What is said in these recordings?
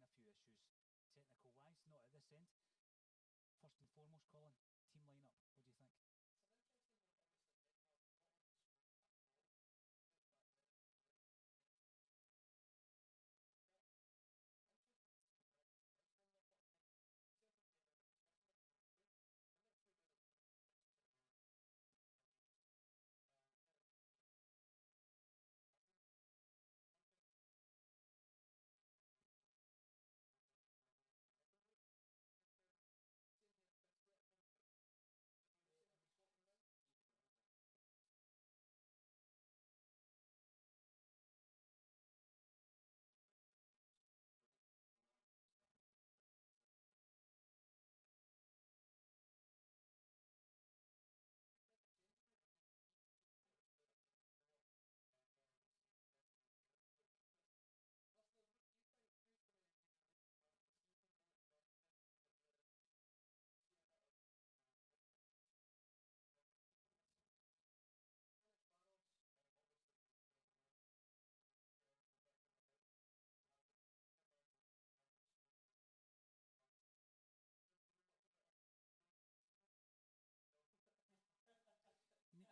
a few issues technical wise, not at this end. First and foremost, Colin, team lineup, what do you think?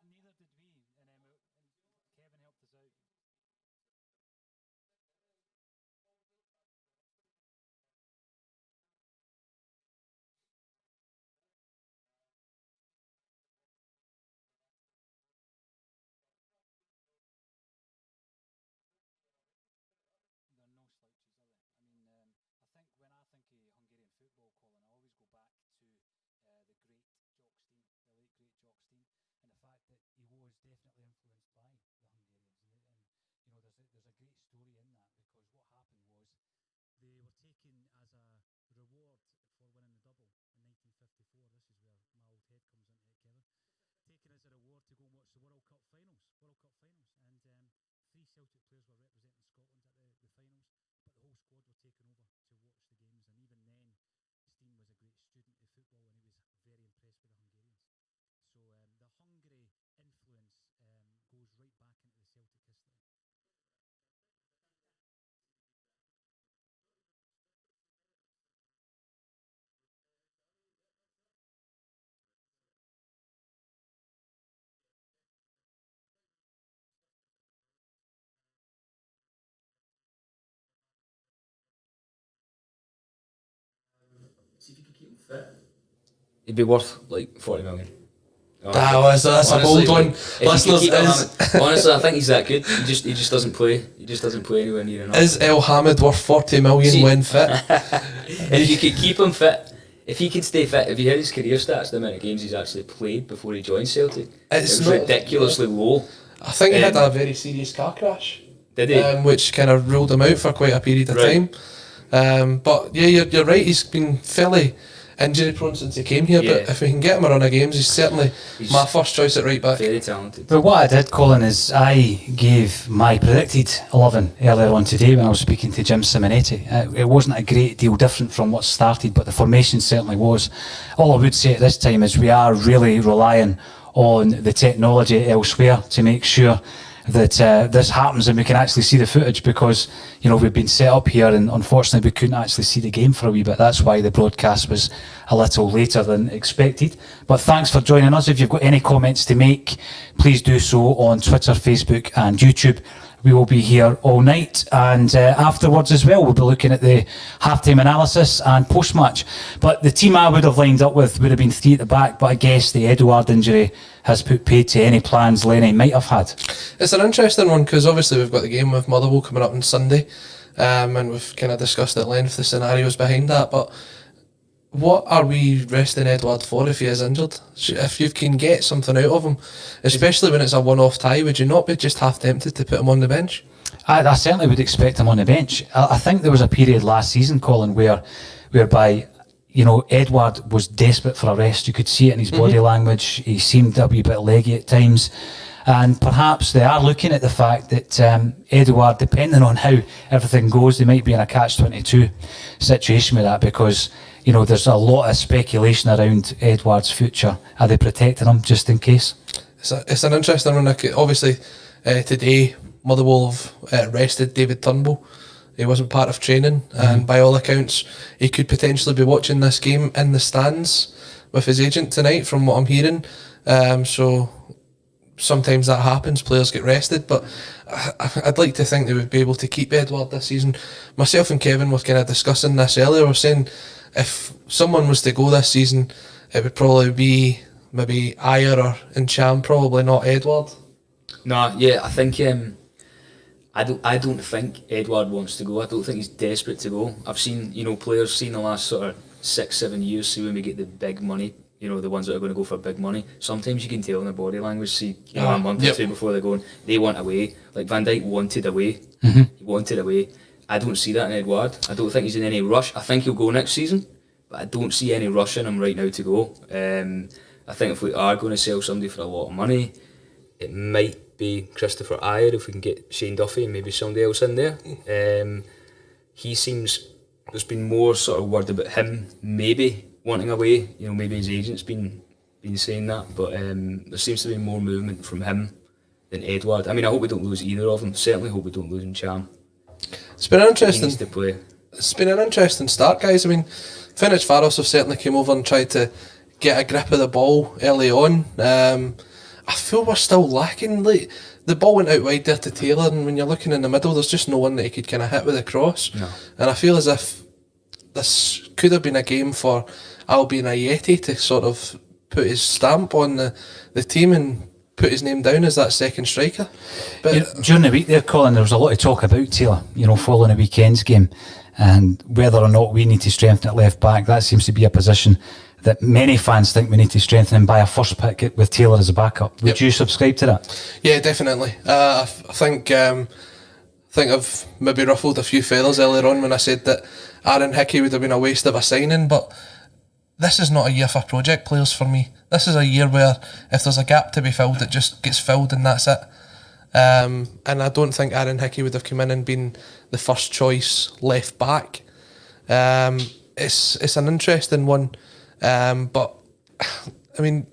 Neither did we, and Kevin helped us out. There are no slouches, are they? I think when I think of Hungarian football, Colin, I always go back to the great Jock Stein, the late great Jock Stein, and the fact that he was definitely influenced by the Hungarians. And there's a great story in that, because what happened was they were taken as a reward for winning the double in 1954. This is where my old head comes into it, Kevin. Taken as a reward to go and watch the World Cup finals. And three Celtic players were representing Scotland at the finals, but the whole squad were taken over to watch the games. And even then, Stein was a great student of football, and he was very impressed with the Hungarians. So the Hungary influence goes right back into the Celtic history. See if you could keep him fit. He'd be worth like 40 million. That's a bold one. Listeners, honestly, I think he's that good. He just doesn't play. He just doesn't play anywhere near enough. Is El Hamid worth 40 million when fit? If you could keep him fit, if he could stay fit, if you heard his career stats, the amount of games he's actually played before he joined Celtic, it was ridiculously low. I think he had a very serious car crash. Did he? Which kind of ruled him out for quite a period of time. But yeah, you're right. He's been fairly injury prone since he came here. Yeah. But if we can get him a run of games, he's my first choice at right back. Very talented. But what I did, Colin, is I gave my predicted 11 earlier on today when I was speaking to Jim Simonetti. It wasn't a great deal different from what started, but the formation certainly was. All I would say at this time is we are really relying on the technology elsewhere to make sure that this happens and we can actually see the footage, because we've been set up here and unfortunately we couldn't actually see the game for a wee bit. That's why the broadcast was a little later than expected. But thanks for joining us. If you've got any comments to make, please do so on Twitter, Facebook and YouTube. We will be here all night, and afterwards as well we'll be looking at the halftime analysis and post-match. But the team I would have lined up with would have been three at the back, but I guess the Edouard injury has put paid to any plans Lennon might have had. It's an interesting one, because obviously we've got the game with Motherwell coming up on Sunday, and we've kind of discussed at length the scenarios behind that. But what are we resting Edouard for if he is injured? If you can get something out of him, especially when it's a one-off tie, would you not be just half tempted to put him on the bench? I certainly would expect him on the bench. I think there was a period last season, Colin, whereby Edouard was desperate for a rest. You could see it in his body language. He seemed a wee bit leggy at times. And perhaps they are looking at the fact that Edouard, depending on how everything goes, they might be in a catch-22 situation with that, because there's a lot of speculation around Edouard's future. Are they protecting him just in case? It's an interesting one. Obviously, today Motherwell have rested David Turnbull, He wasn't part of training, and by all accounts, he could potentially be watching this game in the stands with his agent tonight, from what I'm hearing. So sometimes that happens, players get rested, but I'd like to think they would be able to keep Edouard this season. Myself and Kevin were kind of discussing this earlier. We're saying if someone was to go this season, it would probably be maybe Ayer or Ncham, probably not Edouard. No, yeah, I think I don't think Edouard wants to go. I don't think he's desperate to go. I've seen players the last sort of 6-7 years. See when we get the big money, the ones that are going to go for big money. Sometimes you can tell in their body language. See, a month or two before they're going, they want away. Like Van Dijk wanted away. He wanted away. I don't see that in Edouard. I don't think he's in any rush. I think he'll go next season, but I don't see any rush in him right now to go. I think if we are going to sell somebody for a lot of money, it might be Christopher Ayer if we can get Shane Duffy and maybe somebody else in there. He seems, there's been more sort of word about him maybe wanting away. Maybe his agent's been saying that, but there seems to be more movement from him than Edouard. I mean, I hope we don't lose either of them. Certainly hope we don't lose Ncham. It's been interesting. He needs to play. It's been an interesting start, guys. I mean, Ferencváros have certainly came over and tried to get a grip of the ball early on. I feel we're still lacking. Like, the ball went out wide there to Taylor, and when you're looking in the middle, there's just no one that he could kind of hit with a cross. No. And I feel as if this could have been a game for Albion Ayeti to sort of put his stamp on the team and put his name down as that second striker. But during the week there, Colin, there was a lot of talk about Taylor, following the weekend's game, and whether or not we need to strengthen at left back. That seems to be a position that many fans think we need to strengthen and buy a first pick with Taylor as a backup. Would you subscribe to that? Yeah, definitely. I think I've maybe ruffled a few feathers earlier on when I said that Aaron Hickey would have been a waste of a signing, but this is not a year for project players for me. This is a year where if there's a gap to be filled, it just gets filled and that's it. And I don't think Aaron Hickey would have come in and been the first choice left back. It's an interesting one. But I mean,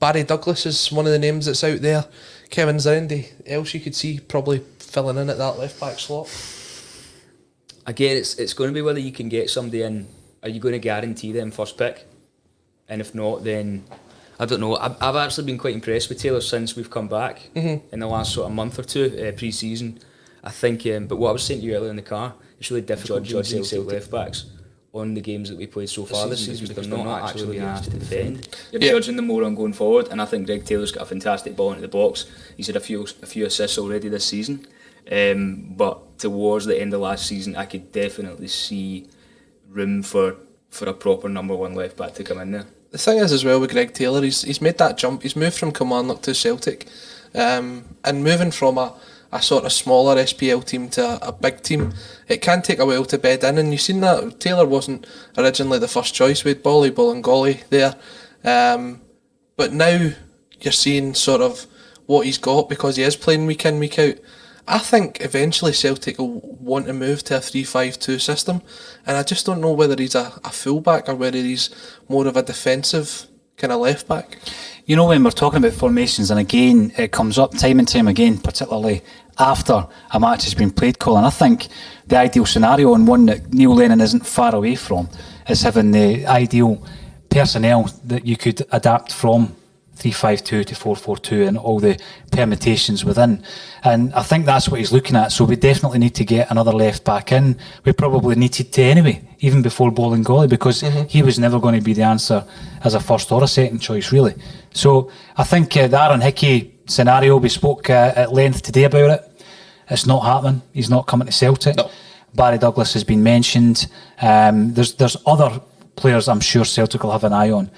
Barry Douglas is one of the names that's out there. Kevin, is there anybody else you could see probably filling in at that left back slot? Again, it's going to be whether you can get somebody in. Are you going to guarantee them first pick? And if not, then I don't know. I've actually been quite impressed with Taylor since we've come back in the last sort of month or two pre-season. I think, but what I was saying to you earlier in the car, it's really difficult judging Celtic left backs on the games that we played so far this season because they're not actually being asked to defend. You're judging them more on going forward, and I think Greg Taylor's got a fantastic ball into the box. He's had a few assists already this season, but towards the end of last season, I could definitely see room for a proper number one left back to come in there. The thing is as well with Greg Taylor, he's made that jump. He's moved from Kilmarnock to Celtic, and moving from a sort of smaller SPL team to a big team, it can take a while to bed in, and you've seen that Taylor wasn't originally the first choice with Bolly Bolingoli there, but now you're seeing sort of what he's got because he is playing week in, week out. I think eventually Celtic will want to move to a 3-5-2 system, and I just don't know whether he's a fullback or whether he's more of a defensive kind of left back. When we're talking about formations, and again, it comes up time and time again, particularly after a match has been played, Colin, I think the ideal scenario, and one that Neil Lennon isn't far away from, is having the ideal personnel that you could adapt from 3-5-2 to 4-4-2 and all the permutations within. And I think that's what he's looking at. So we definitely need to get another left back in. We probably needed to anyway, even before Bolingoli, because he was never going to be the answer as a first or a second choice, really. So I think the Aaron Hickey scenario, we spoke at length today about it. It's not happening. He's not coming to Celtic. No. Barry Douglas has been mentioned. There's other players I'm sure Celtic will have an eye on.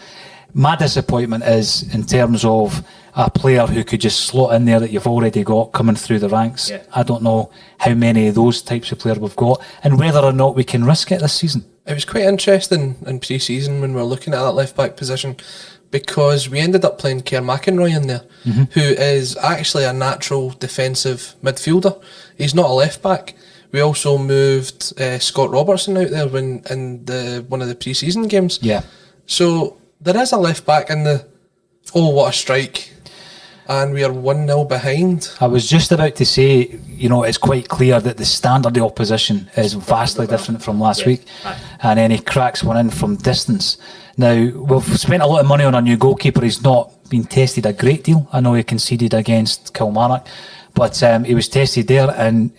My disappointment is in terms of a player who could just slot in there that you've already got coming through the ranks. Yeah. I don't know how many of those types of players we've got and whether or not we can risk it this season. It was quite interesting in pre-season when we were looking at that left back position because we ended up playing Kerr McInroy in there, who is actually a natural defensive midfielder. He's not a left back. We also moved Scott Robertson out there in one of the pre-season games. Yeah. So there is a left back in the. Oh, what a strike! and we are 1-0 behind. I was just about to say, it's quite clear that the standard of the opposition is vastly different from last week. And then he cracks one in from distance. Now, we've spent a lot of money on a new goalkeeper. He's not been tested a great deal. I know he conceded against Kilmarnock, but he was tested there and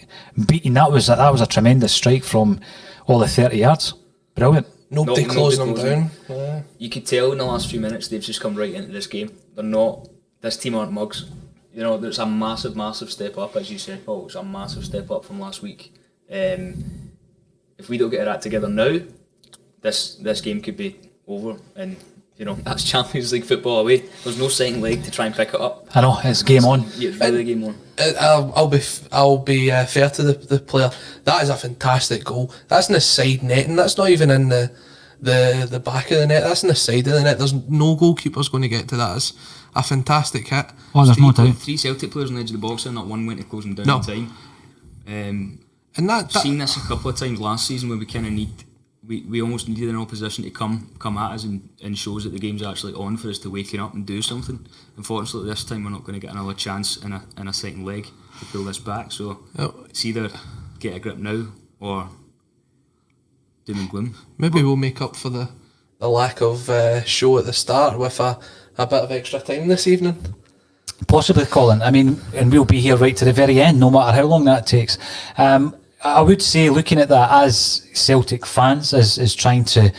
beaten. That was a tremendous strike from all the 30 yards. Brilliant. Nobody closing them down. Yeah. You could tell in the last few minutes they've just come right into this game. This team aren't mugs. There's a massive, massive step up, as you said, Paul. It's a massive step up from last week. If we don't get our act together now, this game could be over, and that's Champions League football away. There's no second leg to try and pick it up. I know, it's game on. Yeah, it's really game on. I'll be fair to the player. That is a fantastic goal. That's in the side net, and that's not even in the back of the net. That's in the side of the net. There's no goalkeeper's going to get to that. It's a fantastic hit. Oh, there's no doubt. 3 Celtic players on the edge of the box, and not one went to close them down in time. And that seen this a couple of times last season where we kind of we almost needed an opposition to come at us and shows that the game's actually on for us to waken up and do something. Unfortunately, this time we're not going to get another chance in a second leg to pull this back. So it's either get a grip now or doom and gloom. Maybe we'll make up for the lack of show at the start with a bit of extra time this evening. Possibly, Colin. I mean, and we'll be here right to the very end, no matter how long that takes. I would say, looking at that as Celtic fans, as trying to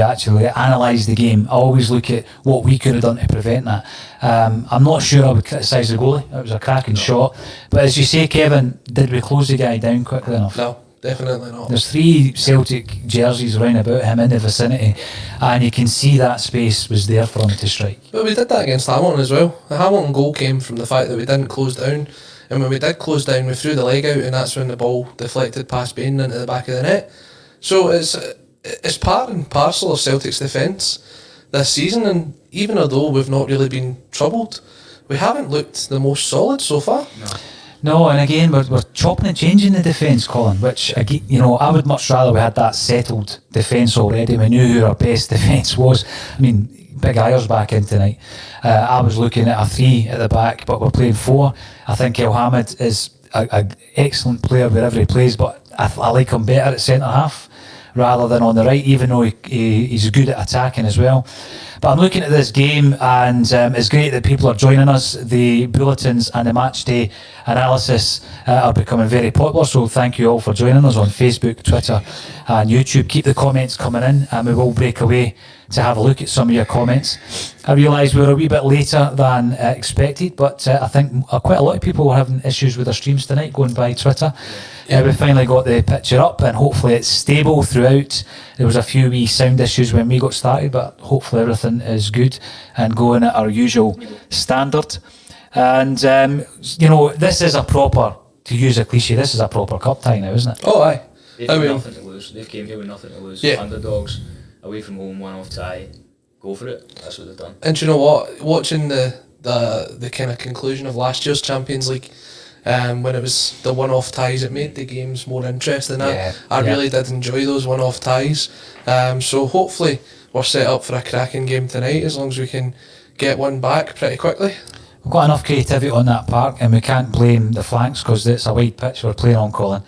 actually analyse the game, I always look at what we could have done to prevent that. I'm not sure I would criticise the goalie. It was a cracking shot. But as you say, Kevin, did we close the guy down quickly enough? No, definitely not. There's 3 Celtic jerseys around about him in the vicinity, and you can see that space was there for him to strike. But we did that against Hamilton as well. The Hamilton goal came from the fact that we didn't close down. And when we did close down, we threw the leg out, and that's when the ball deflected past Bain into the back of the net. So it's part and parcel of Celtic's defence this season, and even though we've not really been troubled, we haven't looked the most solid so far. No, and again, we're chopping and changing the defence, Colin, which, again, I would much rather we had that settled defence already. We knew who our best defence was. I mean, Big Ayer's back in tonight. I was looking at a 3 at the back, but we're playing 4. I think El Hamid is an excellent player wherever he plays, but I like him better at centre half rather than on the right, even though he's good at attacking as well. But I'm looking at this game, and it's great that people are joining us. The bulletins and the Matchday analysis are becoming very popular, so thank you all for joining us on Facebook, Twitter and YouTube. Keep the comments coming in, and we will break away to have a look at some of your comments. I realise we were a wee bit later than expected, but I think quite a lot of people were having issues with their streams tonight going by Twitter. We finally got the picture up, and hopefully it's stable throughout. There was a few wee sound issues when we got started, but hopefully everything is good and going at our usual standard. And this is a proper, to use a cliche, this is a proper cup tie now, isn't it? Oh, aye. They've got nothing to lose. They've came here with nothing to lose. Underdogs, away from home, 1-off tie. Go for it. That's what they've done. And do you know what? Watching the kind of conclusion of last year's Champions League, when it was the 1-off ties, it made the games more interesting. I really did enjoy those 1-off ties. So hopefully we're set up for a cracking game tonight, as long as we can get one back pretty quickly. We've got enough creativity on that park, and we can't blame the flanks because it's a wide pitch we're playing on, Colin.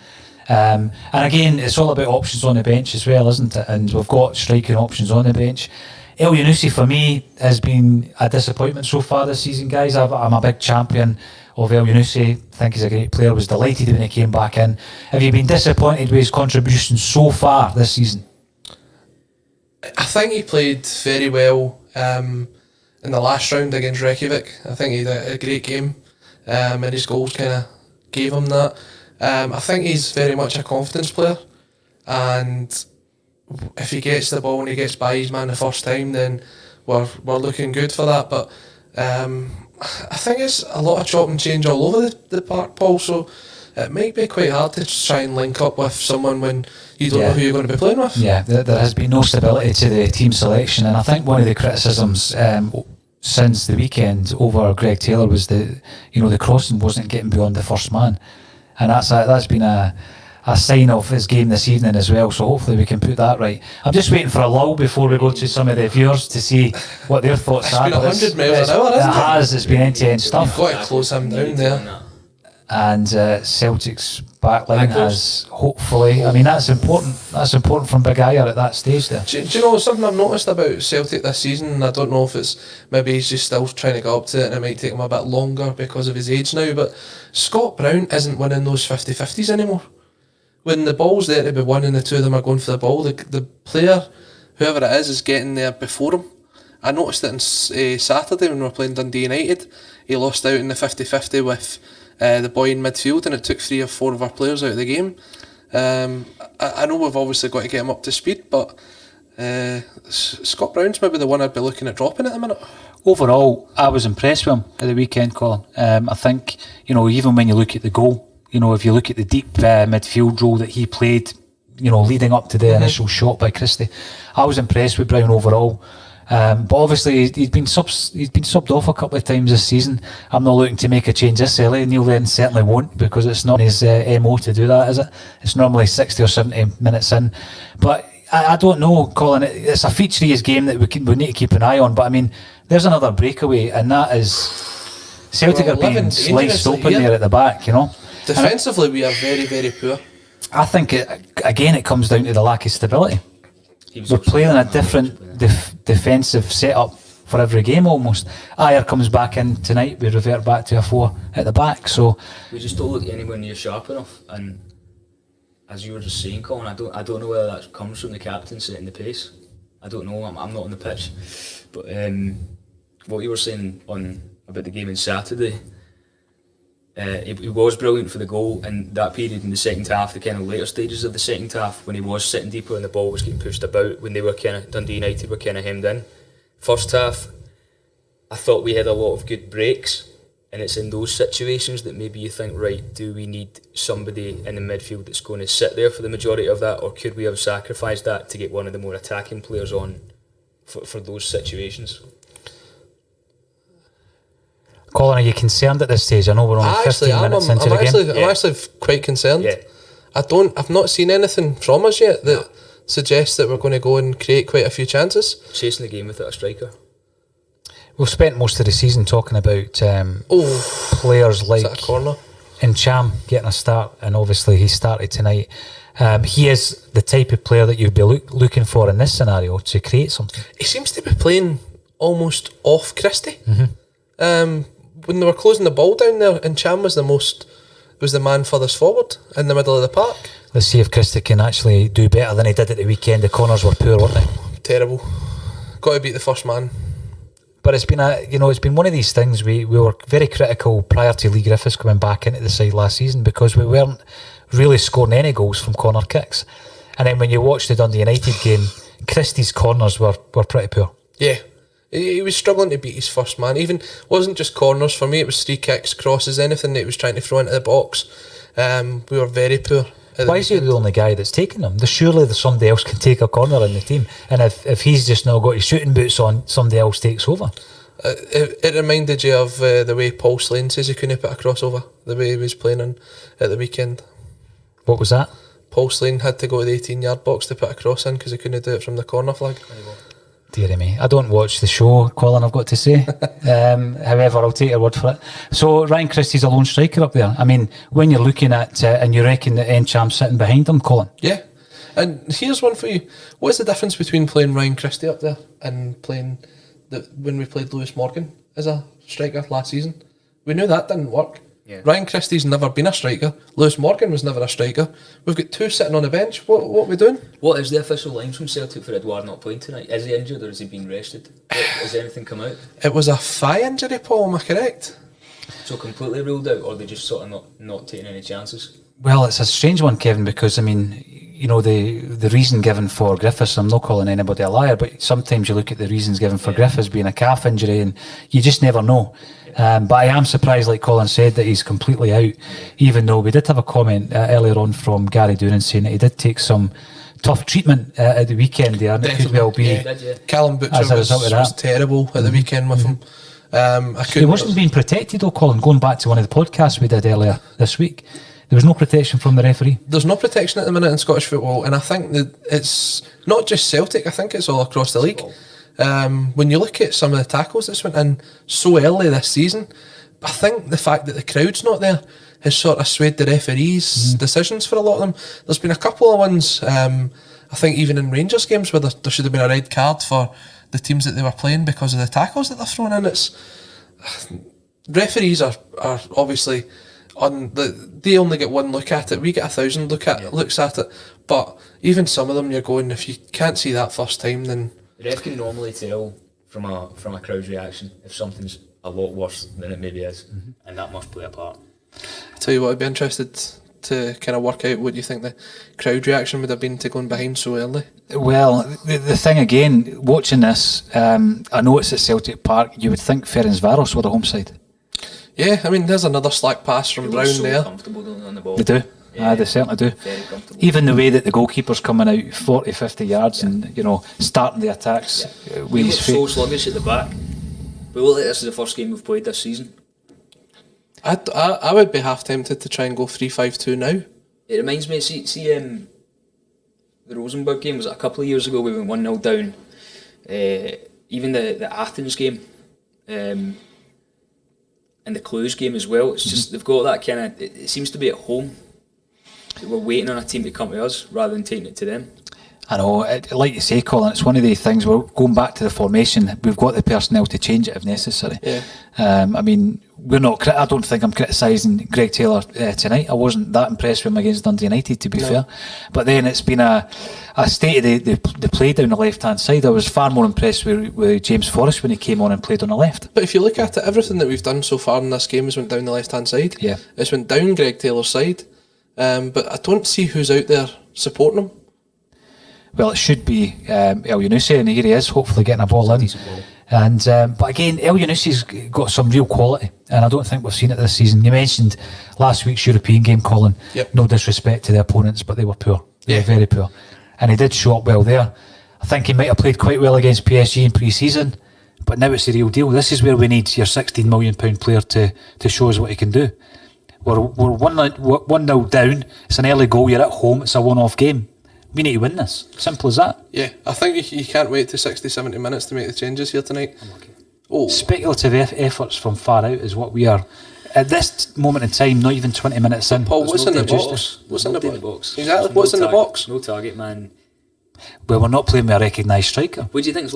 And again, it's all about options on the bench as well, isn't it? And we've got striking options on the bench. El Yunusi, for me, has been a disappointment so far this season, guys. I'm a big champion of El Yunusi. I think he's a great player. Was delighted when he came back in. Have you been disappointed with his contribution so far this season? I think he played very well in the last round against Reykjavik. I think he had a great game, and his goals kind of gave him that. I think he's very much a confidence player, and if he gets the ball and he gets by his man the first time, then we're looking good for that. But I think it's a lot of chop and change all over the park, Paul, so it might be quite hard to try and link up with someone when you don't know who you're going to be playing with. Yeah, there has been no stability to the team selection, and I think one of the criticisms since the weekend over Greg Taylor was the crossing wasn't getting beyond the first man, and that's been a a sign of his game this evening as well, so hopefully we can put that right. I'm just waiting for a lull before we go to some of the viewers to see what their thoughts are. It's been 100 miles an hour, hasn't it? It has, it's been end-to-end stuff. You've got to close him down there. And Celtic's backline has hopefully, I mean, that's important from Big Iyer at that stage there. Do you know something I've noticed about Celtic this season? I don't know if it's maybe he's just still trying to get up to it and it might take him a bit longer because of his age now, but Scott Brown isn't winning those 50-50s anymore. When the ball's there to be won and the two of them are going for the ball, the player, whoever it is getting there before him. I noticed it on Saturday when we were playing Dundee United. He lost out in the 50-50 with the boy in midfield, and it took 3 or 4 of our players out of the game. I know we've obviously got to get him up to speed, but Scott Brown's maybe the one I'd be looking at dropping at the minute. Overall, I was impressed with him at the weekend, Colin. I think, even when you look at the goal, if you look at the deep midfield role that he played, leading up to the initial shot by Christie, I was impressed with Brown overall. But obviously he's been subbed off a couple of times this season. I'm not looking to make a change this early. Neil Lennon certainly won't, because it's not his MO to do that, is it? It's normally 60 or 70 minutes in. But I don't know, Colin. It's a feature of his game that we need to keep an eye on. But I mean, there's another breakaway, and that is Celtic are being sliced open there at the back. Defensively, we are very, very poor. I think it comes down to the lack of stability. We're playing a different defensive setup for every game almost. Ayer comes back in tonight, we revert back to a 4 at the back. So we just don't look anywhere near sharp enough. And as you were just saying, Colin, I don't know whether that comes from the captain setting the pace. I don't know. I'm not on the pitch, but what you were saying about the game on Saturday. It was brilliant for the goal, and that period in the second half, the kind of later stages of the second half, when he was sitting deeper and the ball was getting pushed about, when they were Dundee United were kind of hemmed in. First half, I thought we had a lot of good breaks, and it's in those situations that maybe you think, right, do we need somebody in the midfield that's going to sit there for the majority of that, or could we have sacrificed that to get one of the more attacking players on for those situations? Colin, are you concerned at this stage? I know we're only 15 minutes into the game. I'm actually quite concerned. Yeah. I've not seen anything from us yet that suggests that we're going to go and create quite a few chances. Chasing the game without a striker. We've spent most of the season talking about players like Encham getting a start, and obviously he started tonight. He is the type of player that you'd be looking for in this scenario to create something. He seems to be playing almost off Christie. When they were closing the ball down there, and Cham was the man furthest forward in the middle of the park. Let's see if Christie can actually do better than he did at the weekend. The corners were poor, weren't they? Terrible. Got to beat the first man. But it's been one of these things. We were very critical prior to Lee Griffiths coming back into the side last season, because we weren't really scoring any goals from corner kicks. And then when you watch the Dundee United game, Christie's corners were pretty poor. Yeah. He was struggling to beat his first man. Even wasn't just corners for me. It was free kicks, crosses, anything that he was trying to throw into the box. We were very poor. Why is he the only guy that's taking them? Surely somebody else can take a corner in the team. And if he's just now got his shooting boots on, somebody else takes over. It reminded you of the way Paul Slane says he couldn't put a crossover, the way he was playing at the weekend. What was that? Paul Slane had to go to the 18-yard box to put a cross in because he couldn't do it from the corner flag. Dear me, I don't watch the show, Colin, I've got to say. However, I'll take your word for it. So Ryan Christie's a lone striker up there. I mean, when you're looking at and you reckon that Encham's sitting behind him, Colin? Yeah. And here's one for you. What's the difference between playing Ryan Christie up there and playing when we played Lewis Morgan as a striker last season? We knew that didn't work. Yeah. Ryan Christie's never been a striker. Lewis Morgan was never a striker. We've got two sitting on the bench. What are we doing? What is the official line from Celtic for Edouard not playing tonight? Is he injured or has he been rested? Has anything come out? It was a thigh injury, Paul, am I correct? So completely ruled out, or they just sort of not taking any chances? Well, it's a strange one, Kevin, because I mean, the reason given for Griffiths, I'm not calling anybody a liar, but sometimes you look at the reasons given for Griffiths being a calf injury and you just never know. But I am surprised, like Colin said, that he's completely out, even though we did have a comment earlier on from Gary Doonan saying that he did take some tough treatment at the weekend there, and it could well be Callum Butcher was terrible at the weekend with him. He wasn't being protected though, Colin, going back to one of the podcasts we did earlier this week. There was no protection from the referee. There's no protection at the minute in Scottish football, and I think that it's not just Celtic, I think it's all across the league. When you look at some of the tackles that's went in so early this season, I think the fact that the crowd's not there has sort of swayed the referees' decisions for a lot of them. There's been a couple of ones, I think even in Rangers games, where there should have been a red card for the teams that they were playing because of the tackles that they're throwing in. Referees are obviously they only get one look at it. We get 1,000 looks at it, but even some of them, you're going, if you can't see that first time, then the ref can normally tell from a crowd's reaction if something's a lot worse than it maybe is, and that must play a part. I tell you what, I'd be interested to kind of work out what you think the crowd reaction would have been to going behind so early. Well, the thing again, watching this, I know it's at Celtic Park, you would think Ferencváros were the home side. Yeah, I mean, there's another slack pass from Brown so there. Comfortable on the ball. They do. Yeah, They certainly do. Very comfortable. Even the way that the goalkeeper's coming out 40, 50 yards and, starting the attacks. We look so sluggish at the back. We look like this is the first game we've played this season. I would be half tempted to try and go 3-5-2 now. It reminds me, see the Rosenborg game was a couple of years ago. We went 1-0 down. Even the Athens game, and the Clues game as well. It's just they've got that kind of. It seems to be at home. We're waiting on a team to come to us rather than taking it to them. I know, like you say, Colin, it's one of the things, we're going back to the formation, we've got the personnel to change it if necessary. Yeah. I mean, I don't think I'm criticising Greg Taylor tonight. I wasn't that impressed with him against Dundee United, to be fair. But then it's been a state of the play down the left-hand side. I was far more impressed with James Forrest when he came on and played on the left. But if you look at it, everything that we've done so far in this game has went down the left-hand side. Yeah. It's went down Greg Taylor's side. But I don't see who's out there supporting him. Well, it should be El Yunusi, and here he is, hopefully getting a ball in. And but again, El Yunusi's got some real quality, and I don't think we've seen it this season. You mentioned last week's European game, Colin. Yep. No disrespect to the opponents, but they were poor. They were very poor, and he did show up well there. I think he might have played quite well against PSG in pre-season, but now it's the real deal. This is where we need your £16 million player to show us what he can do. We're 1-0 down. It's an early goal. You're at home. It's a one-off game. We need to win this. Simple as that. Yeah, I think you can't wait to 60, 70 minutes to make the changes here tonight. Speculative efforts from far out is what we are. At this moment in time, not even 20 minutes in. Paul, what's in the box? What's in the box? Exactly, what's in the box? No target man. Well, we're not playing with a recognised striker. What do you think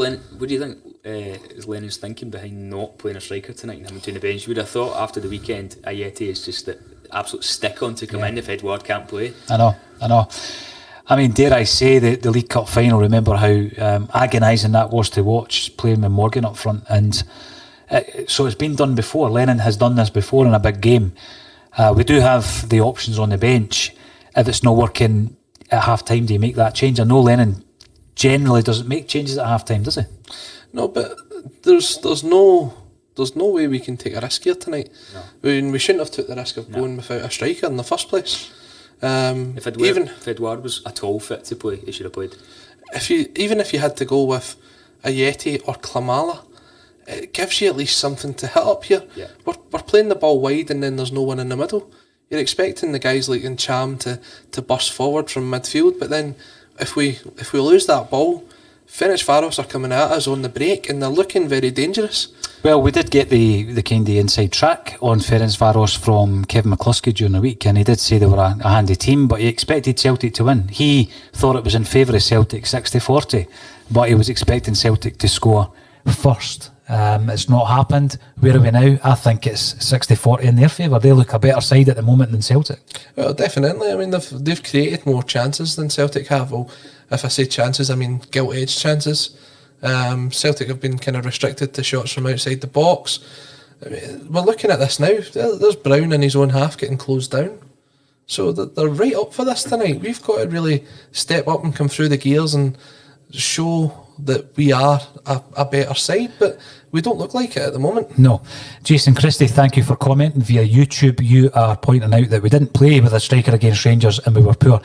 is Lennon's thinking behind not playing a striker tonight and having to on the bench? You would have thought after the weekend, Ayeti is just the absolute stick-on to come in if Edouard can't play. I know. I mean, dare I say, the League Cup final, remember how agonising that was to watch, playing with Morgan up front. And so it's been done before. Lennon has done this before in a big game. We do have the options on the bench. If it's not working at half-time, do you make that change? I know Lennon generally doesn't make changes at half-time, does he? No, but there's no way we can take a risk here tonight. No. We shouldn't have took the risk of going without a striker in the first place. If Edouard was at all fit to play, he should have played. If you had to go with Ayeti or Klamala, it gives you at least something to hit up here. Yeah. We're playing the ball wide and then there's no one in the middle. You're expecting the guys like Ncham to burst forward from midfield, but then if we lose that ball, Ferencváros are coming at us on the break and they're looking very dangerous. Well, we did get the kind of inside track on Ferencváros from Kevin McCluskey during the week, and he did say they were a handy team, but he expected Celtic to win. He thought it was in favour of Celtic 60-40, but he was expecting Celtic to score first. It's not happened. Where are we now? I think it's 60-40 in their favour. They look a better side at the moment than Celtic. Well, definitely. I mean, they've created more chances than Celtic have. Well, if I say chances, I mean gilt-edged chances. Celtic have been kind of restricted to shots from outside the box. I mean, we're looking at this now. There's Brown in his own half getting closed down. So they're right up for this tonight. We've got to really step up and come through the gears and show that we are a better side, but we don't look like it at the moment. No. Jason Christie, thank you for commenting via YouTube. You are pointing out that we didn't play with a striker against Rangers and we were poor.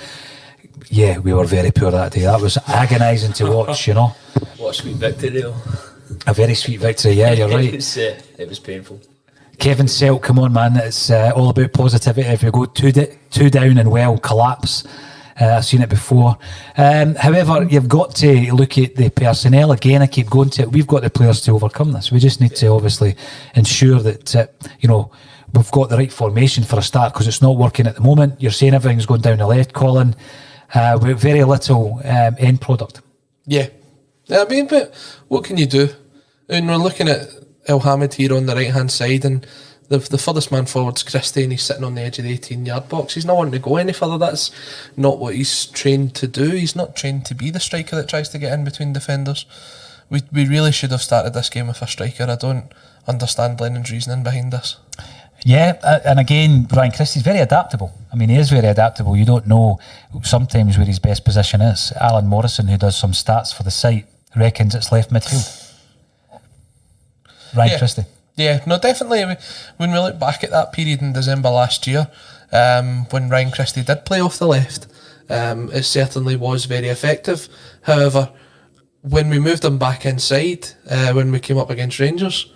Yeah, we were very poor that day. That was agonising to watch, you know. What a sweet victory, though. A very sweet victory, yeah, you're right. It was painful. Kevin Selt, come on, man. It's all about positivity. If you go two down and well, collapse. I've seen it before. However, you've got to look at the personnel. Again, I keep going to it. We've got the players to overcome this. We just need to obviously ensure that, we've got the right formation for a start, because it's not working at the moment. You're saying everything's going down the left, Colin. With very little end product. Yeah. I mean, but what can you do? And we're looking at El Hamid here on the right-hand side, and the furthest man forward's Christie, and he's sitting on the edge of the 18-yard box. He's not wanting to go any further. That's not what he's trained to do. He's not trained to be the striker that tries to get in between defenders. We really should have started this game with a striker. I don't understand Lennon's reasoning behind this. Yeah, and again, Ryan Christie's very adaptable. I mean, he is very adaptable. You don't know sometimes where his best position is. Alan Morrison, who does some stats for the site, reckons it's left midfield. Ryan Christie. Yeah, no, definitely. When we look back at that period in December last year, when Ryan Christie did play off the left, it certainly was very effective. However, when we moved him back inside, when we came up against Rangers,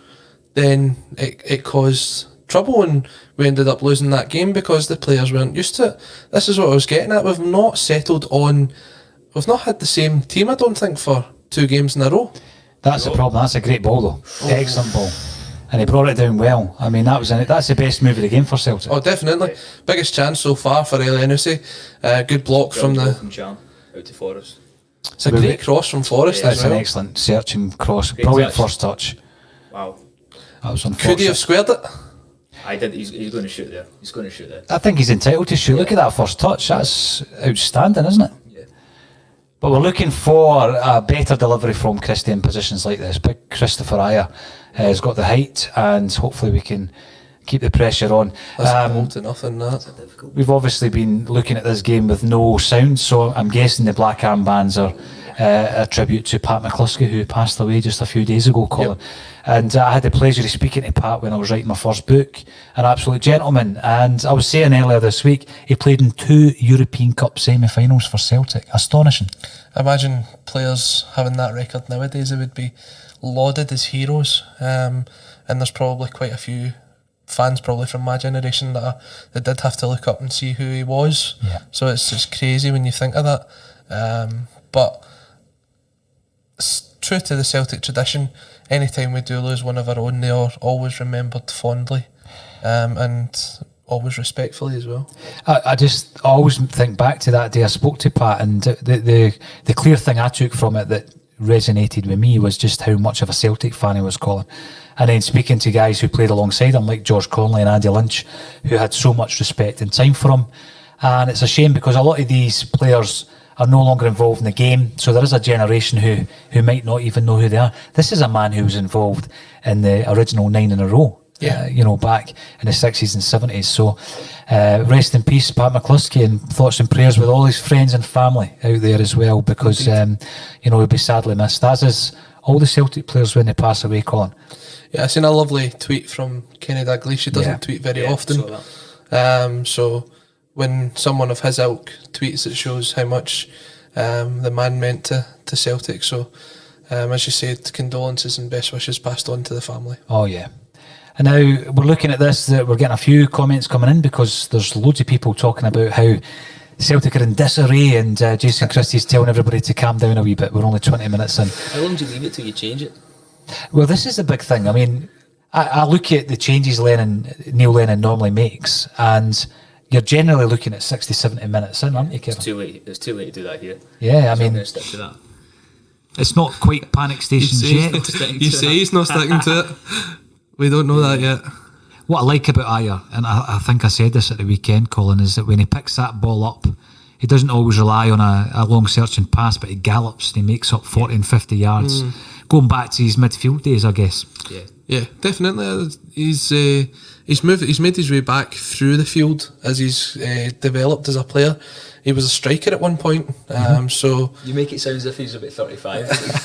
then it caused trouble, and we ended up losing that game because the players weren't used to it. This is what I was getting at. We've not settled on, we've not had the same team, I don't think, for 2 games in a row. That's the problem. That's a great ball, though. Excellent ball. And he brought it down well. I mean, that's the best move of the game for Celtic. Oh, definitely. Biggest chance so far for El Enoussi. Good block from Cham out to Forrest. It's a great cross from Forrest as It's well. an excellent searching cross. Brilliant first touch. Wow. That was unfortunate. Could he have squared it? I did. He's going to shoot there. He's going to shoot there. I think he's entitled to shoot. Look at that first touch. That's outstanding, isn't it? Yeah. But we're looking for a better delivery from Christie in positions like this. Big Christopher Ayer has got the height, and hopefully we can keep the pressure on. That's enough in that. We've obviously been looking at this game with no sound, so I'm guessing the black armbands are a tribute to Pat McCluskey, who passed away just a few days ago, Colin. Yep. And I had the pleasure of speaking to Pat when I was writing my first book, an absolute gentleman. And I was saying earlier this week, he played in 2 European Cup semi-finals for Celtic. Astonishing. Imagine players having that record nowadays. It would be lauded as heroes. And there's probably quite a few fans probably from my generation that did have to look up and see who he was. Yeah. So it's crazy when you think of that. But it's true to the Celtic tradition, anytime we do lose one of our own, they are always remembered fondly, and always respectfully as well. I always think back to that day I spoke to Pat, and the clear thing I took from it that resonated with me was just how much of a Celtic fan he was, Colin. And then speaking to guys who played alongside him, like George Conley and Andy Lynch, who had so much respect and time for him. And it's a shame because a lot of these players are no longer involved in the game, so there is a generation who might not even know who they are. This is a man who was involved in the original 9 in a row, back in the 60s and 70s. So rest in peace, Pat McCluskey, and thoughts and prayers with all his friends and family out there as well, because he'll be sadly missed, as is all the Celtic players when they pass away, Colin. Yeah, I seen a lovely tweet from Kenny Dalglish. She doesn't tweet very often. So when someone of his ilk tweets, it shows how much the man meant to Celtic. So, as you said, condolences and best wishes passed on to the family. Oh, yeah. And now we're looking at this, that we're getting a few comments coming in because there's loads of people talking about how Celtic are in disarray, and Jason Christie's telling everybody to calm down a wee bit. We're only 20 minutes in. How long do you leave it till you change it? Well, this is the big thing. I mean, I look at the changes Neil Lennon normally makes, and you're generally looking at 60, 70 minutes in, aren't you, Kevin? It's too late to do that here. Yeah, I mean, I'm going to stick to that. It's not quite panic stations yet. You say he's not sticking to it. We don't know that yet. What I like about Ayer, and I think I said this at the weekend, Colin, is that when he picks that ball up, he doesn't always rely on a long searching pass, but he gallops and he makes up 40 and 50 yards. Going back to his midfield days, I guess. Yeah, definitely. He's made his way back through the field as he's developed as a player. He was a striker at one point, so... You make it sound as if he's about 35.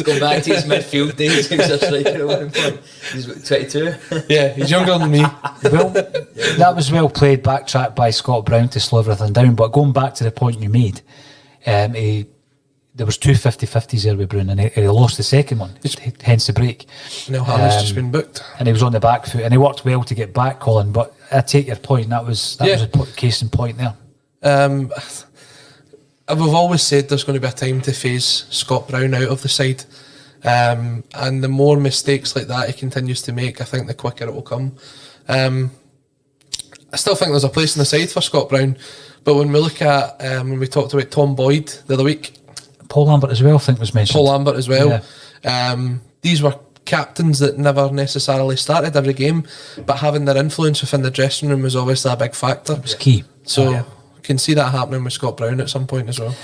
going back to his midfield days, he was a striker at one point. He's 22. Yeah, he's younger than me. Well, that was well played, backtracked by Scott Brown to slow everything down, but going back to the point you made, there was two 50-50s there with Bruin, and he lost the second one, hence the break. Neil Harris just been booked. And he was on the back foot, and he worked well to get back, Colin, but I take your point, that was a case in point there. We've always said there's going to be a time to phase Scott Brown out of the side, and the more mistakes like that he continues to make, I think the quicker it will come. I still think there's a place in the side for Scott Brown, but when we look at when we talked about Tom Boyd the other week, Paul Lambert as well, I think was mentioned. Paul Lambert as well. Yeah. These were captains that never necessarily started every game, but having their influence within the dressing room was obviously a big factor. It was key. So can see that happening with Scott Brown at some point as well.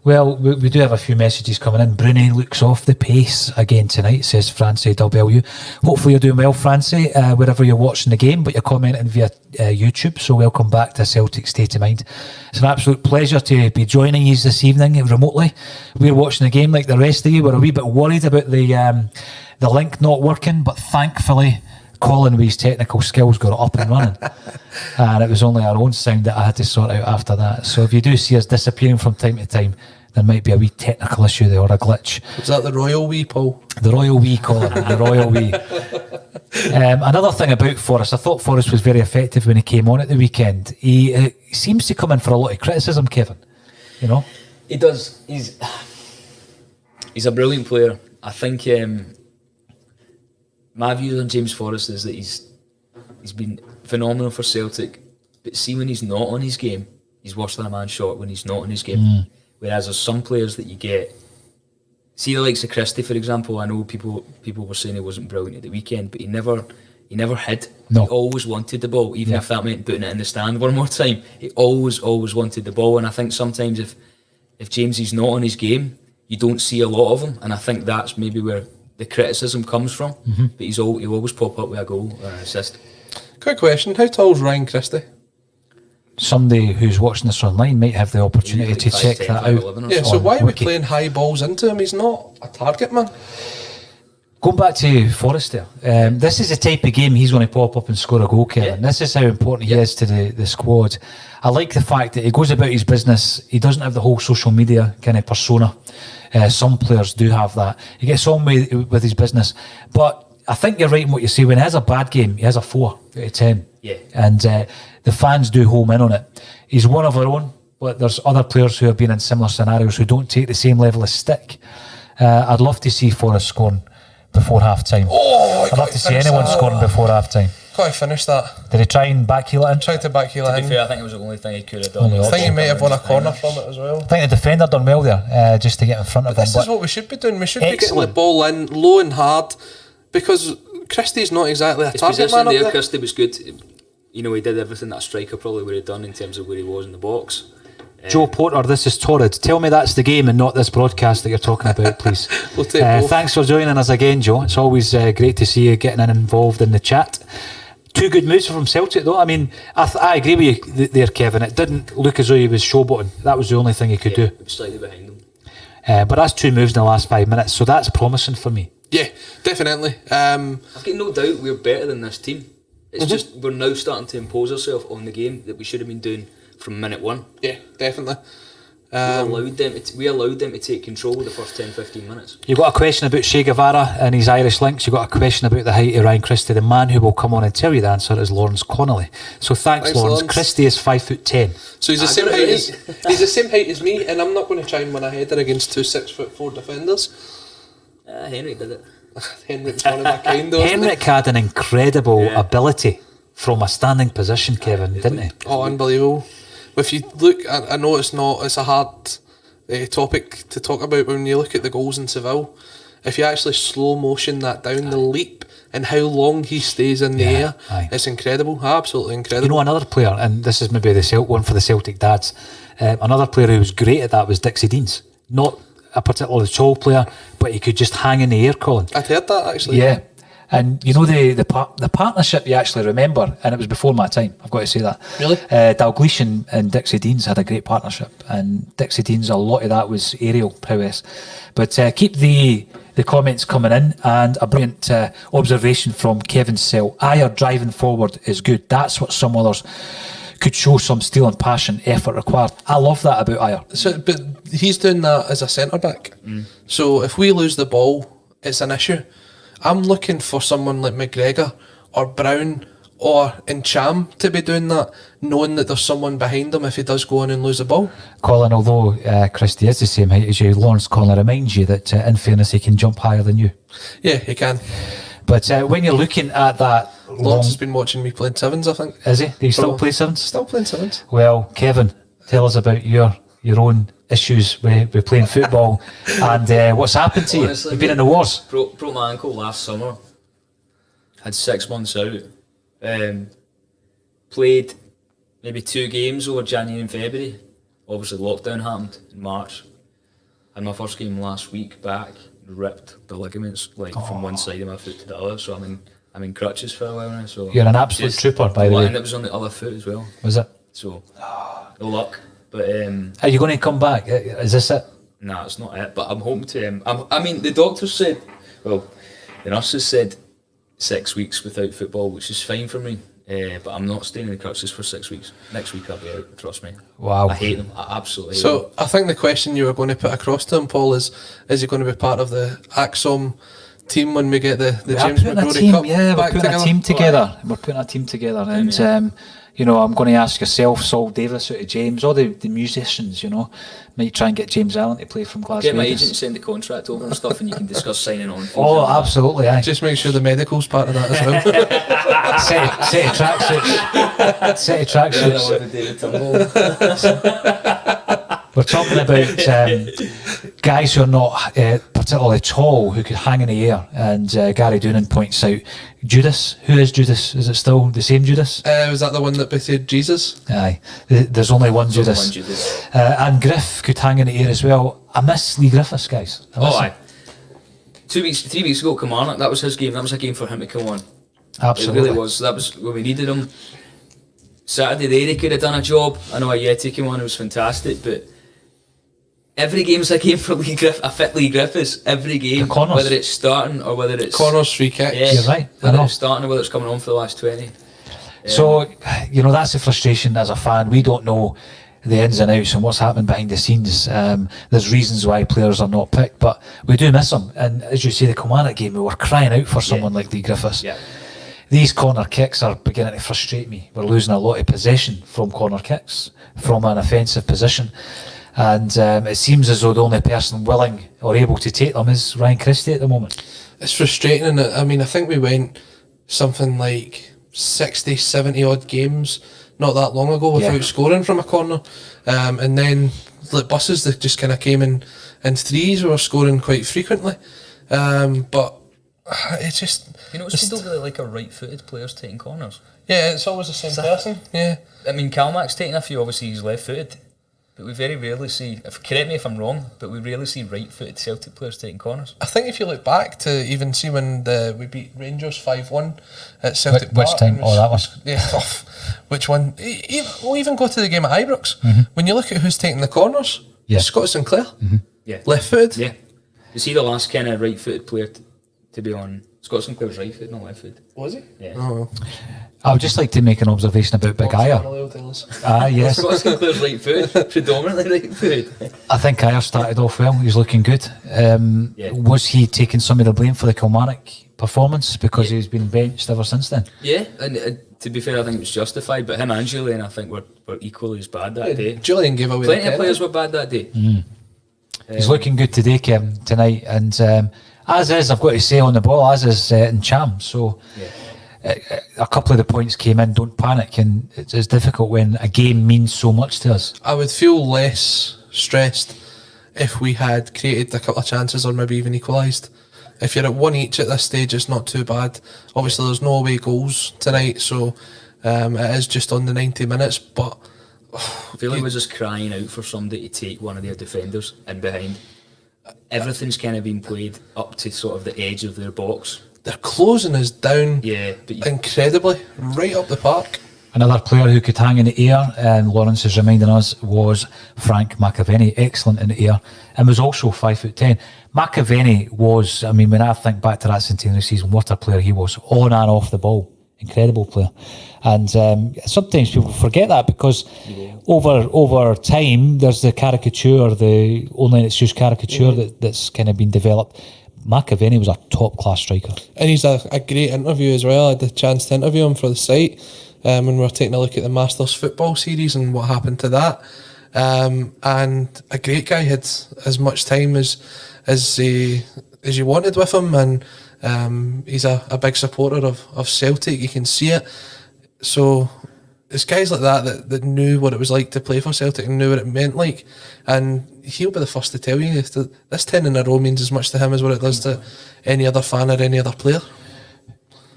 Well, we do have a few messages coming in. Bruni looks off the pace again tonight, says Francie W. Hopefully you're doing well, Francie, wherever you're watching the game, but you're commenting via YouTube, so welcome back to Celtic State of Mind. It's an absolute pleasure to be joining you this evening remotely. We're watching the game like the rest of you. We're a wee bit worried about the link not working, but thankfully Colin with his technical skills got it up and running. And it was only our own sound that I had to sort out after that. So if you do see us disappearing from time to time, there might be a wee technical issue there or a glitch. Was that the Royal Wee, Paul? The Royal Wee, Colin, the Royal Wee. Another thing about Forrest, I thought Forrest was very effective when he came on at the weekend. He seems to come in for a lot of criticism, Kevin. You know? He does. He's a brilliant player. I think my view on James Forrest is that he's been phenomenal for Celtic, but see when he's not on his game, he's worse than a man short when he's not on his game. Whereas there's some players that you get, see the likes of Christie, for example. I know people were saying he wasn't brilliant at the weekend, but he never hid. No. He always wanted the ball, even if that meant putting it in the stand one more time. He always wanted the ball, and I think sometimes if James is not on his game, you don't see a lot of him, and I think that's maybe where the criticism comes from. But he'll always pop up with a goal or an assist. Quick question: how tall is Ryan Christie? Somebody who's watching this online might have the opportunity to check that out. Yeah, so why are we playing high balls into him? He's not a target man. Going back to Forrest there, this is the type of game he's going to pop up and score a goal, Kevin. This is how important he is to the squad. I like the fact that he goes about his business. He doesn't have the whole social media kind of persona. Some players do have that. He gets on with his business. But I think you're right in what you say. When he has a bad game, he has a 4 out of 10. Yeah. And the fans do home in on it. He's one of our own, but there's other players who have been in similar scenarios who don't take the same level of stick. I'd love to see Forrest scoring before half-time. I'd love to see anyone scoring before half-time. Can't finish that. Did he try and backheel it in? Tried to backheel it in. To be fair, I think it was the only thing he could have done. I think he might have won a corner from it as well. I think the defender done well there, just to get in front of him. This is what we should be doing. We should be getting the ball in low and hard, because Christie's not exactly a target man up there. Christie was good. You know, he did everything that a striker probably would have done in terms of where he was in the box. Joe Porter, this is torrid. Tell me that's the game and not this broadcast that you're talking about, please. We'll take both. Thanks for joining us again, Joe. It's always great to see you getting involved in the chat. 2 good moves from Celtic, though. I mean, I agree with you there, Kevin. It didn't look as though he was showboating. That was the only thing he could do. It was slightly behind him. But that's 2 moves in the last 5 minutes, so that's promising for me. Yeah, definitely. I've got no doubt we're better than this team. It's just we're now starting to impose ourselves on the game that we should have been doing from minute 1. Yeah, definitely. We allowed them to take control of the first 10-15 minutes. You've got a question about Che Guevara and his Irish links. You've got a question about the height of Ryan Christie. The man who will come on and tell you the answer is Lawrence Connolly. So thanks Lawrence. Christie is 5'10". So he's the same height as he's the same height as me, and I'm not going to try and win a header against 2 6'4" defenders. Henrik did it. Henrik's one of a kind, though. Henrik had an incredible ability from a standing position, Kevin, didn't he? Oh, unbelievable. If you look, I know it's a hard topic to talk about, but when you look at the goals in Seville, if you actually slow motion that down, the leap and how long he stays in the air, it's incredible, absolutely incredible. You know, another player, and this is maybe one for the Celtic dads, another player who was great at that was Dixie Deans. Not a particularly tall player, but he could just hang in the air, Colin. I'd heard that, actually. Yeah. And you know the partnership you actually remember, and it was before my time, I've got to say that. Really? Dalglish and Dixie Deans had a great partnership, and Dixie Deans, a lot of that was aerial prowess. But keep the comments coming in, and a brilliant observation from Kevin Sell. Ayer driving forward is good. That's what some others could show some steel and passion, effort required. I love that about Ayer. So, but he's doing that as a centre back. So if we lose the ball, it's an issue. I'm looking for someone like McGregor or Brown or Encham to be doing that, knowing that there's someone behind him if he does go on and lose the ball. Colin, although Christie is the same height as you, Lawrence Conley reminds you that in fairness he can jump higher than you. Yeah, he can. But when you're looking at that Lawrence has been watching me playing sevens, I think. Is he? Do you still play sevens? Still playing sevens. Well, Kevin, tell us about your own issues with playing football and what's happened to Honestly, you. You've been in the wars. Broke my ankle last summer. Had 6 months out. Played maybe 2 games over January and February. Obviously lockdown happened in March. Had my first game last week back. Ripped the ligaments from one side of my foot to the other. So I'm in crutches for a while now. So You're an absolute trooper, by the way. And it was on the other foot as well. Was it? So no luck. But are you going to come back? Is this it? nah, it's not it. But I'm hoping to. I mean, the doctors said, well, the nurses said 6 weeks without football, which is fine for me. But I'm not staying in the crutches for 6 weeks. Next week I'll be out, trust me. Wow. I hate them. I absolutely hate So I think the question you were going to put across to him, Paul, is he going to be part of the Axom team when we get the James McGrory Cup we're back putting together? a team together. We're putting a team together. And, you know, I'm going to ask yourself, Saul Davis out of James, all the musicians, you know, might try and get James Allen to play from Glasgow. Get my agent to send the contract over and stuff and you can discuss signing on. Oh, absolutely, aye. Just make sure the medical's part of that as well. set of tracksuits. Set of tracksuits. We're talking about guys who are not particularly tall, who could hang in the air. And Gary Doonan points out Judas. Who is Judas? Is it still the same Judas? Was that the one that betrayed Jesus? Aye. There's only one Judas. And Griff could hang in the air as well. I miss Lee Griffiths, guys. Aye. 3 weeks ago, Kilmarnock, that was his game. That was a game for him to come on. Absolutely. It really was. That was when we needed him. Saturday there, he could have done a job. I know Ayeti came on, it was fantastic, but every game's a game for Lee Griffiths. I fit Lee Griffiths every game, whether it's starting or whether it's corners, free kicks. Yeah, you're right. Whether it's starting or whether it's coming on for the last 20. So, you know, that's the frustration as a fan. We don't know the ins and outs and what's happening behind the scenes. There's reasons why players are not picked, but we do miss them. And as you say, the Kilmarnock game, we were crying out for someone like Lee Griffiths. Yeah. These corner kicks are beginning to frustrate me. We're losing a lot of possession from corner kicks, from an offensive position. And it seems as though the only person willing or able to take them is Ryan Christie at the moment. It's frustrating, and I mean, I think we went something like 60, 70 odd games not that long ago without scoring from a corner. And then like buses that just kind of came in threes, we were scoring quite frequently. But it's just... You know, we don't really like our right-footed players taking corners. Yeah, it's always the same person. Yeah. I mean, Calmack's taking a few, obviously he's left-footed. But we very rarely see, correct me if I'm wrong, but we rarely see right-footed Celtic players taking corners. I think if you look back to even see when we beat Rangers 5-1 at Celtic Which Park, time? That was... Yeah, which one? We'll even go to the game at Ibrox. Mm-hmm. When you look at who's taking the corners, Scott Sinclair, left-footed. Yeah. Is he the last kind of right-footed player to be on? Scott Sinclair's right-footed, not left-footed. Was he? Yeah. Oh. I would just like to make an observation about Big Ayer. Yes. Scott Sinclair's right-footed, predominantly right-footed. I think Ayer started off well. He's looking good. Was he taking some of the blame for the Kilmarnock performance because he's been benched ever since then? Yeah, and to be fair, I think it was justified. But him and Julian, I think, were equally as bad that day. Julian gave away. Plenty of players were bad that day. He's looking good today, Kevin, tonight, and as is, I've got to say, on the ball, as is Encham. So. A couple of the points came in, don't panic, and it's difficult when a game means so much to us. I would feel less stressed if we had created a couple of chances or maybe even equalised. If you're at 1 each at this stage, it's not too bad. Obviously there's no away goals tonight, so it is just on the 90 minutes, but I feel like we're just crying out for somebody to take one of their defenders in behind. Everything's kind of been played up to sort of the edge of their box. They're closing us down but incredibly, right up the park. Another player who could hang in the air, and Lawrence is reminding us, was Frank McAvenny. Excellent in the air, and was also 5'10". McAvenny was, I mean, when I think back to that centenary season, what a player he was, on and off the ball. incredible player. And sometimes people forget that because over time there's the caricature, the only excuse caricature that's kind of been developed. McAvenny was a top class striker, and he's a great interview as well. I had the chance to interview him for the site when we were taking a look at the Masters football series and what happened to that. And a great guy, had as much time as you wanted with him, and he's a big supporter of Celtic. You can see it. So it's guys like that knew what it was like to play for Celtic and knew what it meant like, and he'll be the first to tell you this 10 in a row means as much to him as what it does to any other fan or any other player.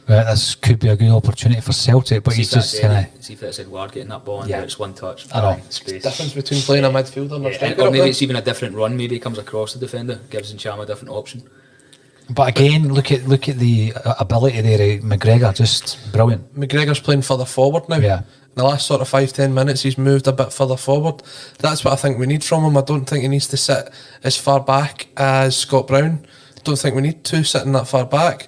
Well, this could be a good opportunity for Celtic, but he's just kind of... See if it's Edouard getting that ball and it's one touch. I know. Space. Difference between playing a midfielder and a striker. Or maybe it's even a different run. Maybe he comes across the defender, gives Nchama a different option. But again, look at the ability there of McGregor, just brilliant. McGregor's playing further forward now. Yeah. In the last sort of 5-10 minutes, he's moved a bit further forward. That's what I think we need from him. I don't think he needs to sit as far back as Scott Brown. Don't think we need two sitting that far back.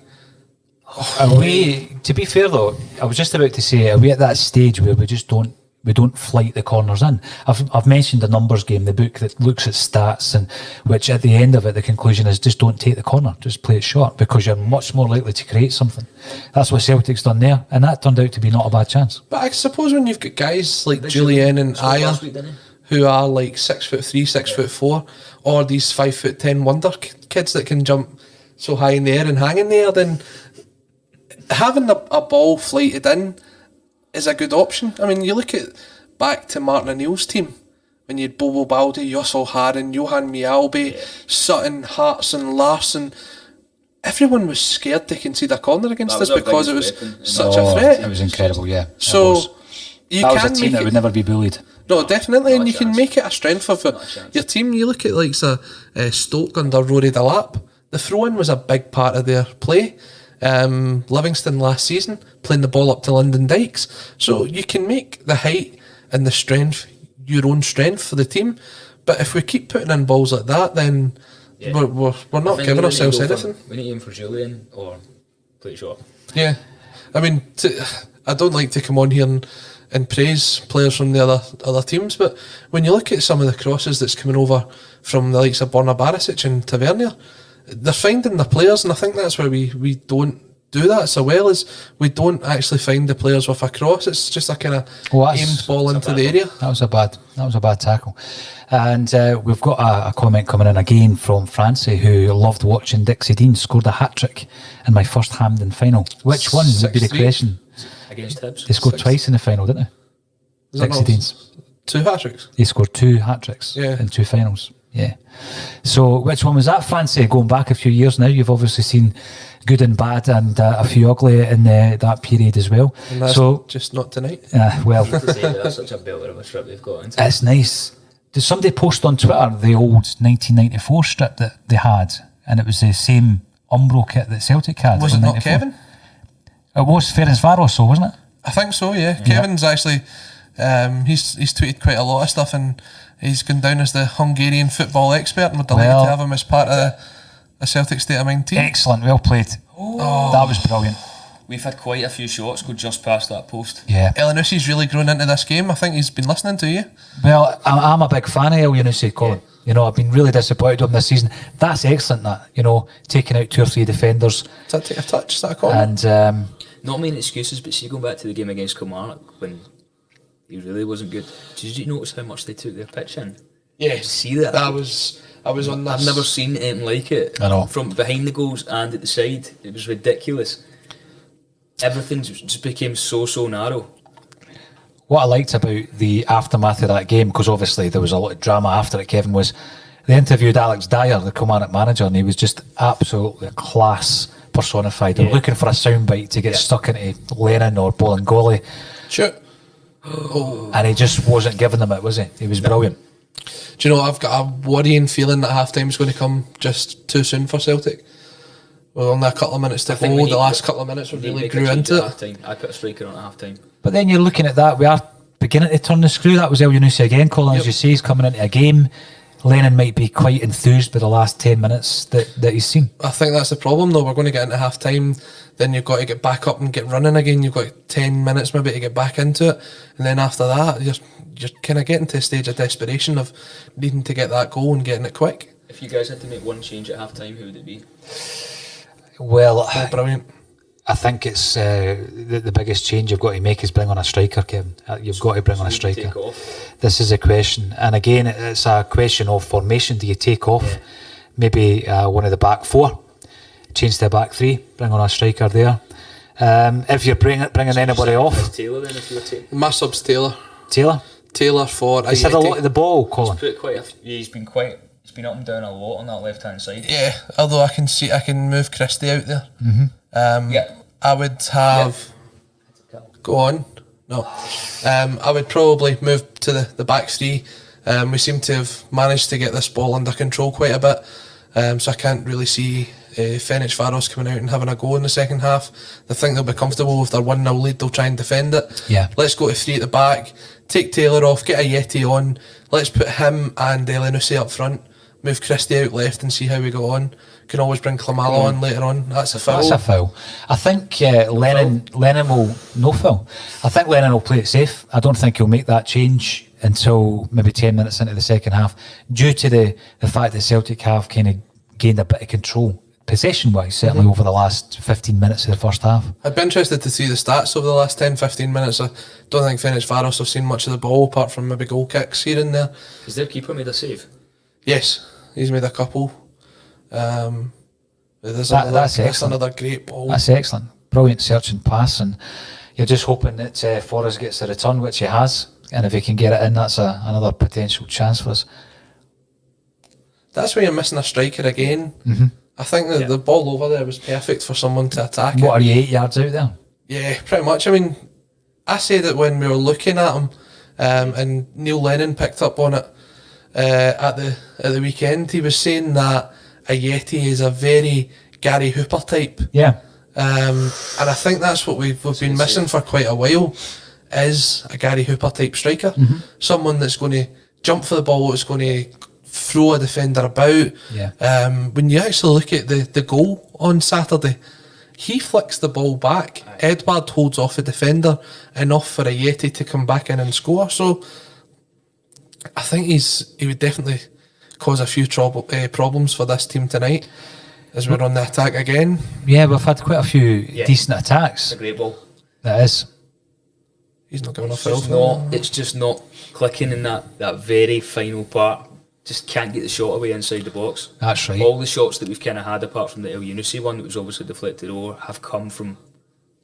To be fair though, I was just about to say, are we at that stage where we don't flight the corners in? I've mentioned the numbers game, the book that looks at stats, and which at the end of it, the conclusion is just don't take the corner, just play it short, because you're much more likely to create something. That's what Celtic's done there, and that turned out to be not a bad chance. But I suppose when you've got guys like Julian and Aya, who are like 6'3", 6'4", or these 5'10" wonder kids that can jump so high in the air and hang in there, then having a ball flighted in is a good option. I mean, you look at back to Martin O'Neill's team when you had Bobo Baldi, Yossel Haran, Johan Mialbe, Sutton, Hartson, Larsson. Everyone was scared to concede a corner against us because it was such a threat. It was incredible, yeah. So you that can was a team that would never be bullied. No, definitely, and you can make it a strength of your team. You look at like Stoke under Rory Delap. The throw-in was a big part of their play. Livingston last season playing the ball up to London Dykes, so you can make the height and the strength your own strength for the team. But if we keep putting in balls like that, then we're not giving ourselves anything. We need to aim for Julian or play it short. Yeah, I mean, I don't like to come on here and praise players from the other teams, but when you look at some of the crosses that's coming over from the likes of Borna Barisic and Tavernier, they're finding the players, and I think that's where we don't do that so well, is we don't actually find the players with a cross. It's just a kind of aimed ball into the area. That was a bad tackle. And we've got a comment coming in again from Francie, who loved watching Dixie Dean scored a hat-trick in my first Hampden final. Which one would be the question? Against Hibs. They scored twice in the final, didn't they? Dixie Dean's. 2 hat-tricks? He scored 2 hat-tricks in 2 finals. Yeah. So which one was that, Francie? Going back a few years now, you've obviously seen good and bad and a few ugly in that period as well. And that's so just not tonight. Well, that's such a belter of a strip they've got into. It's nice. Did somebody post on Twitter the old 1994 strip that they had, and it was the same Umbro kit that Celtic had? Was it not Kevin? It was Ferencvaros, so wasn't it? I think so. Yeah. Kevin's actually he's tweeted quite a lot of stuff, and he's gone down as the Hungarian football expert, and we're delighted to have him as part of a Celtic State of Mind team. Excellent, well played. That was brilliant. We've had quite a few shots go just past that post. Yeah. Elyounousie's really grown into this game. I think he's been listening to you. Well, I'm a big fan of Elyounoussie, Colin. Yeah. You know, I've been really disappointed with him this season. That's excellent, that, you know, taking out 2 or 3 defenders. Does that take a touch? Is that a call? And not making excuses, but see, going back to the game against Kilmarnock when he really wasn't good. Did you notice how much they took their pitch in? Yeah, see that? I was on this. I've never seen anything like it. I know. From behind the goals and at the side, it was ridiculous. Everything just became so narrow. What I liked about the aftermath of that game, because obviously there was a lot of drama after it, Kevin, was they interviewed Alex Dyer, the Kilmarnock manager, and he was just absolutely a class personified. They were looking for a soundbite to get stuck into Lennon or Bolingoli. Sure. And he just wasn't giving them it, was he? He was brilliant. Do you know, I've got a worrying feeling that half time is going to come just too soon for Celtic. Well, only a couple of minutes to go. The last couple of minutes we really grew into it. I put a striker on at half time. But then you're looking at that, we are beginning to turn the screw. That was Elyounoussie again, Colin, as you say, he's coming into a game. Lennon might be quite enthused by the last 10 minutes that he's seen. I think that's the problem though. We're going to get into half time, then you've got to get back up and get running again. You've got 10 minutes maybe to get back into it, and then after that you're kind of getting to a stage of desperation of needing to get that goal and getting it quick. If you guys had to make one change at half time, who would it be? Well, Oh, brilliant. I think it's the biggest change you've got to make is bring on a striker, Kevin. You've got to bring on a striker. Take off. This is a question, and again, it's a question of formation. Do you take off maybe one of the back four, change to a back three, bring on a striker there? If you're bringing anybody off, Taylor then, if you were taking. My sub's Taylor. Taylor for he's had a lot of the ball, Colin. He's been up and down a lot on that left hand side. Yeah, although I can move Christie out there. Yeah. I would have go on. No, I would probably move to the back three. We seem to have managed to get this ball under control quite a bit, so I can't really see Ferencváros coming out and having a go in the second half. They think they'll be comfortable if they're 1-0 lead. They'll try and defend it. Yeah. Let's go to three at the back. Take Taylor off. Get a Yeti on. Let's put him and Lennon up front. Move Christie out left and see how we go on. Can always bring Klimala on later on. That's a foul. That's a foul. I think Lennon will no foul. I think Lennon will play it safe. I don't think he'll make that change until maybe 10 minutes into the second half, due to the fact that Celtic have kind of gained a bit of control possession wise, certainly over the last 15 minutes of the first half. I'd be interested to see the stats over the last 10-15 minutes. I don't think Ferencváros have seen much of the ball apart from maybe goal kicks here and there. Has their keeper made a save? Yes, he's made a couple. That's another great ball. That's excellent. Brilliant search and pass, and you're just hoping that Forrest gets a return, which he has, and if he can get it in, that's another potential chance for us. That's where you're missing a striker again. I think that the ball over there was perfect for someone to attack it. What are you, 8 yards out there? Yeah, pretty much. I mean, I said that when we were looking at him, and Neil Lennon picked up on it at the weekend. He was saying that a Yeti is a very Gary Hooper type. Yeah. And I think that's what we've been missing for quite a while, is a Gary Hooper type striker. Someone that's going to jump for the ball, that's going to throw a defender about. Yeah. When you actually look at the goal on Saturday, he flicks the ball back. Edward holds off a defender enough for a Yeti to come back in and score. So I think he would definitely cause a few problems for this team tonight as we're on the attack again. Yeah, we've had quite a few decent attacks. It's a great ball. That is. He's not giving a It's foul. just not clicking in that very final part. Just can't get the shot away inside the box. That's right. All the shots that we've kind of had, apart from the El Yunusi one that was obviously deflected over, have come from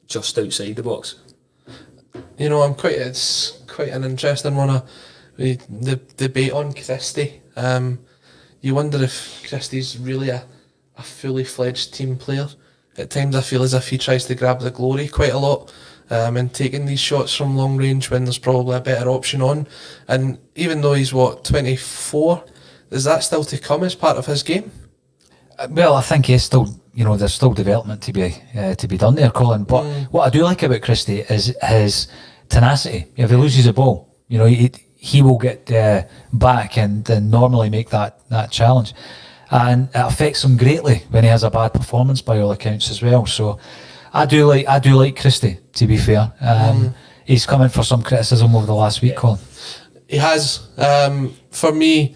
just outside the box. You know, it's quite an interesting one. The debate on Christie. You wonder if Christie's really a fully fledged team player. At times I feel as if he tries to grab the glory quite a lot, and taking these shots from long range when there's probably a better option on. And even though he's 24, is that still to come as part of his game? Well, I think he's still, there's still development to be done there, Colin. But what I do like about Christie is his tenacity. If he loses the ball, he will get back and normally make that challenge, and it affects him greatly when he has a bad performance by all accounts as well. So I do like Christie, to be fair. He's come in for some criticism over the last week, Colin. He has. For me,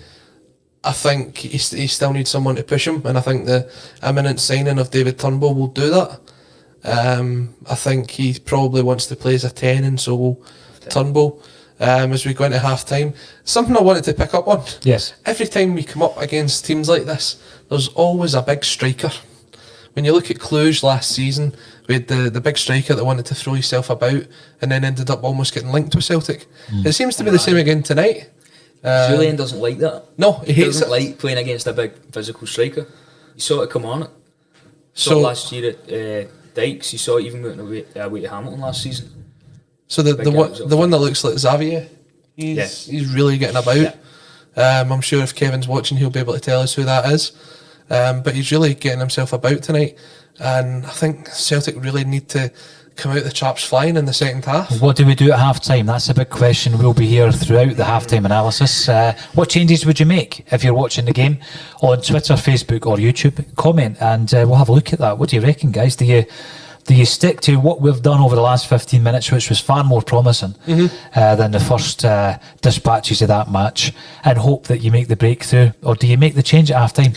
I think he still needs someone to push him, and I think the imminent signing of David Turnbull will do that. I think he probably wants to play as a 10, and so will Turnbull. As we go into half time, something I wanted to pick up on. Yes. Every time we come up against teams like this, there's always a big striker. When you look at Cluj last season, we had the big striker that wanted to throw himself about and then ended up almost getting linked with Celtic. It seems to be the same again tonight. Julian doesn't like that. No, he hates doesn't it. like playing against a big physical striker. You saw it come on it. Saw it last year at Dykes. You saw it even away to Hamilton last season. So the one that looks like Xavier, he's really getting about. Yeah. I'm sure if Kevin's watching, he'll be able to tell us who that is. But he's really getting himself about tonight, and I think Celtic really need to come out the traps flying in the second half. What do we do at half time? That's a big question. We'll be here throughout the half time analysis. What changes would you make if you're watching the game on Twitter, Facebook, or YouTube? Comment and we'll have a look at that. What do you reckon, guys? Do you stick to what we've done over the last 15 minutes, which was far more promising than the first dispatches of that match, and hope that you make the breakthrough? Or do you make the change at half time?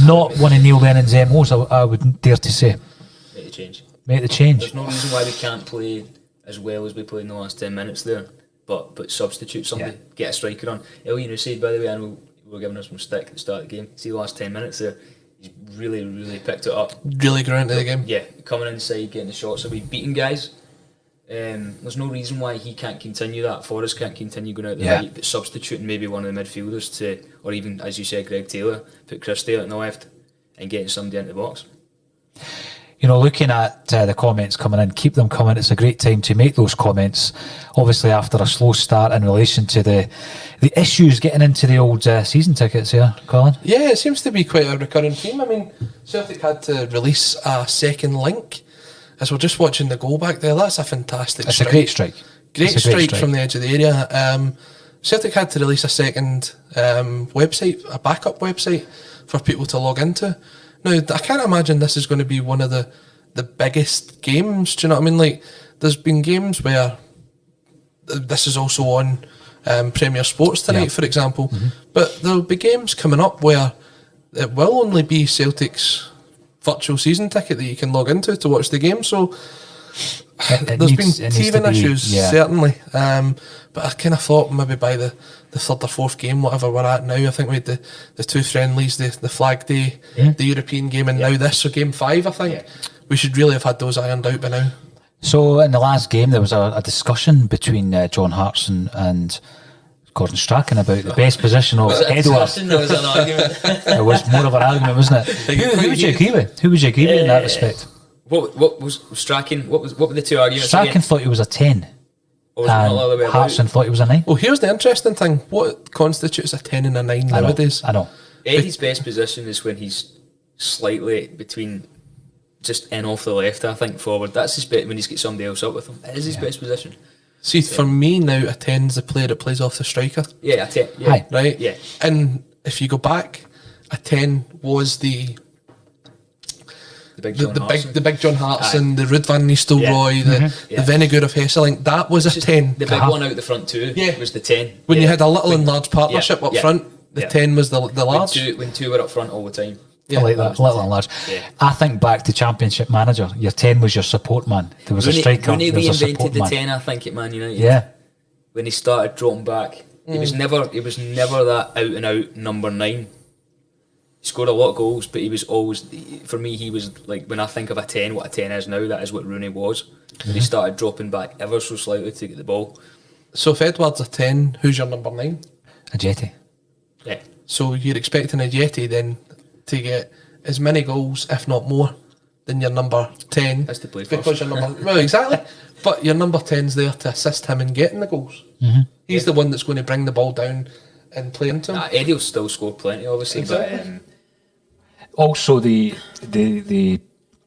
Not one of Neil Lennon's MOs, I would dare to say. Make the change. Make the change. There's no reason why we can't play as well as we played in the last 10 minutes there, but substitute somebody, get a striker on. El said, by the way, I know we were giving us some stick at the start of the game. See the last 10 minutes there, he's really, really picked it up. Really grew into the game. Yeah, coming inside, getting the shots away, beating guys. There's no reason why he can't continue that. Forrest can't continue going out the right, but substituting maybe one of the midfielders to, or even, as you said, Greg Taylor, put Christie out on the left and getting somebody into the box. You know, looking at the comments coming in, keep them coming. It's a great time to make those comments. Obviously, after a slow start in relation to the issues getting into the old season tickets here, Colin. Yeah, it seems to be quite a recurring theme. I mean, Celtic had to release a second link. As we're just watching the goal back there, that's a fantastic strike. It's a great strike. Great strike from the edge of the area. Celtic had to release a second website, a backup website for people to log into. Now, I can't imagine this is going to be one of the biggest games. Do you know what I mean? Like, there's been games where this is also on Premier Sports tonight, for example. But there'll be games coming up where it will only be Celtic's virtual season ticket that you can log into to watch the game. So there's been teething issues, certainly. But I kind of thought maybe by the third or fourth game, whatever we're at now, I think we had the two friendlies, the Flag Day, the European game, and now this, so game 5, I think. We should really have had those ironed out by now. So in the last game, there was a discussion between John Hartson and Gordon Strachan about the best position of Edouard. There was an argument. It was more of an argument, wasn't it? Who would you agree with? Who would you agree with in that respect? What was Strachan? What were the two arguments? Strachan thought he was a 10. Or was it not the other way about? Hartson thought he was a 9. Well, here's the interesting thing. What constitutes a 10 and a 9 nowadays? I know. Eddie's best position is when he's slightly between, just in off the left, I think, forward. That's his best, when he's got somebody else up with him. It is his best position. See, for me now, a 10's the player that plays off the striker. Yeah, a 10. Yeah. Aye. Right? Yeah. And if you go back, a 10 was the big John Hartson. the big John Hartson, the Ruud van Nistelrooy, the Venegoor of Hesselink. That was a 10. The big one out the front too was the 10. When you had a little and large partnership up front, the 10 was the large. When two were up front all the time. I like that, little and large. Yeah. I think back to Championship Manager. Your 10 was your support man. There was a striker. When he there was a reinvented support the man. 10, I think, at Man United. Yeah. When he started dropping back, he was never that out and out number 9. He scored a lot of goals, but he was always, for me, he was like, when I think of a 10, what a 10 is now, that is what Rooney was. When he started dropping back ever so slightly to get the ball. So if Edouard's a 10, who's your number 9? A Jetty. Yeah. So you're expecting a Yeti then to get as many goals, if not more, than your number 10. Has to play because first. your number, well, exactly. But your number 10's there to assist him in getting the goals. He's the one that's going to bring the ball down and play into him. Eddie will still score plenty, obviously. Exactly. But Also, the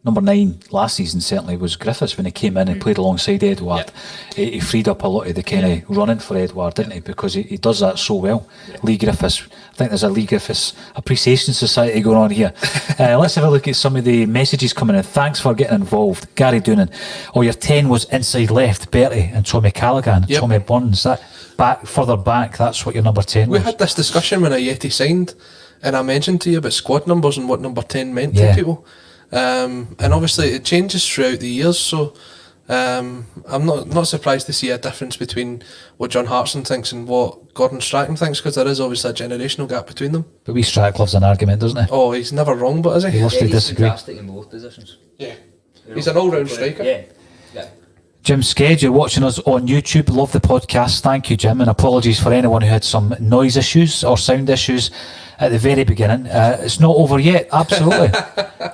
number 9 last season certainly was Griffiths when he came in and played alongside Edouard. He freed up a lot of the kind of running for Edouard, didn't he? Because he does that so well. Lee Griffiths, I think there's a Lee Griffiths Appreciation Society going on here. Let's have a look at some of the messages coming in. Thanks for getting involved. Gary Doonan. Oh, your 10 was inside left, Bertie and Tommy Callaghan, Tommy Burns. That further back, that's what your number 10 was. We had this discussion when Yeti signed, and I mentioned to you about squad numbers and what number 10 meant to people. And obviously it changes throughout the years, so I'm not surprised to see a difference between what John Hartson thinks and what Gordon Strachan thinks, because there is obviously a generational gap between them. But we Strack loves an argument, doesn't he? Oh, he's never wrong, but is he? He loves to disagree. fantastic in both positions. Yeah. He's an all-round striker. Yeah. Jim Sked, you're watching us on YouTube. Love the podcast. Thank you, Jim. And apologies for anyone who had some noise issues or sound issues at the very beginning. It's not over yet. Absolutely.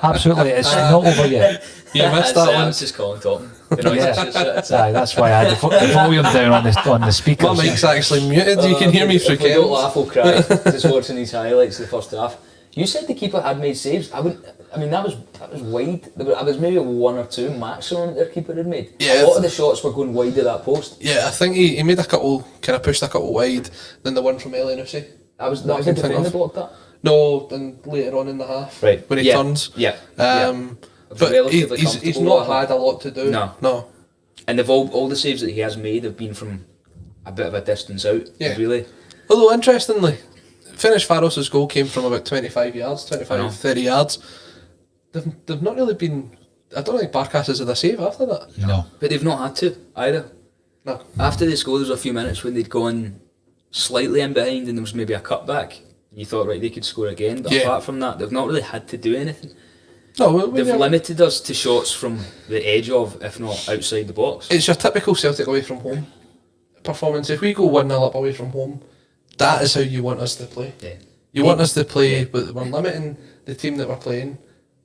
Absolutely. It's not over yet. You missed that I one. was just calling talking. The noise issues, Aye, that's why I had the volume down on the speakers. My mic's actually muted. You can hear me through If we don't Kevin. laugh, we'll cry. Just watching these highlights of the first half. You said the keeper had made saves. I wouldn't. I mean, that was wide. There was maybe one or two maximum their keeper had made. Yeah, a lot of the shots were going wide of that post. Yeah, I think he made a couple, kind of pushed a couple wide, then the one from Lennon. That was the defender blocked that? No, then later on in the half, right, when he turns. Yeah. But he's not had a lot to do. No. And all the saves that he has made have been from a bit of a distance out, really. Although, interestingly, Finnish Faros' goal came from about 25 yards, 30 yards. They've not really been... I don't think Barkas has had a save after that. No. But they've not had to, either. No. After they scored, there was a few minutes when they'd gone slightly in behind and there was maybe a cutback. You thought, right, they could score again. But apart from that, they've not really had to do anything. No, they've limited us to shots from the edge of, if not outside the box. It's your typical Celtic away from home performance. If we go 1-0 up away from home, that is how you want us to play. Yeah. You want us to play, but we're limiting the team that we're playing,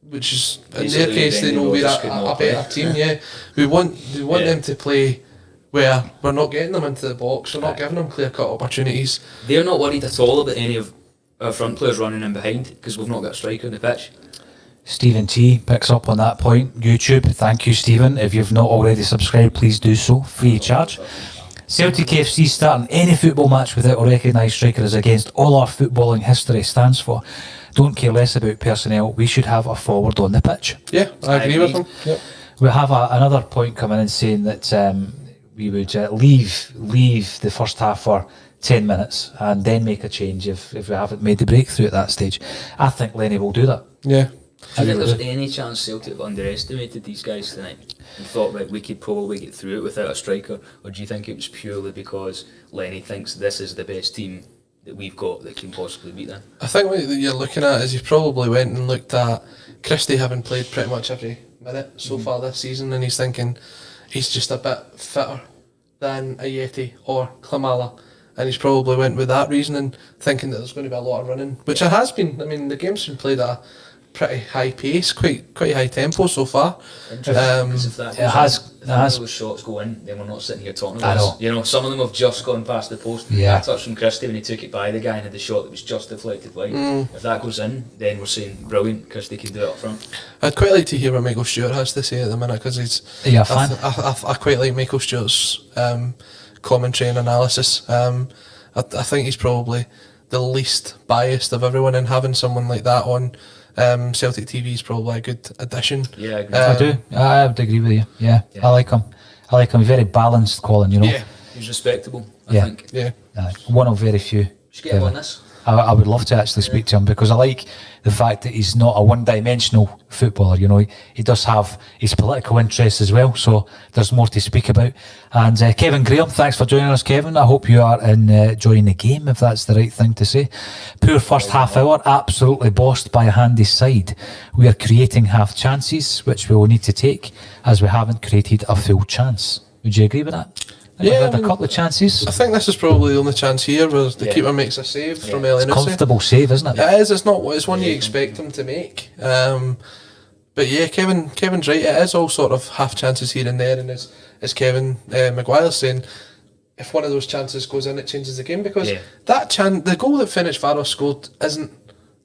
which is, in their case, they know we're a better team. Yeah, we want them to play where we're not getting them into the box, we're not giving them clear-cut opportunities. They're not worried at all about any of our front players running in behind because we've not got a striker on the pitch. Stephen T picks up on that point. YouTube, thank you, Stephen. If you've not already subscribed, please do so, free of charge. Celtic FC starting any football match without a recognised striker is against all our footballing history stands for. Don't care less about personnel. We should have a forward on the pitch. Yeah, I agree with him. Yep. We have another point coming in saying that we would leave the first half for 10 minutes and then make a change if we haven't made the breakthrough at that stage. I think Lenny will do that. Yeah. Do you think there's any chance Celtic have underestimated these guys tonight and thought that we could probably get through it without a striker, or do you think it was purely because Lenny thinks this is the best team that we've got that can possibly beat them? I think what you're looking at is he probably went and looked at Christie having played pretty much every minute so far this season, and he's thinking he's just a bit fitter than Ayeti or Klimala, and he's probably went with that reasoning, thinking that there's going to be a lot of running, which there has been. I mean, the game's been played at a pretty high pace, quite high tempo so far. If those shots go in, then we're not sitting here talking about this. You know, some of them have just gone past the post. Yeah. That touch from Christie when he took it by the guy and had the shot that was just deflected wide. If that goes in, then we're saying brilliant, Christie can do it up front. I'd quite like to hear what Michael Stewart has to say at the minute, because he's... Yeah, a fan? I quite like Michael Stewart's commentary and analysis. I think he's probably the least biased of everyone, and having someone like that on Celtic TV is probably a good addition. Yeah, I agree. I do. I would agree with you. Yeah. I like him. He's very balanced, Colin, you know. Yeah, he's respectable, I think. Yeah. One of very few. Should get him on this. I would love to actually speak to him, because I like the fact that he's not a one-dimensional footballer. You know, he does have his political interests as well, so there's more to speak about. And Kevin Graham, thanks for joining us, Kevin. I hope you are enjoying the game, if that's the right thing to say. Poor first half hour, absolutely bossed by a handy side. We are creating half chances, which we will need to take, as we haven't created a full chance. Would you agree with that? We've had a couple of chances. I think this is probably the only chance here where the keeper makes a save from Elinussi. Comfortable save, isn't it? It is. It's not. It's one you expect him to make. But yeah, Kevin's right. It is all sort of half chances here and there, and as Kevin Maguire's saying, if one of those chances goes in, it changes the game, because the goal that Finnish Faros scored isn't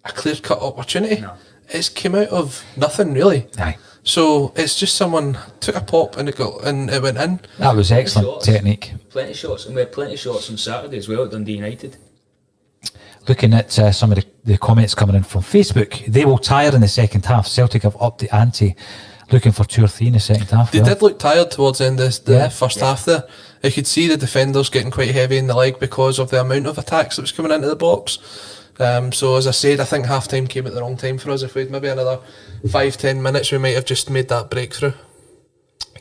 a clear-cut opportunity. No. It's came out of nothing, really. Aye. So it's just someone took a pop and it went in. That was excellent technique. Plenty of shots, and we had plenty of shots on Saturday as well at Dundee United. Looking at some of the comments coming in from Facebook, they will tire in the second half. Celtic have upped the ante, looking for 2 or 3 in the second half. They did look tired towards the end of the first half there. You could see the defenders getting quite heavy in the leg because of the amount of attacks that was coming into the box. So as I said, I think half time came at the wrong time for us. If we'd maybe another 5-10 minutes, we might have just made that breakthrough.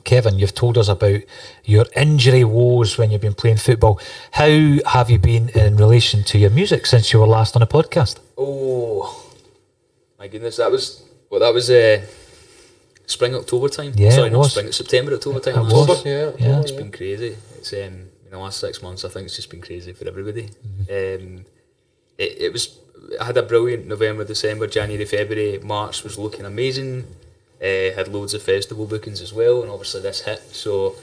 Kevin, you've told us about your injury woes when you've been playing football. How have you been in relation to your music since you were last on a podcast? Oh my goodness, that was spring October time. Yeah, sorry, it not was. spring, it's September October time. It was. Yeah. It's been crazy. It's in the last 6 months, I think it's just been crazy for everybody. I had a brilliant November, December, January, February. March was looking amazing. Had loads of festival bookings as well, and obviously this hit. So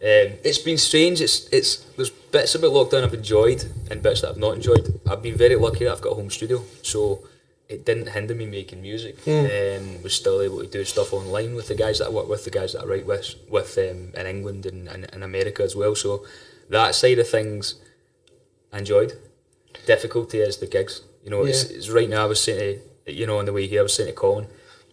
it's been strange. There's bits about lockdown I've enjoyed and bits that I've not enjoyed. I've been very lucky that I've got a home studio, so it didn't hinder me making music. Was still able to do stuff online with the guys that I work with, the guys that I write with in England and America as well. So that side of things I enjoyed. Difficulty is the gigs. You know, it's right now. I was saying to, you know, on the way here, I was saying to Colin,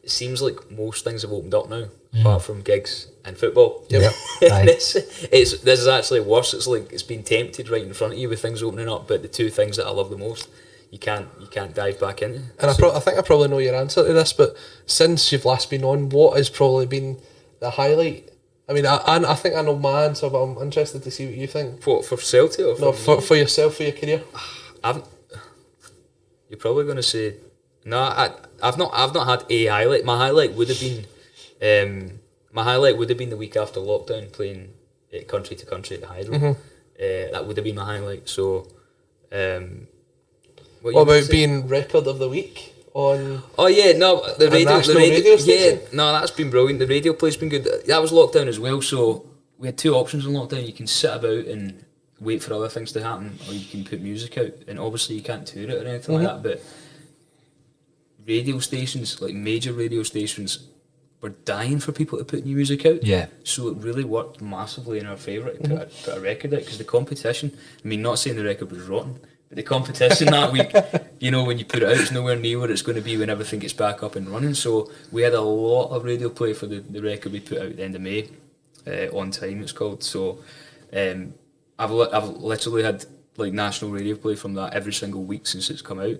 it seems like most things have opened up now, apart from gigs and football. Yep. And this is actually worse. It's like it's been tempted right in front of you with things opening up, but the two things that I love the most, you can't dive back into. And I think I probably know your answer to this, but since you've last been on, what has probably been the highlight? I mean, I think I know my answer, but I'm interested to see what you think. For Celtic or for yourself, for your career? You're probably going to say no. I've not had a highlight. My highlight would have been the week after lockdown, playing country to country at the Hydro. That would have been my highlight. So, what about being record of the week on? Oh yeah, no, the radio station? Yeah, no, that's been brilliant. The radio play's been good. That was lockdown as well. So we had two options in lockdown. You can sit about and wait for other things to happen, or you can put music out, and obviously you can't tour it or anything like that, but radio stations, like major radio stations, were dying for people to put new music out. Yeah. So it really worked massively in our favour to put a record out, because the competition, I mean, not saying the record was rotten, but the competition that week, you know, when you put it out, it's nowhere near where it's going to be when everything gets back up and running. So we had a lot of radio play for the record we put out at the end of May, On Time it's called. So I've literally had like national radio play from that every single week since it's come out.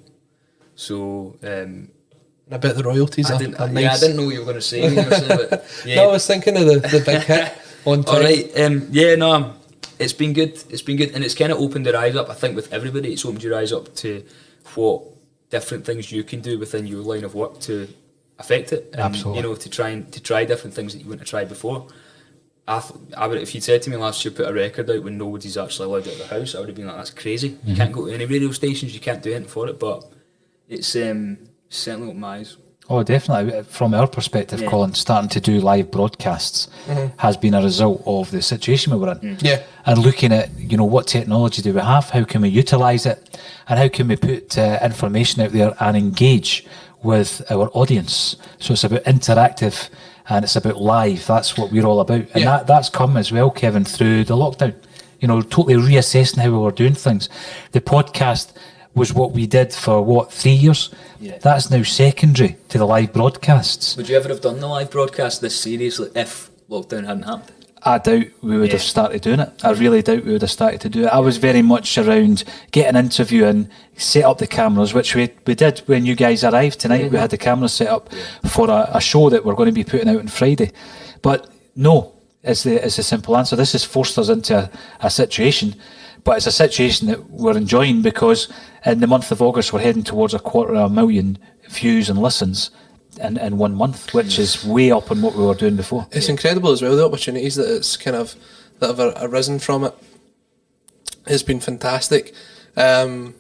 So I bet the royalties are nice. Yeah, I didn't know what you were going to say. When you were saying, but, yeah. No, I was thinking of the big hit On Time. All right. Yeah, no, it's been good. It's been good, and it's kind of opened their eyes up. I think with everybody, it's opened your eyes up to what different things you can do within your line of work to affect it. And, Absolutely. you know, to try different things that you wouldn't have tried before. I would, if you'd said to me last year, put a record out when nobody's actually allowed out of the house, I would have been like, that's crazy. You can't go to any radio stations, you can't do anything for it, but it's certainly opened my eyes. Oh, definitely. From our perspective, Colin, starting to do live broadcasts has been a result of the situation we were in. Yeah. And looking at, you know, what technology do we have, how can we utilise it, and how can we put information out there and engage with our audience. So it's about interactive and it's about live. That's what we're all about. And that's come as well, Kevin, through the lockdown. You know, totally reassessing how we were doing things. The podcast was what we did for, 3 years? Yeah. That's now secondary to the live broadcasts. Would you ever have done the live broadcast this seriously if lockdown hadn't happened? I doubt we would have started doing it. I really doubt we would have started to do it. I was very much around getting an interview and set up the cameras, which we did when you guys arrived tonight. We had the cameras set up for a show that we're going to be putting out on Friday. But no, is the simple answer. This has forced us into a situation, but it's a situation that we're enjoying because in the month of August we're heading towards 250,000 views and listens in 1 month, which is way up on what we were doing before. It's incredible as well, the opportunities that it's kind of that have arisen from it. It's been fantastic, and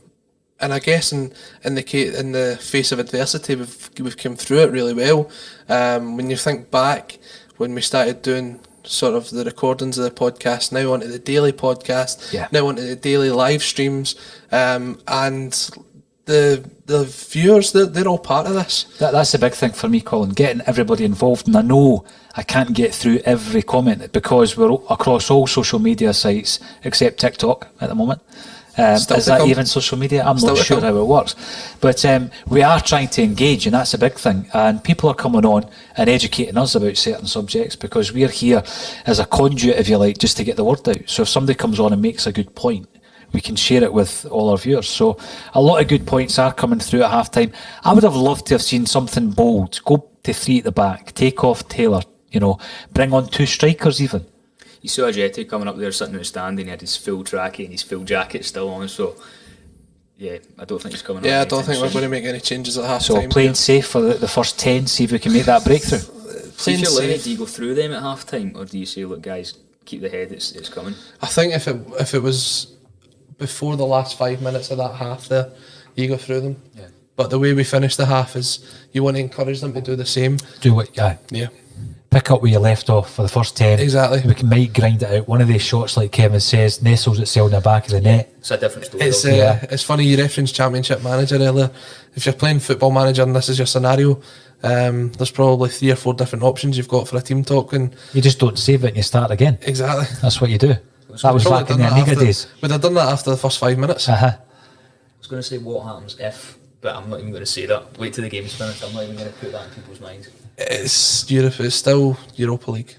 I guess in the face of adversity, we've come through it really well. When you think back, when we started doing sort of the recordings of the podcast, now onto the daily podcast, now onto the daily live streams, and the viewers, they're all part of this. That's the big thing for me, Colin, getting everybody involved. And I know I can't get through every comment because we're across all social media sites except TikTok at the moment. Is that even social media? I'm not sure how it works. But we are trying to engage, and that's a big thing. And people are coming on and educating us about certain subjects because we're here as a conduit, if you like, just to get the word out. So if somebody comes on and makes a good point, we can share it with all our viewers. So a lot of good points are coming through at half time. I would have loved to have seen something bold. Go to 3 at the back, take off Taylor, you know, bring on 2 strikers even. You saw Jetty coming up there sitting in the stand and he had his full trackie and his full jacket still on, so yeah, I don't think he's coming up. Yeah, I don't think we're going to make any changes at half time. So playing safe for the first 10, see if we can make that breakthrough. See if you're limited, do you go through them at half time or do you say, look guys, keep the head, it's coming? I think if it was before the last 5 minutes of that half there, you go through them. Yeah. But the way we finish the half is you want to encourage them to do the same. Do what, yeah. pick up where you left off for the first 10. Exactly. Might grind it out. One of these shots, like Kevin says, nestles itself in the back of the net. It's a different story. It's funny you referenced Championship Manager earlier. If you're playing Football Manager and this is your scenario, there's probably 3 or 4 different options you've got for a team talk, and You just don't save it and you start again. exactly. That's what you do. That was back in the Amiga days. We'd have done that after the first 5 minutes. I was going to say what happens if, but I'm not even going to say that. Wait till the game's finished. I'm not even going to put that in people's minds. It's Europe. It's still Europa League.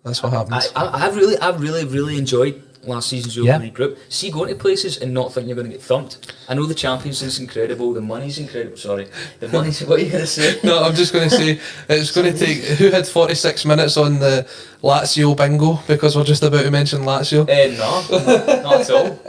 That's what happens. I've really enjoyed last season's Europa League group. See, going to places and not thinking you're going to get thumped. I know the Champions League's incredible, the money's incredible. Sorry, the money's. What are you going to say? No, I'm just going to say it's going to take. Who had 46 minutes on the Lazio bingo? Because we're just about to mention Lazio. No, not at all.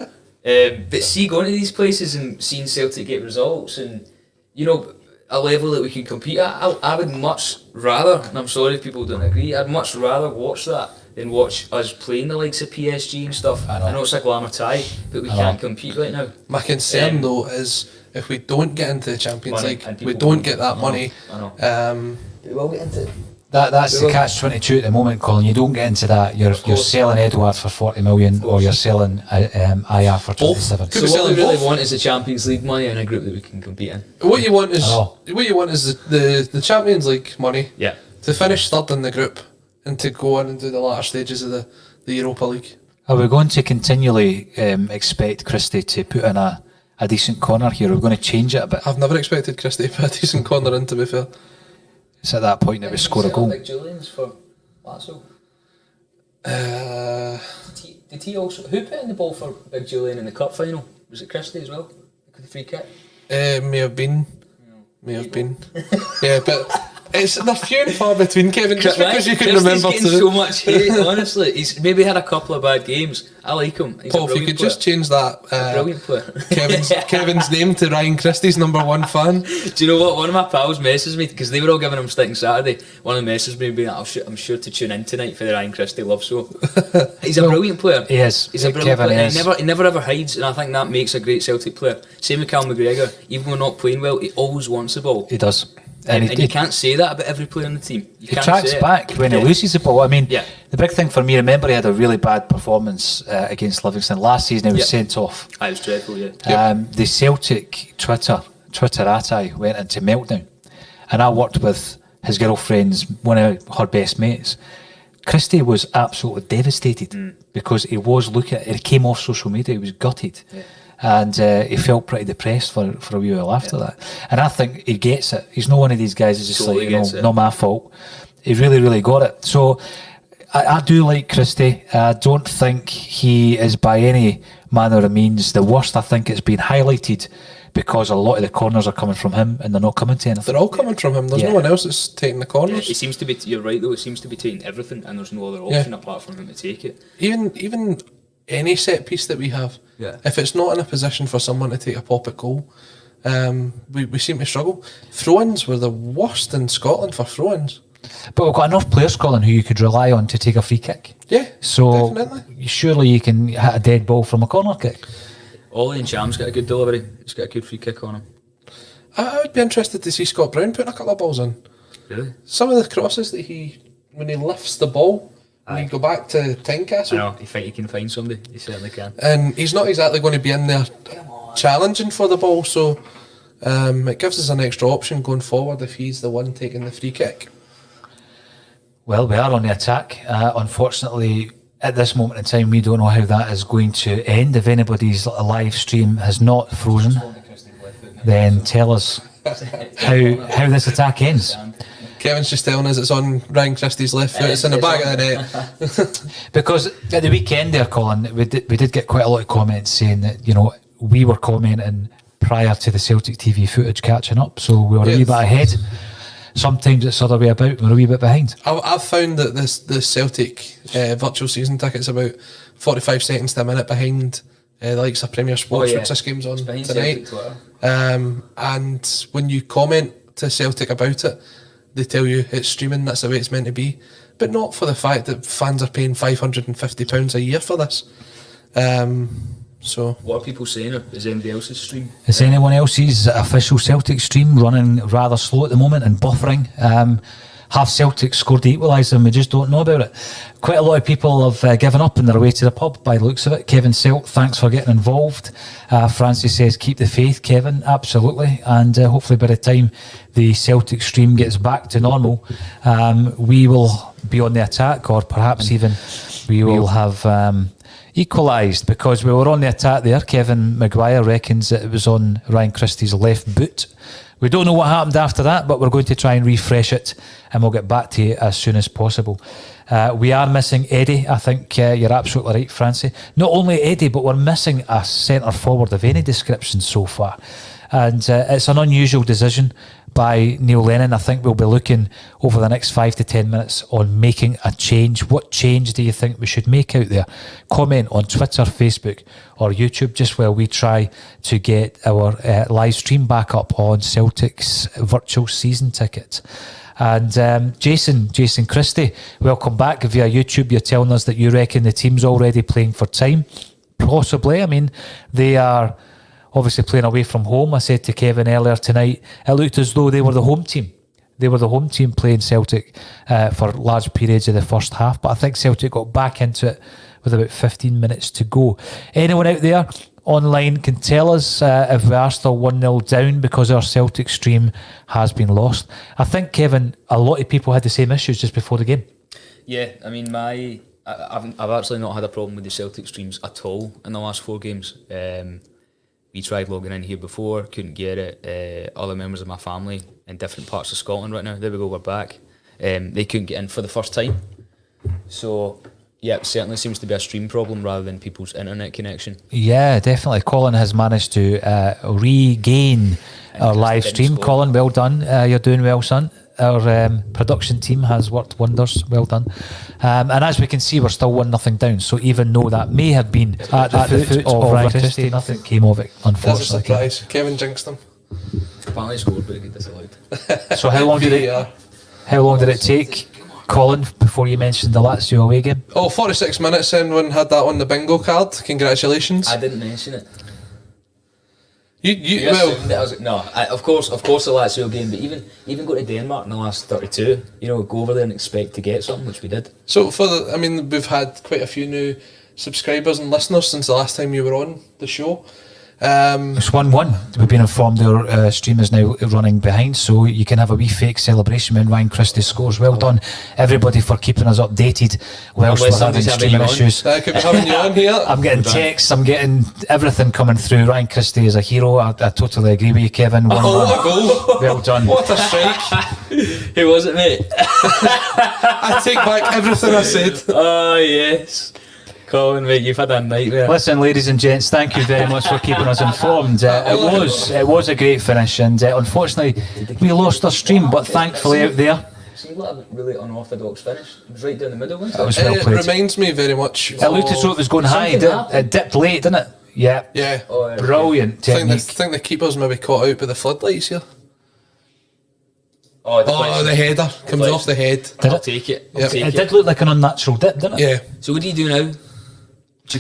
But see, going to these places and seeing Celtic get results and, you know, a level that we can compete at, I would much rather, and I'm sorry if people don't agree, I'd much rather watch that than watch us playing the likes of PSG and stuff. I know it's a glamour tie, but we can't compete right now. My concern though is if we don't get into the Champions League, we don't get that money. I know. We will get into it. That's the catch-22 at the moment, Colin. You don't get into that. You're selling Edouard for 40 million, or you're selling Aya for 27. So what we really want is the Champions League money in a group that we can compete in. What you want is the Champions League money. Yeah. To finish third in the group and to go on and do the latter stages of the Europa League. Are we going to continually expect Christie to put in a decent corner here? Are we going to change it a bit? I've never expected Christie to put a decent corner in, to be fair. It's at that point that we score a goal. Big Julian's for Lazio. Did he also? Who put in the ball for Big Julian in the cup final? Was it Christie as well? The free kick. May have been. Yeah, but they're few and far between, Kevin. Just because you can remember getting so much hate. Honestly, he's maybe had a couple of bad games. I like him. He's Paul, if you could just change that brilliant player. Kevin's name to Ryan Christie's #1 fan. Do you know what? One of my pals messaged me because they were all giving him stick on Saturday. One of them messaged me being like, I'm sure to tune in tonight for the Ryan Christie love show. He's a brilliant player. He is. He's a brilliant player. And he never ever hides, and I think that makes a great Celtic player. Same with Cal McGregor. Even when not playing well, he always wants the ball. He does. And you can't say that about every player on the team. He tracks back when he loses the ball. I mean, the big thing for me, remember he had a really bad performance against Livingston. Last season he was sent off. I was dreadful, The Celtic Twitterati went into meltdown. And I worked with his girlfriend's, one of her best mates. Christie was absolutely devastated because he came off social media, he was gutted. Yeah. And he felt pretty depressed for a wee while after that. And I think he gets it. He's not one of these guys who's just totally not my fault. He really, really got it. So I do like Christie. I don't think he is by any manner of means the worst. I think it's been highlighted because a lot of the corners are coming from him and they're not coming to anything. They're all coming from him. There's no one else that's taking the corners. It seems to be, you're right though, it seems to be taking everything and there's no other option apart from him to take it. Even any set piece that we have, if it's not in a position for someone to take a pop at goal, we seem to struggle. Throw-ins were the worst in Scotland for throw-ins. But we've got enough players, Colin, who you could rely on to take a free kick. Yeah, so definitely. Surely you can hit a dead ball from a corner kick. Ollie and Cham's got a good delivery. He's got a good free kick on him. I would be interested to see Scott Brown putting a couple of balls in. Really? Some of the crosses that when he lifts the ball, when you go back to Tynecastle. I know, he can find somebody. He certainly can. And he's not exactly going to be in there challenging for the ball, so it gives us an extra option going forward if he's the one taking the free kick. Well, we are on the attack. Unfortunately, at this moment in time, we don't know how that is going to end. If anybody's live stream has not frozen, then tell us how this attack ends. Kevin's just telling us it's on Ryan Christie's left foot. It's in the back of the net. Because at the weekend there, Colin, we did get quite a lot of comments saying that, we were commenting prior to the Celtic TV footage catching up, so we were a wee bit ahead. Sometimes it's the other way about, we're a wee bit behind. I've found that the Celtic virtual season ticket's about 45 seconds to a minute behind the likes of Premier Sports, which this game's on tonight. And when you comment to Celtic about it, they tell you it's streaming, that's the way it's meant to be, but not for the fact that fans are paying £550 a year for this. So what are people saying? Is anybody else's stream? Is anyone else's official Celtic stream running rather slow at the moment and buffering? have Celtic scored the equaliser and we just don't know about it. Quite a lot of people have given up on their way to the pub by the looks of it. Kevin Selt, thanks for getting involved. Francis says, keep the faith, Kevin. Absolutely. And hopefully by the time the Celtic stream gets back to normal, we will be on the attack, or perhaps even we will have equalised, because we were on the attack there. Kevin Maguire reckons that it was on Ryan Christie's left boot. We don't know what happened after that, but we're going to try and refresh it, and we'll get back to you as soon as possible. We are missing Eddie. I think you're absolutely right, Francie. Not only Eddie, but we're missing a centre forward of any description so far. And it's an unusual decision by Neil Lennon. I think we'll be looking over the next 5 to 10 minutes on making a change. What change do you think we should make out there? Comment on Twitter, Facebook or YouTube just while we try to get our live stream back up on Celtic's virtual season ticket. And Jason Christie, welcome back via YouTube. You're telling us that you reckon the team's already playing for time. Possibly. I mean, they are obviously playing away from home. I said to Kevin earlier tonight, it looked as though they were the home team. They were the home team playing Celtic for large periods of the first half. But I think Celtic got back into it with about 15 minutes to go. Anyone out there online can tell us if we are still 1-0 down because our Celtic stream has been lost. I think, Kevin, a lot of people had the same issues just before the game. Yeah, I mean, I've actually not had a problem with the Celtic streams at all in the last 4 games. We tried logging in here before, couldn't get it. Other members of my family in different parts of Scotland right now, there we go, we're back. They couldn't get in for the first time. So, yeah, it certainly seems to be a stream problem rather than people's internet connection. Yeah, definitely. Colin has managed to regain our live stream. Colin, well done. You're doing well, son. Our production team has worked wonders. Well done. And as we can see, we're still 1-0 down. So even though that may have been at the foot of Ryan Christie, nothing came of it, unfortunately. That's a surprise. Kevin jinxed them. Apparently scored, but it got disallowed. So how long did it take, Colin, before you mentioned the Lazio away game? 46 minutes. Anyone had that on the bingo card? Congratulations. I didn't mention it. You well, of course the Lazio game, but even go to Denmark in the last 32, go over there and expect to get something, which we did. So we've had quite a few new subscribers and listeners since the last time you were on the show. It's 1-1. We've been informed our stream is now running behind, so you can have a wee fake celebration when Ryan Christie scores. Well done, everybody, for keeping us updated whilst we're having streaming issues. Could be having you on here. I'm getting texts, I'm getting everything coming through. Ryan Christie is a hero. I totally agree with you, Kevin. What a goal. Well done. What a strike. Who was it, mate? I take back everything I said. Oh, yes. Colin, mate, you've had a nightmare. Listen, ladies and gents, thank you very much for keeping us informed. It was a great finish, and unfortunately we lost our stream, but thankfully out there. It seemed like a really unorthodox finish. It was right down the middle, wasn't it? That was well played. It reminds me very much. It looked as though it was going high. It dipped late, didn't it? Yeah. Yeah. Brilliant technique. I think the keeper's maybe caught out by the floodlights here. The header comes off the head. I'll take it. It did look like an unnatural dip, didn't it? Yeah. So what do you do now? Do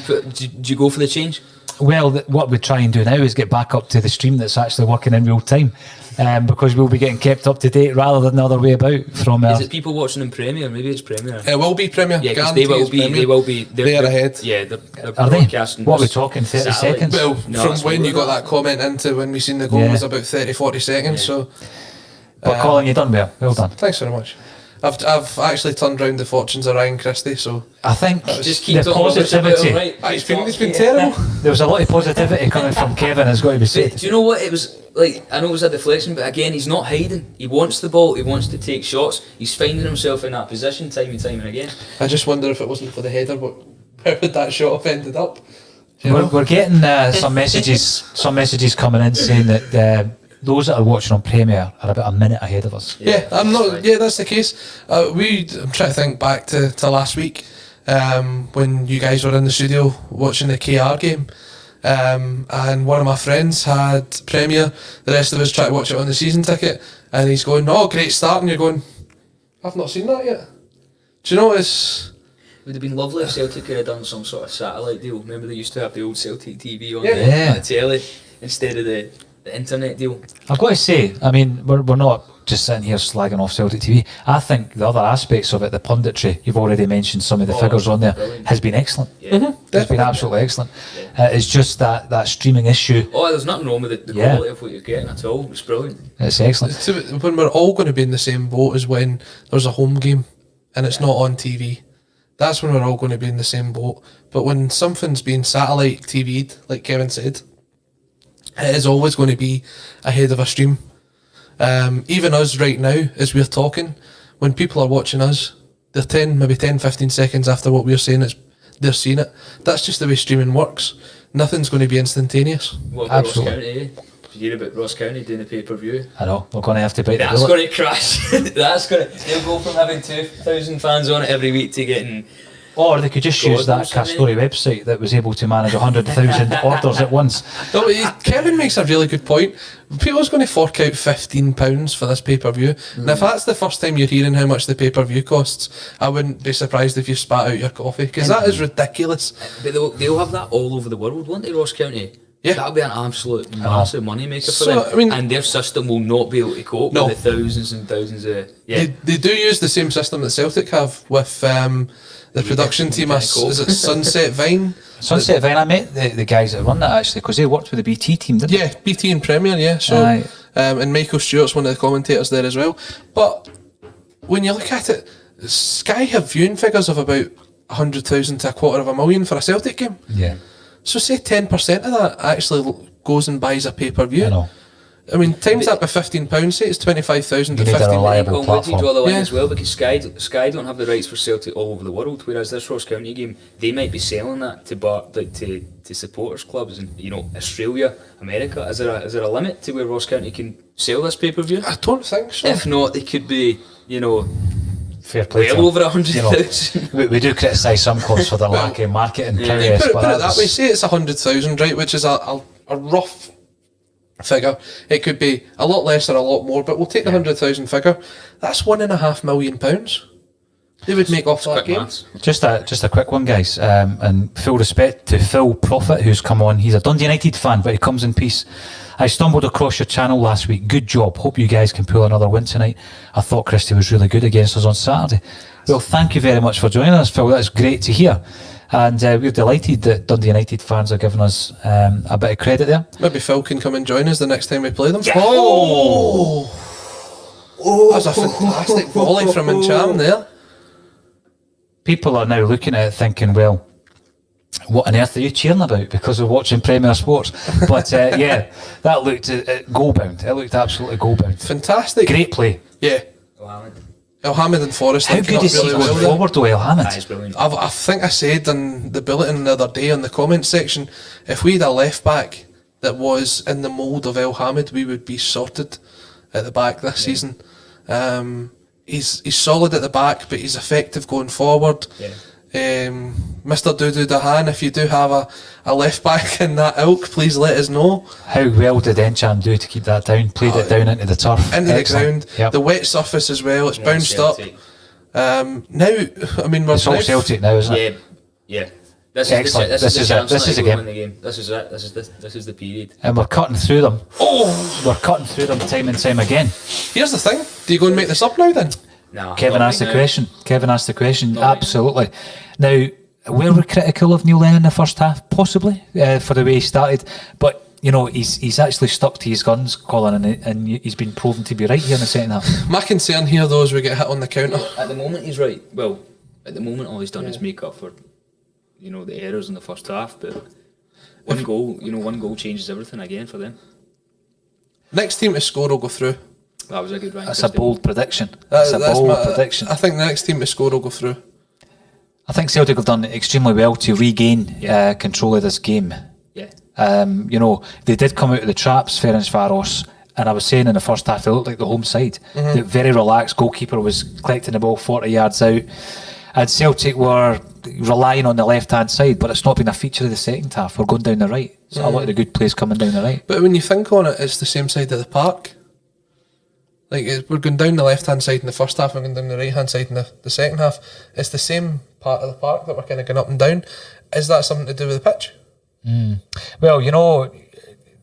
you go for the change? Well, what we try and do now is get back up to the stream that's actually working in real time, because we'll be getting kept up to date rather than the other way about. Is it people watching in Premier? Maybe it's Premier. It will be Premier. Yeah, because they will be. They're ahead. Yeah, they're Are they? broadcasting. What are we talking? 30 seconds? Well, from when you got that comment into when we seen the goal was about 30-40 seconds. Yeah. So, but Colin, you done well. Well done. Thanks very much. I've actually turned round the fortunes of Ryan Christie, so I think just keep the positivity. Right. It's been terrible. There was a lot of positivity coming from Kevin, has got to be said. Do you know what it was like? I know it was a deflection, but again, he's not hiding. He wants the ball. He wants to take shots. He's finding himself in that position time and time and again. I just wonder if it wasn't for the header, where would that shot have ended up? We're getting some messages coming in saying that those that are watching on Premier are about a minute ahead of us. Yeah, I'm not. Yeah, that's the case. I'm trying to think back to last week when you guys were in the studio watching the KR game, and one of my friends had Premier. The rest of us tried to watch it on the season ticket, and he's going, "Oh, great start!" And you're going, "I've not seen that yet." Do you know it would have been lovely if Celtic could have done some sort of satellite deal. Remember they used to have the old Celtic TV on the telly instead of the internet deal. I've got to say, I mean, we're not just sitting here slagging off Celtic TV. I think the other aspects of it, the punditry, you've already mentioned some of the figures on there, brilliant. has been excellent. Yeah. It's been absolutely excellent. It's just that streaming issue. Oh, there's nothing wrong with the quality of what you're getting at all. It's brilliant. It's excellent. When we're all going to be in the same boat is when there's a home game and it's not on TV. That's when we're all going to be in the same boat. But when something's being satellite TV'd, like Kevin said, it is always going to be ahead of a stream. Even us right now, as we're talking, when people are watching us, they're 15 seconds after what we're saying, they're seeing it. That's just the way streaming works. Nothing's going to be instantaneous. What about Absolutely. Ross County? Did you hear about Ross County doing the pay-per-view? I know, we're going to have to bite That's the bullet. going to crash. They'll go from having 2,000 fans on it every week to getting... Or they could just use that Castori website that was able to manage 100,000 orders at once. No, Kevin makes a really good point. People's going to fork out £15 for this pay-per-view. And if that's the first time you're hearing how much the pay-per-view costs, I wouldn't be surprised if you spat out your coffee, because that is ridiculous. But they'll have that all over the world, won't they, Ross County? Yeah. That'll be an absolute massive money maker for So, them. I mean- and their system will not be able to cope No. with the thousands and thousands of... Yeah. They do use the same system that Celtic have with the production team. Is it Sunset Vine? Sunset Vine, I met the guys that run that actually, because they worked with the BT team, didn't they? Yeah, BT and Premier, yeah. So, Aye. and Michael Stewart's one of the commentators there as well. But when you look at it, Sky have viewing figures of about 100,000 to $250,000 for a Celtic game. Yeah. So say 10% of that actually goes and buys a pay-per-view. I know. I mean, times that by £15, say it's 25,000 to You need a 15. reliable Well, where do you draw the line Yeah. as well? Because Sky don't have the rights for Celtic all over the world, whereas this Ross County game, they might be selling that to supporters clubs in Australia, America. Is there a limit to where Ross County can sell this pay-per-view? I don't think so. If not, they could be Fair play to well them. over 100,000. We do criticise some clubs for their lack of marketing prowess, Put but it that that's- way, say it's 100,000, right, which is a rough figure. It could be a lot less or a lot more, but we'll take the 100,000 figure. That's £1.5 million. They would make off that Quick game. maths. Just a quick one, guys. And full respect to Phil Prophet, who's come on. He's a Dundee United fan, but he comes in peace. I stumbled across your channel last week. Good job. Hope you guys can pull another win tonight. I thought Christie was really good against us on Saturday. Well, thank you very much for joining us, Phil. That's great to hear. And we're delighted that Dundee United fans are giving us a bit of credit there. Maybe Phil can come and join us the next time we play them. Yeah. Oh! That was a fantastic volley from Incham there. People are now looking at it thinking, well, what on earth are you cheering about because we're watching Premier Sports? But yeah, that looked goal bound. It looked absolutely goal bound. Fantastic. Great play. Yeah. El Hamid and Forrest How linking good up is he really going well there. forward though, El Hamid? That is brilliant. I think I said in the bulletin the other day on the comment section, if we had a left back that was in the mould of El Hamid, we would be sorted at the back this season. He's solid at the back, but he's effective going forward. Yeah. Mr. Dudu Dahan, if you do have a left back in that ilk, please let us know. How well did Enchan do to keep that down? Played it down into the turf. Into Excellent. the ground, Yep. the wet surface as well, it's Yeah, bounced up. Celtic. Now, I mean, we're It's all now Celtic now, isn't it? Yeah. This Excellent. is This the is it. chance This now is to a go game. win the game. This is it. This is the period. And we're cutting through them. We're cutting through them time and time again. here's the thing. Do you go and make this up now then? Nah, Kevin not asked the right now. question. Kevin asked the question. Not right Absolutely. Now, were we critical of Neil Lennon in the first half? Possibly, for the way he started. But, you know, he's actually stuck to his guns, Colin, and he's been proven to be right here in the second half. My concern here, though, is we get hit on the counter. At the moment, he's right. Well, at the moment, all he's done is make up for, the errors in the first half. But one goal changes everything again for them. Next team to score will go through. That was a good Ryan That's a Christie. bold prediction. That's a bold prediction. I think the next team to score will go through. I think Celtic have done extremely well to regain control of this game. Yeah. They did come out of the traps, Ferencváros, and I was saying in the first half they looked like the home side. The very relaxed goalkeeper was collecting the ball 40 yards out, and Celtic were relying on the left-hand side, but it's not been a feature of the second half. We're going down the right. So a lot of the good plays coming down the right. But when you think on it, it's the same side of the park. Like, we're going down the left-hand side in the first half and going down the right-hand side in the second half. It's the same part of the park that we're kind of going up and down. Is that something to do with the pitch? Well,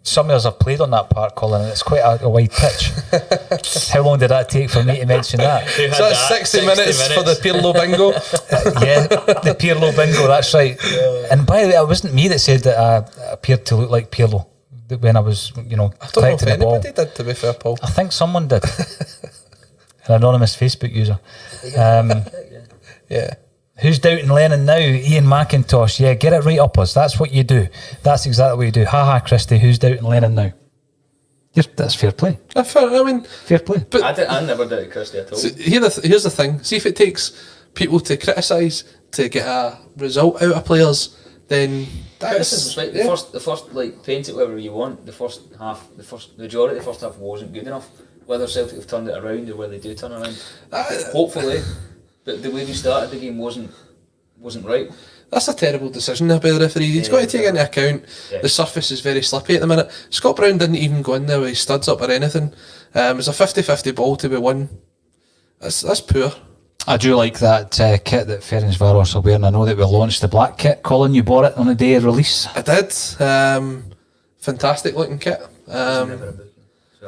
some of us have played on that park, Colin, and it's quite a wide pitch. How long did that take for me to mention that? So that's 60 minutes for the Pirlo bingo. Yeah, the Pirlo bingo, that's right. And by the way, it wasn't me that said that I appeared to look like Pirlo when I was, I don't know if collecting the ball. anybody did, to be fair, Paul. I think someone did. An anonymous Facebook user. Yeah. Who's doubting Lennon now? Ian McIntosh. Yeah, get it right up us. That's what you do. That's exactly what you do. Ha, Christie, who's doubting Lennon now? That's fair play. Fair play. But I never doubted Christie at all. so here's the thing. See, if it takes people to criticise to get a result out of players, then Criticism's right. The first like paint it whatever you want. The first half, majority of the first half wasn't good enough. Whether Celtic have turned it around or whether they do turn around, hopefully. But the way we started the game wasn't right. That's a terrible decision by the referee. He's got to take into account the surface is very slippy at the minute. Scott Brown didn't even go in there with his studs up or anything. It was a 50-50 ball to be won. That's poor. I do like that kit that Ferencváros are wearing. I know that we launched the black kit. Colin, you bought it on the day of release. I did. Fantastic looking kit.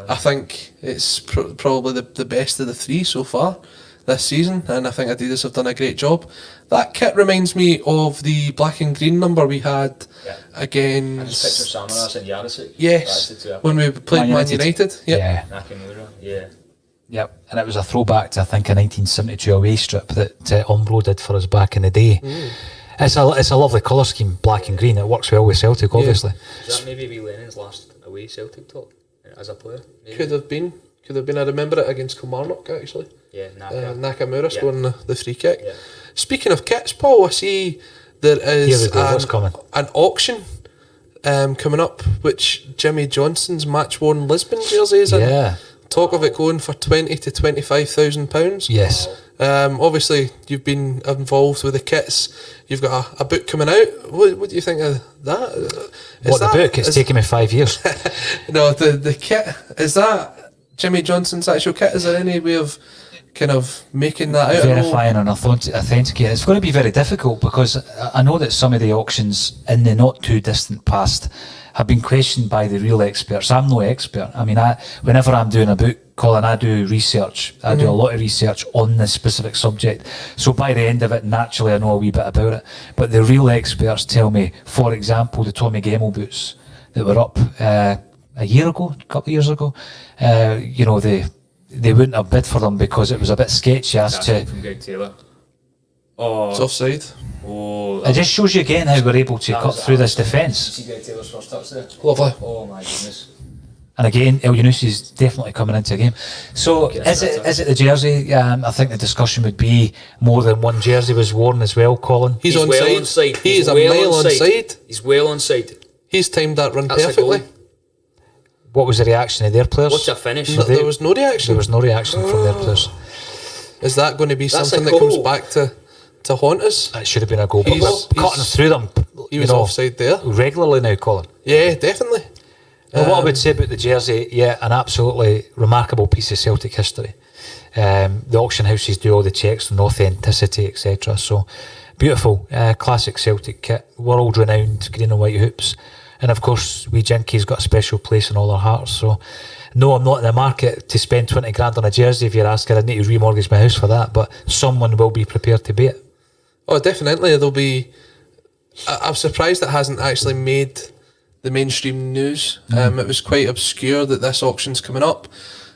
I think it's probably the best of the three so far this season, and I think Adidas have done a great job. That kit reminds me of the black and green number we had against Samaras and Yarosik. Yes, when we played Man United. Yep. Nakamura. Yeah. Yep, and it was a throwback to I think a 1972 away strip that Umbro did for us back in the day. It's a lovely colour scheme, black and green. It works well with Celtic, obviously. Is that maybe Lennon's last away Celtic top as a player? Maybe? Could have been. I remember it against Kilmarnock actually. Yeah, Nakamura scoring the free kick. Yeah. Speaking of kits, Paul, I see there is an auction coming up, which Jimmy Johnson's match-worn Lisbon jersey is in. Yeah. Talk of it going for £20,000 to £25,000. Yes. Obviously, you've been involved with the kits. You've got a book coming out. What do you think of that? The book? It's taken me 5 years. No, the kit. Is that Jimmy Johnson's actual kit? Is there any way of kind of making that out? Verifying and authenticating. It's going to be very difficult because I know that some of the auctions in the not too distant past have been questioned by the real experts. I'm no expert. I mean, whenever I'm doing a book, Colin, I do research. I do a lot of research on this specific subject. So by the end of it, naturally, I know a wee bit about it. But the real experts tell me, for example, the Tommy Gemmell boots that were up a couple of years ago, they wouldn't have bid for them because it was a bit sketchy as to... From Greg Taylor. Oh, it's offside. Oh, it just shows you again how we're able to cut through this defence. See Greg Taylor's first touch there? Lovely. Oh my goodness. And again, El Yunusi is definitely coming into the game. So is it the jersey? I think the discussion would be more than one jersey was worn as well, Colin. He's well onside. He's a mile onside. He's well onside. He's timed that run perfectly. What was the reaction of their players? What's a finish? There was no reaction. There was no reaction from their players. Is that going to be something that comes back to haunt us? It should have been a goal, but we're cutting through them. He was offside there regularly now, Colin. Yeah, definitely. What I would say about the jersey, an absolutely remarkable piece of Celtic history. The auction houses do all the checks on authenticity, etc. So beautiful, classic Celtic kit, world renowned green and white hoops. And of course, wee Jinky's got a special place in all our hearts. So, no, I'm not in the market to spend 20 grand on a jersey if you're asking. I'd need to remortgage my house for that, but someone will be prepared to pay it. Oh, definitely. There'll be. I'm surprised it hasn't actually made the mainstream news. It was quite obscure that this auction's coming up,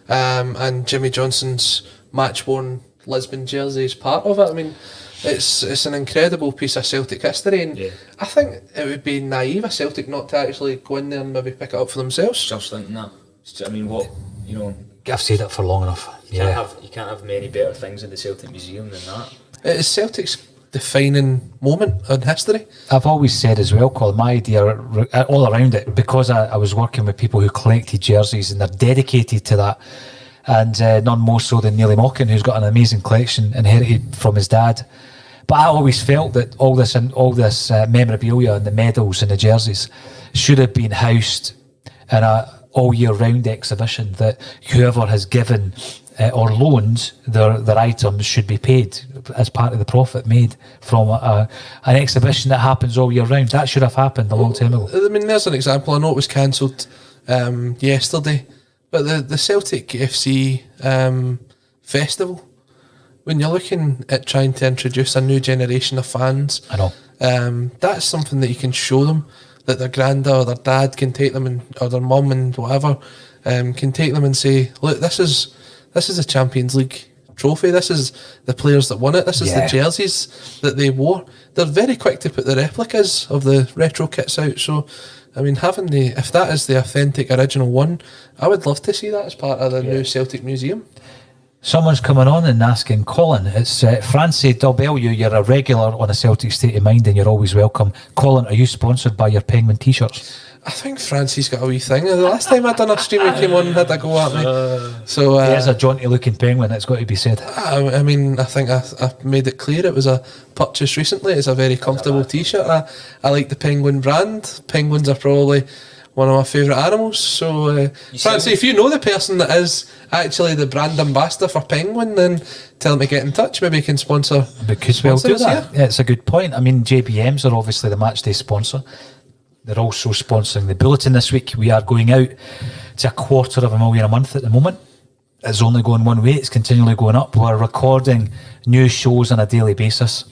and Jimmy Johnson's match-worn Lisbon jersey is part of it. I mean, it's an incredible piece of Celtic history, and I think it would be naive of Celtic not to actually go in there and maybe pick it up for themselves. Just thinking that. I mean, I've said it for long enough. You can't have many better things in the Celtic Museum than that. It is Celtic's defining moment in history. I've always said as well, Colin, my idea all around it, because I was working with people who collected jerseys and they're dedicated to that, and none more so than Neely Mockin, who's got an amazing collection inherited from his dad. But I always felt that all this memorabilia and the medals and the jerseys should have been housed in a all year round exhibition that whoever has given or loaned their items should be paid as part of the profit made from an exhibition that happens all year round. That should have happened a long time ago. I mean, there's an example. I know it was cancelled yesterday. But the Celtic FC festival, when you're looking at trying to introduce a new generation of fans, I know. that's something that you can show them, that their granda or their dad can take them, or their mum and whatever, can take them and say, look, this is a Champions League trophy, this is the players that won it, this is the jerseys that they wore. They're very quick to put the replicas of the retro kits out, so I mean, if that is the authentic original one, I would love to see that as part of the new Celtic Museum. Someone's coming on and asking, Colin, it's Francie Dalbellew, you're a regular on a Celtic State of Mind and you're always welcome. Colin, are you sponsored by your Penguin t-shirts? I think Francie's got a wee thing. The last time I done a stream, he came on and had a go at me. So he is a jaunty looking penguin, it's got to be said. I mean, I think I made it clear it was a purchase recently. It's a very comfortable t-shirt. I like the Penguin brand. Penguins are probably one of my favourite animals. So, Francie, if you know the person that is actually the brand ambassador for Penguin, then tell him to get in touch. Maybe he can sponsor. Because we'll do us, that. Yeah, it's a good point. I mean, JBMs are obviously the Matchday sponsor. They're also sponsoring the Bulletin this week. We are going out to $250,000 a month at the moment. It's only going one way. It's continually going up. We're recording new shows on a daily basis.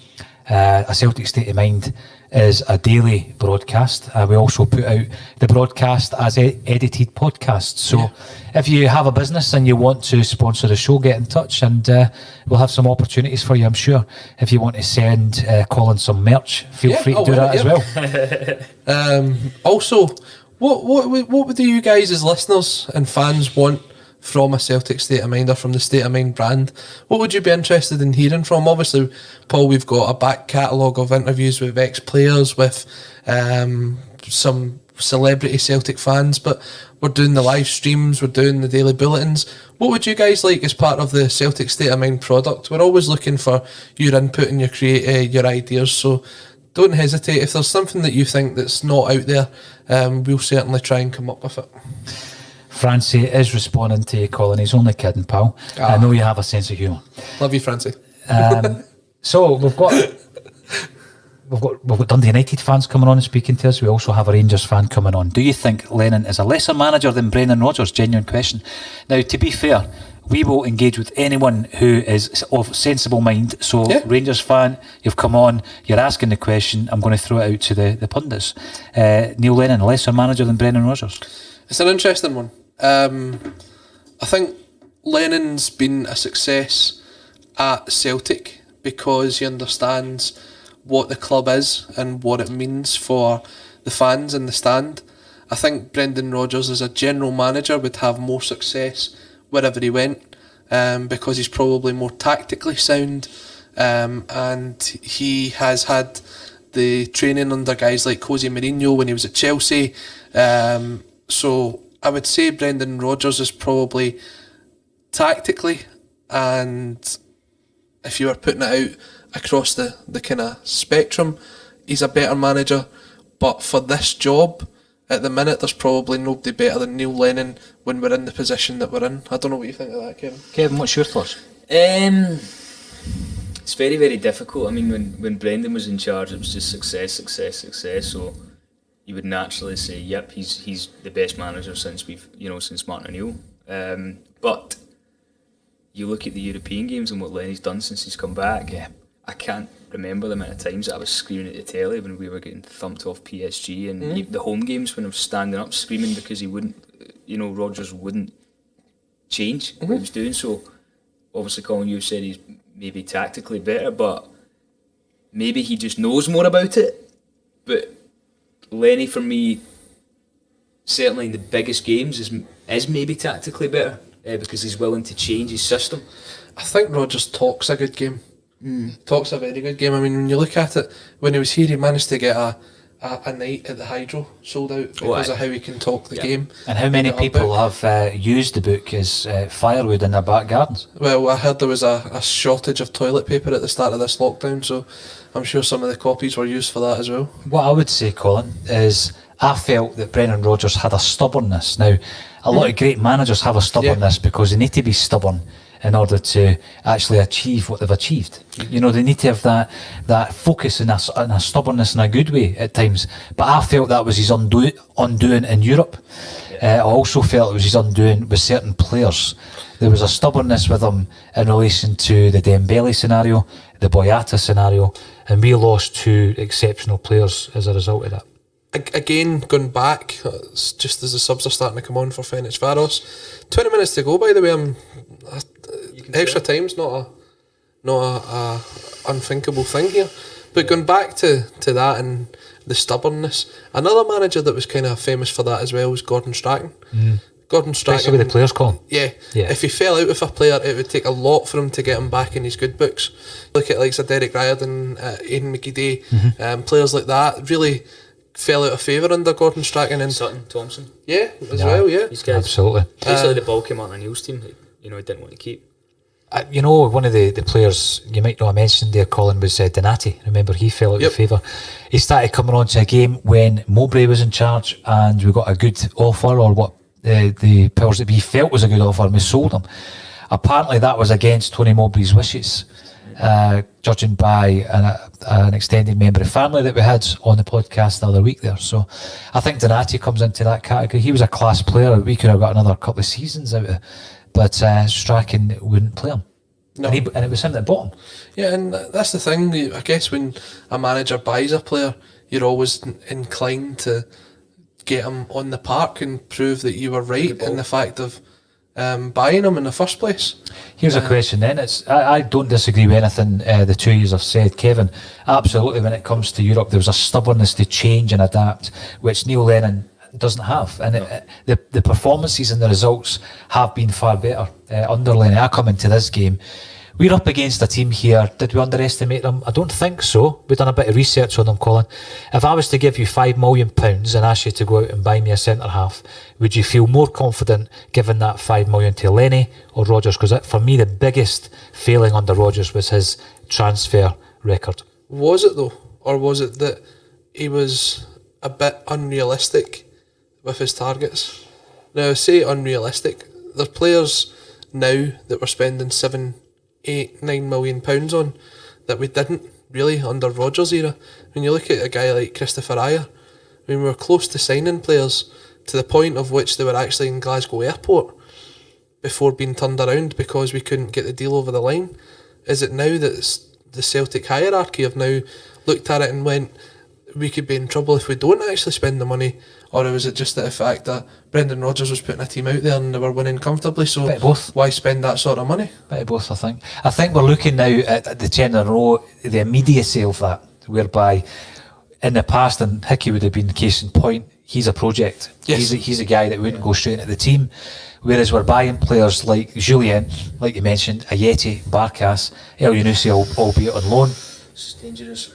A Celtic State of Mind is a daily broadcast. We also put out the broadcast as edited podcasts. So if you have a business and you want to sponsor the show, get in touch and we'll have some opportunities for you, I'm sure. If you want to send Colin some merch, feel free to do that as well. Also, what do you guys as listeners and fans want from a Celtic State of Mind or from the State of Mind brand? What would you be interested in hearing from? Obviously, Paul, we've got a back catalogue of interviews with ex-players, with some celebrity Celtic fans, but we're doing the live streams, we're doing the daily bulletins. What would you guys like as part of the Celtic State of Mind product? We're always looking for your input and your ideas, so don't hesitate. If there's something that you think that's not out there, we'll certainly try and come up with it. Francie is responding to you, Colin. He's only kidding, pal. I know you have a sense of humour. Love you, Francie. So we've got Dundee United fans coming on and speaking to us. We also have a Rangers fan coming on. Do you think Lennon is a lesser manager than Brendan Rodgers? Genuine question. Now, to be fair, we will engage with anyone who is of sensible mind. So, Rangers fan, you've come on, you're asking the question. I'm going to throw it out to the pundits. Neil Lennon, a lesser manager than Brendan Rodgers? It's an interesting one. I think Lennon's been a success at Celtic because he understands what the club is and what it means for the fans in the stand. I think Brendan Rodgers as a general manager would have more success wherever he went, because he's probably more tactically sound, and he has had the training under guys like Jose Mourinho when he was at Chelsea. So I would say Brendan Rodgers is probably tactically, and if you were putting it out across the kind of spectrum, he's a better manager. But for this job, at the minute, there's probably nobody better than Neil Lennon when we're in the position that we're in. I don't know what you think of that, Kevin. Kevin, what's your thoughts? It's very, very difficult. I mean, when Brendan was in charge, it was just success. So you would naturally say, yep, he's the best manager since Martin O'Neill. But you look at the European games and what Lenny's done since he's come back. Yeah, I can't remember the amount of times that I was screaming at the telly when we were getting thumped off PSG, and the home games when I was standing up screaming because he wouldn't, Rodgers wouldn't change what he was doing. So obviously, Colin, you said he's maybe tactically better, but maybe he just knows more about it. But Lenny, for me, certainly in the biggest games, is maybe tactically better because he's willing to change his system. I think Rodgers talks a good game. Talks a very good game. I mean, when you look at it, when he was here, he managed to get a night at the Hydro sold out because of how he can talk the game. And how many people have used the book as firewood in their back gardens? Well, I heard there was a shortage of toilet paper at the start of this lockdown, so I'm sure some of the copies were used for that as well. What I would say, Colin, is I felt that Brendan Rodgers had a stubbornness. Now, a lot of great managers have a stubbornness because they need to be stubborn in order to actually achieve what they've achieved. They need to have that focus and a stubbornness in a good way at times. But I felt that was his undoing in Europe. I also felt it was his undoing with certain players. There was a stubbornness with him in relation to the Dembele scenario, the Boyata scenario, and we lost 2 exceptional players as a result of that. Again, going back, just as the subs are starting to come on for Ferencvaros, 20 minutes to go. By the way, extra time's not a unthinkable thing here. But going back to that and the stubbornness, another manager that was kind of famous for that as well was Gordon Strachan. Gordon Strachan, especially with the players call. Yeah. If he fell out with a player, it would take a lot for him to get him back in his good books. Look at like Derek Riordan, Aidan McGeady, players like that really fell out of favour under Gordon Strachan. And Sutton, Thompson. Yeah, as well, yeah. These guys. Absolutely. Basically, the ball came out on Neil's team, he didn't want to keep. One of the players you might know I mentioned there, Colin, was Donati. Remember, he fell out of favour. He started coming on to a game when Mowbray was in charge, and we got a good offer, or what the powers that be felt was a good offer, and we sold him. Apparently, that was against Tony Mowbray's wishes, judging by an extended member of family that we had on the podcast the other week there. So I think Donati comes into that category. He was a class player. We could have got another couple of seasons out of it. But Strachan wouldn't play him. No. And it was him that bought him. Yeah, and that's the thing. I guess when a manager buys a player, you're always inclined to get him on the park and prove that you were right in the fact of buying him in the first place. Here's a question then. I don't disagree with anything the 2 years I've said, Kevin. Absolutely, when it comes to Europe, there was a stubbornness to change and adapt, which Neil Lennon doesn't have, and the performances and the results have been far better under Lennon. I come into this game, we're up against a team here. Did we underestimate them? I don't think so. We've done a bit of research on them, Colin. If I was to give you £5 million and ask you to go out and buy me a centre half, would you feel more confident giving that £5 million to Lenny or Rodgers? Because for me, the biggest failing under Rodgers was his transfer record. Was it though, or was it that he was a bit unrealistic with his targets? Now, I say unrealistic. There's players now that we're spending 7, 8, 9 million pounds on that we didn't really under Rodgers' era. When you look at a guy like Christopher Ayer, we were close to signing players to the point of which they were actually in Glasgow Airport before being turned around because we couldn't get the deal over the line. Is it now that the Celtic hierarchy have now looked at it and went, we could be in trouble if we don't actually spend the money? Or was it just the fact that Brendan Rodgers was putting a team out there and they were winning comfortably, so why spend that sort of money? Bit of both, I think. I think we're looking now at the 10 in a row, the immediacy of that, whereby in the past, and Hickey would have been the case in point, he's a project. Yes. He's a guy that wouldn't go straight into the team. Whereas we're buying players like Julien, like you mentioned, Ayeti, Barkas, El Yunusi, albeit on loan. It's dangerous.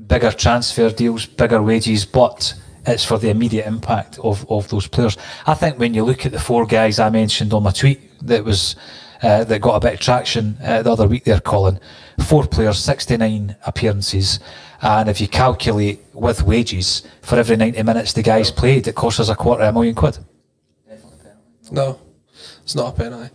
Bigger transfer deals, bigger wages, but it's for the immediate impact of those players. I think when you look at the 4 guys I mentioned on my tweet that was that got a bit of traction the other week there, Colin, 4 players, 69 appearances, and if you calculate with wages, for every 90 minutes the guys played, it costs us £250,000. No, it's not a penalty.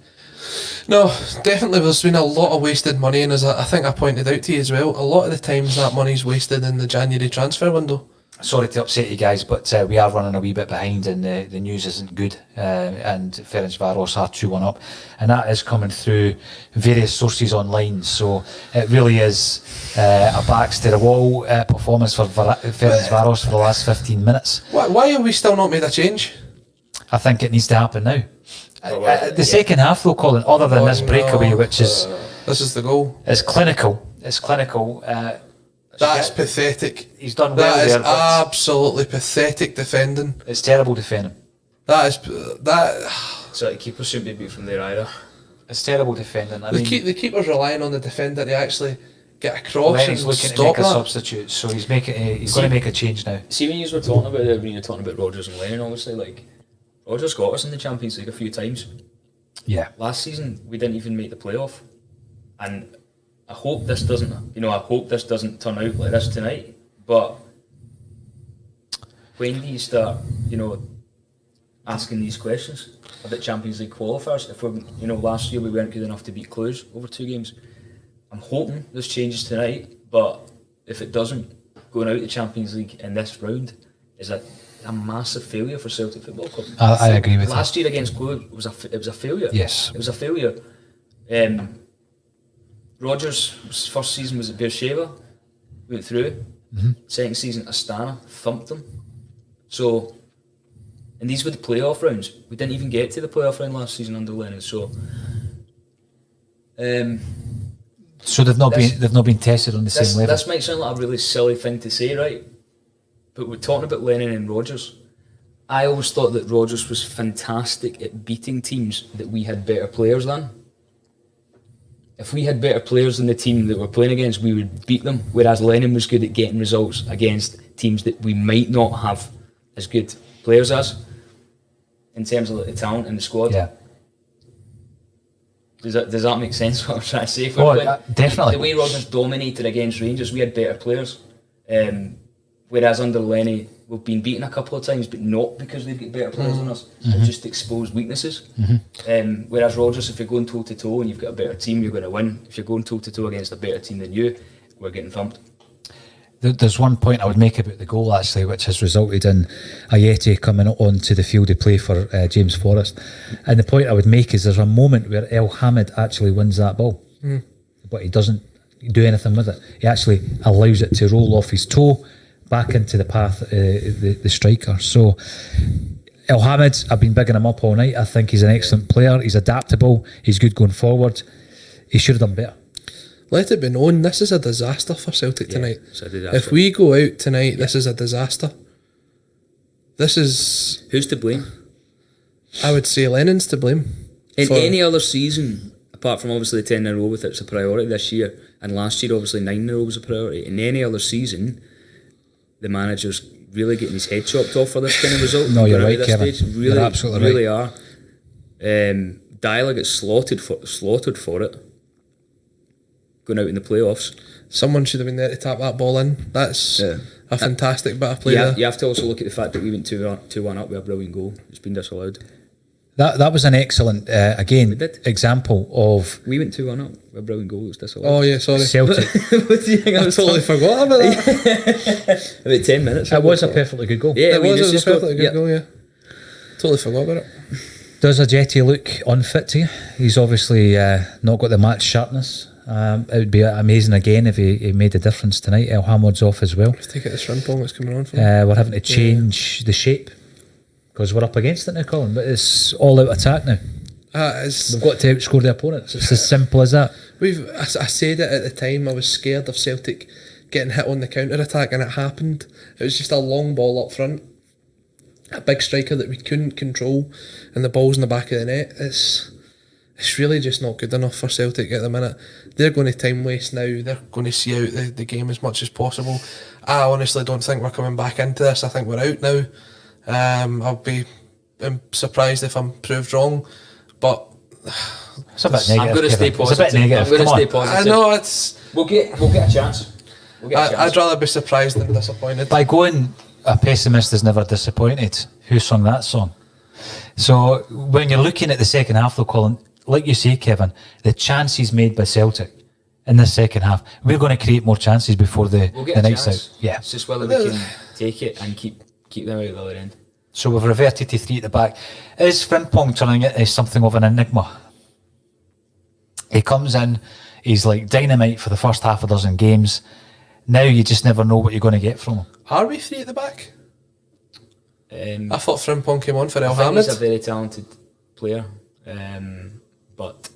No, definitely there's been a lot of wasted money, and as I think I pointed out to you as well, a lot of the times that money's wasted in the January transfer window. Sorry to upset you guys, but we are running a wee bit behind and the news isn't good, and Ferencvaros are 2-1 up, and that is coming through various sources online, so it really is a backs to the wall performance for Ferencvaros for the last 15 minutes. Why have we still not made a change? I think it needs to happen now. The second half though, Colin, other than this breakaway, which is... This is the goal. It's clinical. That is pathetic. He's done well there. That is absolutely pathetic defending. It's terrible defending. So the keeper shouldn't be beat from there either. It's terrible defending. The keeper's relying on the defender to actually get across Lenny's and looking stop to make that. a substitute, so he's going to make a change now. See, when you were talking about it, when you were talking about Rodgers and Lennon, obviously, like, Rodgers got us in the Champions League a few times. Yeah. Last season, we didn't even make the playoff. And I hope this doesn't turn out like this tonight. But when do you start, asking these questions about Champions League qualifiers? If we're, last year we weren't good enough to beat Cluj over 2 games. I'm hoping this changes tonight, but if it doesn't, going out the Champions League in this round is a a massive failure for Celtic Football Club. I agree with you. Last year against Globe was it was a failure. Yes. It was a failure. Rodgers' first season was at Beersheba, went through. Second season, Astana thumped them. So, and these were the playoff rounds. We didn't even get to the playoff round last season under Lennon. So, so they've not been tested on the same level. This might sound like a really silly thing to say, right? But we're talking about Lennon and Rodgers. I always thought that Rodgers was fantastic at beating teams that we had better players than. If we had better players than the team that we're playing against, we would beat them. Whereas Lennon was good at getting results against teams that we might not have as good players as, in terms of the talent in the squad. Yeah. Does that make sense? What I'm trying to say? Definitely. The way Rodgers dominated against Rangers, we had better players. Whereas under Lenny, we've been beaten a couple of times, but not because they've got better players than us. They've just exposed weaknesses. Whereas Rodgers, if you're going toe to toe and you've got a better team, you're going to win. If you're going toe to toe against a better team than you, we're getting thumped. There's one point I would make about the goal actually, which has resulted in Ayeti coming onto the field to play for James Forrest. And the point I would make is there's a moment where El Hamid actually wins that ball, but he doesn't do anything with it. He actually allows it to roll off his toe back into the path the striker. So El Hamid, I've been bigging him up all night. I think he's an excellent player. He's adaptable. He's good going forward. He should have done better. Let it be known, this is a disaster for Celtic tonight. So if we go out tonight, this is a disaster. This is... Who's to blame? I would say Lennon's to blame. In any other season, apart from obviously the 10 in a row with it's a priority this year, and last year obviously 9 in a row was a priority, in any other season, the manager's really getting his head chopped off for this kind of result. No, you're right, Kevin. Really, you're absolutely really right. are. Dyla gets slaughtered for it. Going out in the playoffs. Someone should have been there to tap that ball in. That's a fantastic bit of play there. You have to also look at the fact that we went 2-1 up with a brilliant goal. It's been disallowed. That was an excellent, example of... We went 2-1 up with a brilliant goal. It was disallowed. Oh yeah, sorry. Celtic. What do you think? I totally forgot about that. About 10 minutes. It was a perfectly good goal. Yeah, It was a perfectly good goal, yeah. Totally forgot about it. Does Ajeti look unfit to you? He's obviously not got the match sharpness. It would be amazing again if he made a difference tonight. El Hamid's off as well. Let's take it the Shrimpong that's coming on for him. We're having to change the shape because we're up against it now, Colin. But it's all out attack now. We've got to outscore the opponents. It's as simple as that. I said it at the time. I was scared of Celtic getting hit on the counter attack, and it happened. It was just a long ball up front, a big striker that we couldn't control, and the ball's in the back of the net. It's really just not good enough for Celtic at the minute. They're going to time waste now. They're going to see out the game as much as possible. I honestly don't think we're coming back into this. I think we're out now. I'll be surprised if I'm proved wrong, but It's a bit negative. I'm going to stay Kevin. positive. It's a bit negative. I'm going to Come stay on. positive. I know it's... We'll get a chance. I'd rather be surprised than disappointed. By going, a pessimist is never disappointed. Who sung that song? So when you're looking at the second half though, Colin, like you say, Kevin, the chances made by Celtic in this second half, we're going to create more chances before the night's out. Yeah. It's just whether we can take it and keep them out of the other end. So we've reverted to 3 at the back. Is Frimpong turning it into something of an enigma? He comes in, he's like dynamite for the first half a dozen games. Now you just never know what you're going to get from him. Are we 3 at the back? I I thought Frimpong came on for El think Hamid. he's a very talented player, but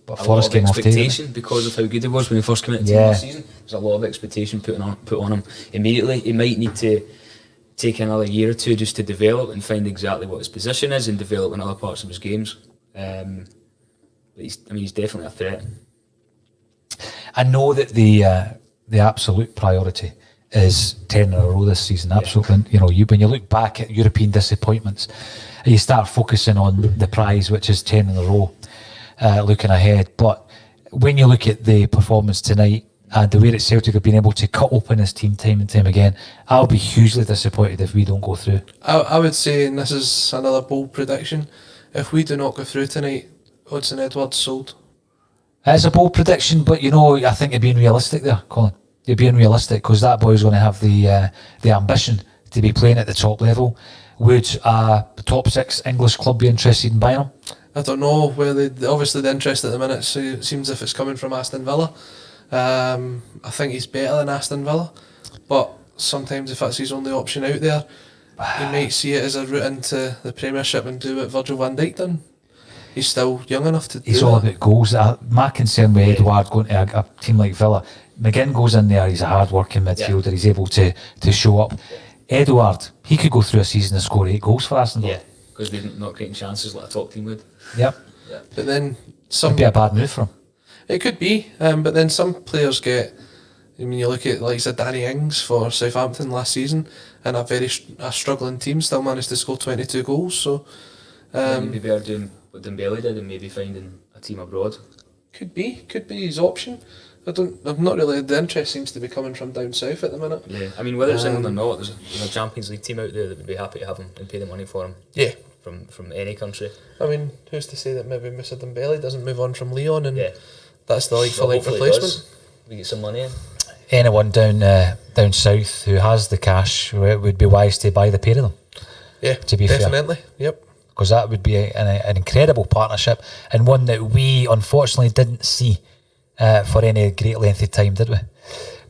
a Forrest lot of came off too, expectation because of how good he was when he first came into the team last season. There's a lot of expectation put on him immediately. He might need to take another year or two just to develop and find exactly what his position is and develop in other parts of his games. But he's definitely a threat. I know that the absolute priority is 10 in a row this season. Absolutely. When you look back at European disappointments, you start focusing on the prize, which is 10 in a row, looking ahead. But when you look at the performance tonight and the way that Celtic have been able to cut open this team time and time again, I'll be hugely disappointed if we don't go through. I would say, and this is another bold prediction, if we do not go through tonight, Hudson Edwards sold. It's a bold prediction, but I think you're being realistic there, Colin. You're being realistic because that boy's going to have the ambition to be playing at the top level. Would a top 6 English club be interested in buying him? I don't know where obviously the interest at the minute seems if it's coming from Aston Villa. I think he's better than Aston Villa, but sometimes if that's his only option out there, he might see it as a route into the Premiership and do what Virgil van Dijk done. He's still young enough to do He's all that. about goals. My concern with Edouard going to a team like Villa, McGinn goes in there, he's a hard-working midfielder, he's able to show up. Edouard, he could go through a season and score 8 goals for Aston Villa. Yeah, because they're not creating chances like a top team would. Yep. Yeah. But then It'd be a bad move for him. it could be, but then some players get. I mean, you look at like Danny Ings for Southampton last season, and a struggling team still managed to score 22 goals. So You'd be better doing what Dembele did and maybe finding a team abroad. could be his option. I'm not really. The interest seems to be coming from down south at the minute. Yeah, I mean, whether it's England or not, there's a Champions League team out there that would be happy to have him and pay the money for him. Yeah. From any country. I mean, who's to say that maybe Mr. Dembele doesn't move on from Lyon and Yeah. that's the like for Well, like hopefully it replacement? does. We get some money in. Anyone down south who has the cash would be wise to buy the pair of them. Yeah, To be fair. definitely. Yep. Because that would be an incredible partnership, and one that we unfortunately didn't see for any great length of time, did we?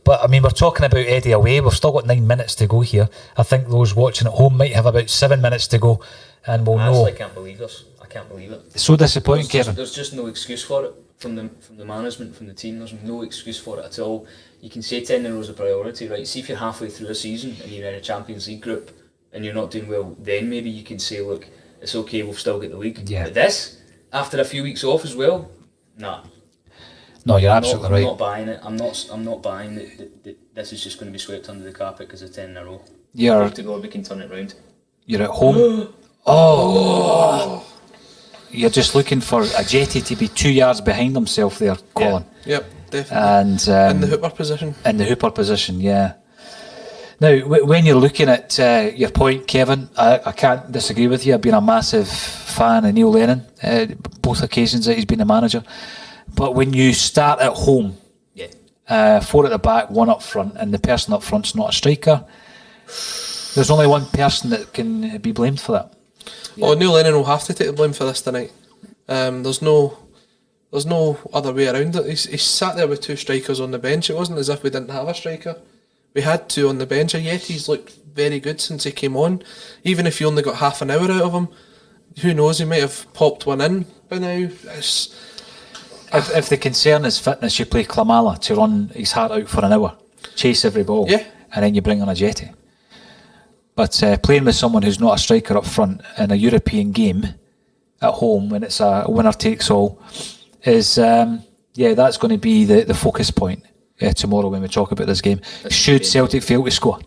But I mean, we're talking about Eddie away. We've still got 9 minutes to go here. I think those watching at home might have about 7 minutes to go, and we'll I know. actually can't believe this. I can't believe it. It's so disappointing, Kevin. There's just no excuse for it from the management, from the team. There's no excuse for it at all. You can say 10 in a row is a priority, right? See if you're halfway through a season and you're in a Champions League group and you're not doing well, then maybe you can say, look, it's okay, we've still got the league. Yeah. But this, after a few weeks off as well, nah. No, you're I'm absolutely not, right. I'm not buying it. I'm not buying that this is just going to be swept under the carpet because of 10 in a row. You're Hope to God we can turn it round. you're at home. Oh. You're just looking for a Jetty to be 2 yards behind himself there, Colin. Yep, definitely. And in the hooper position. in the hooper position, yeah. Now, when you're looking at your point, Kevin, I can't disagree with you. I've been a massive fan of Neil Lennon, both occasions that he's been a manager. But when you start at home, Yeah. 4 at the back, 1 up front, and the person up front's not a striker, there's only one person that can be blamed for that. Oh, Neil Lennon will have to take the blame for this tonight. There's no other way around it. He sat there with 2 strikers on the bench. It wasn't as if we didn't have a striker. We had 2 on the bench. Yet he's looked very good since he came on. Even if you only got half an hour out of him, who knows? He might have popped one in by now. If the concern is fitness, you play Klamala to run his heart out for an hour, chase every ball, Yeah. and then you bring on a Jetty. But playing with someone who's not a striker up front in a European game at home when it's a winner takes all is, that's going to be the focus point tomorrow when we talk about this game. Should Celtic fail to score?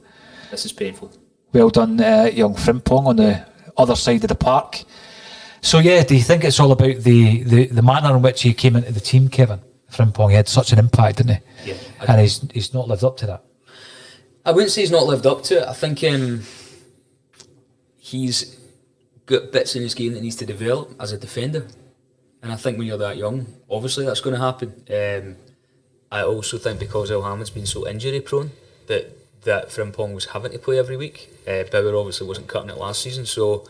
This is painful. Well done, young Frimpong on the other side of the park. So do you think it's all about the manner in which he came into the team, Kevin? Frimpong, he had such an impact, didn't he? Yeah. And he's not lived up to that. I wouldn't say he's not lived up to it. I think he's got bits in his game that needs to develop as a defender. And I think when you're that young, obviously that's going to happen. I also think because Elhamed's been so injury prone that Frimpong was having to play every week. Bauer obviously wasn't cutting it last season, so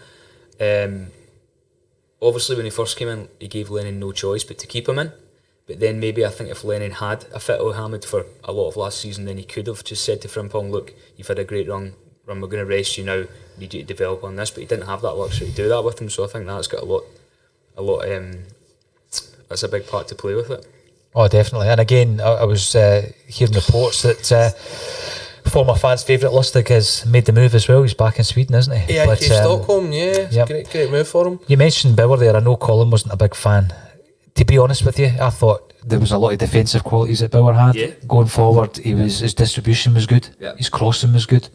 obviously when he first came in, he gave Lennon no choice but to keep him in. But then maybe I think if Lennon had a fit Elhamed for a lot of last season, then he could have just said to Frimpong, look, you've had a great run, we're going to rest you now, need you to develop on this. But he didn't have that luxury to do that with him, so I think that's got a lot that's a big part to play with it. Oh, definitely. And again, I was hearing reports that former fans' favourite Lustig has made the move as well. He's back in Sweden, isn't he? Yeah, Stockholm, yeah. Yep. Great move for him. You mentioned Bauer there. I know Colin wasn't a big fan. To be honest with you, I thought there was a lot of defensive qualities that Bauer had. Yeah. Going forward, his distribution was good. Yeah. His crossing was good.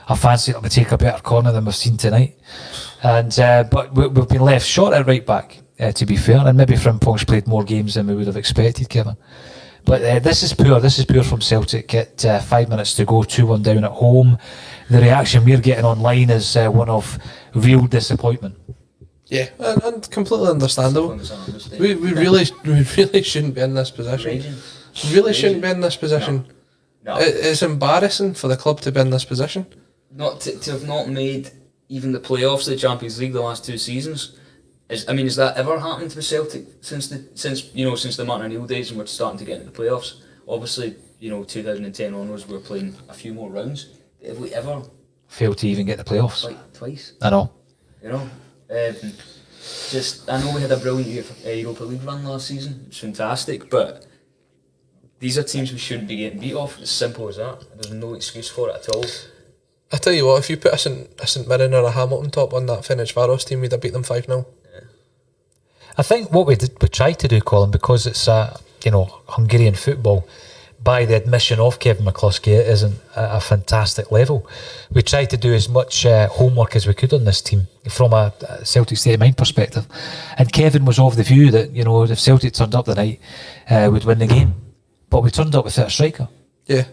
I fancy him to take a better corner than we've seen tonight. And but we've been left short at right back, to be fair. And maybe Frimpong's played more games than we would have expected, Kevin. But this is poor. This is poor from Celtic at 5 minutes to go, 2-1 down at home. The reaction we're getting online is one of real disappointment. Yeah, and completely understandable. We really shouldn't be in this position. Really shouldn't be in this position. No. It's embarrassing for the club to be in this position. not to have not made even the playoffs of the Champions League the last 2 seasons. Has that ever happened with Celtic since the Martin O'Neill days, and we're starting to get into the playoffs? Obviously, 2010 onwards, we're playing a few more rounds. Have we ever failed to even get the playoffs? Like twice. I know. I know we had a brilliant Europa League run last season. It's fantastic, but these are teams we shouldn't be getting beat off. It's simple as that. There's no excuse for it at all. I tell you what, if you put a St Mirren or a Hamilton top on that Ferencváros team, we'd have beat them 5-0. I think what we tried to do, Colin, because it's Hungarian football, by the admission of Kevin McCluskey, it isn't a fantastic level. We tried to do as much homework as we could on this team from a Celtic state of mind perspective, and Kevin was of the view that if Celtic turned up the night, we'd win the game, but we turned up without a striker. Yeah,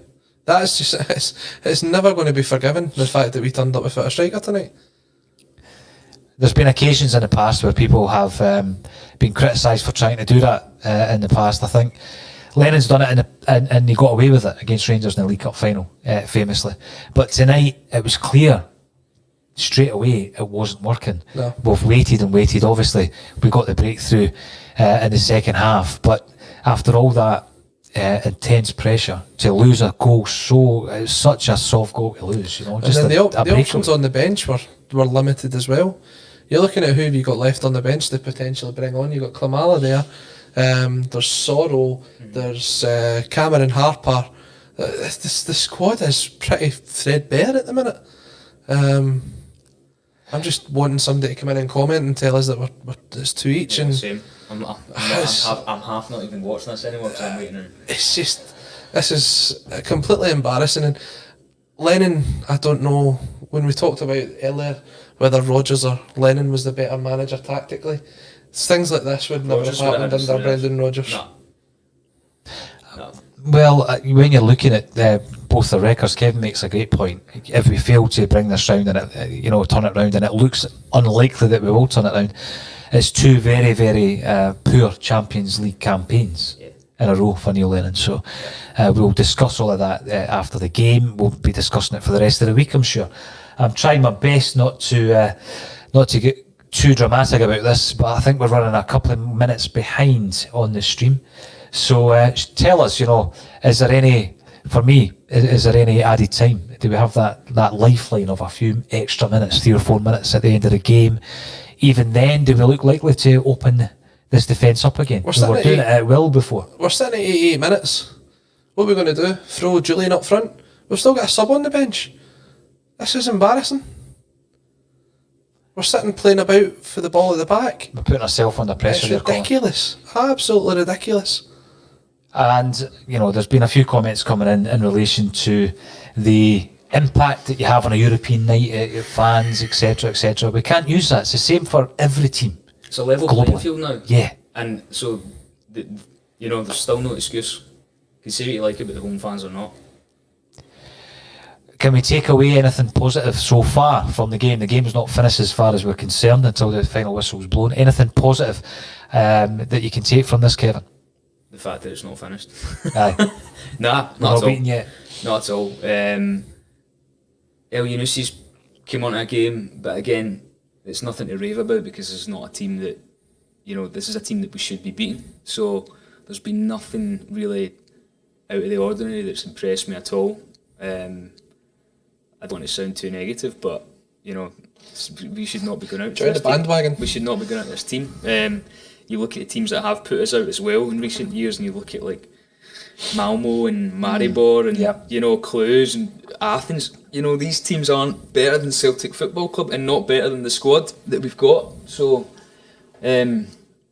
that is just it's never going to be forgiven, the fact that we turned up without a striker tonight. There's been occasions in the past where people have been criticised for trying to do that in the past. I think Lennon's done it and he got away with it against Rangers in the League Cup final, famously. But tonight, it was clear straight away it wasn't working. No. We've waited and waited. Obviously, we got the breakthrough in the second half. But after all that intense pressure, to lose a goal it's such a soft goal to lose, And then the options on the bench were limited as well. You're looking at who you got left on the bench to potentially bring on. You got Klimala there. There's Sorrow. There's Cameron Harper. The squad is pretty threadbare at the minute. I'm just wanting somebody to come in and comment and tell us that it's 2 each. Yeah, and same. I'm half not even watching this anymore because I'm waiting. It's just, this is completely embarrassing. And Lennon, I don't know, when we talked about earlier whether Rodgers or Lennon was the better manager tactically, things like this would never have happened under Brendan Rodgers. No. Well, when you're looking at both the records, Kevin makes a great point. If we fail to bring this round and turn it round, and it looks unlikely that we will turn it round, it's 2 very, very poor Champions League campaigns in a row for Neil Lennon. So we'll discuss all of that after the game. We'll be discussing it for the rest of the week, I'm sure. I'm trying my best not to get too dramatic about this, but I think we're running a couple of minutes behind on the stream. So tell us, is there any added time? Do we have that lifeline of a few extra minutes, 3 or 4 minutes at the end of the game? Even then, do we look likely to open this defence up again? We were doing it at will before. We're sitting at 88 minutes. What are we going to do? Throw Julian up front? We've still got a sub on the bench. This is embarrassing. We're sitting playing about for the ball at the back. We're putting ourselves under pressure. It's ridiculous. Absolutely ridiculous. And, there's been a few comments coming in relation to the impact that you have on a European night at your fans, etc., etc. We can't use that. It's the same for every team. It's a level playing field now. Yeah. And so, there's still no excuse. You can say what you like about the home fans or not. Can we take away anything positive so far from the game? The game's not finished as far as we're concerned until the final whistle's blown. Anything positive that you can take from this, Kevin? The fact that it's not finished. Aye. Nah, not not at all. beaten yet. Not at all. El Yunusi's came on a game, but again, it's nothing to rave about because it's not a team that, this is a team that we should be beating. So there's been nothing really out of the ordinary that's impressed me at all. I don't want to sound too negative, but we should not be going out. Join the bandwagon. We should not be going out this team. You look at the teams that have put us out as well in recent years, and you look at like Malmo and Maribor and Cluj and Athens. These teams aren't better than Celtic Football Club and not better than the squad that we've got. So,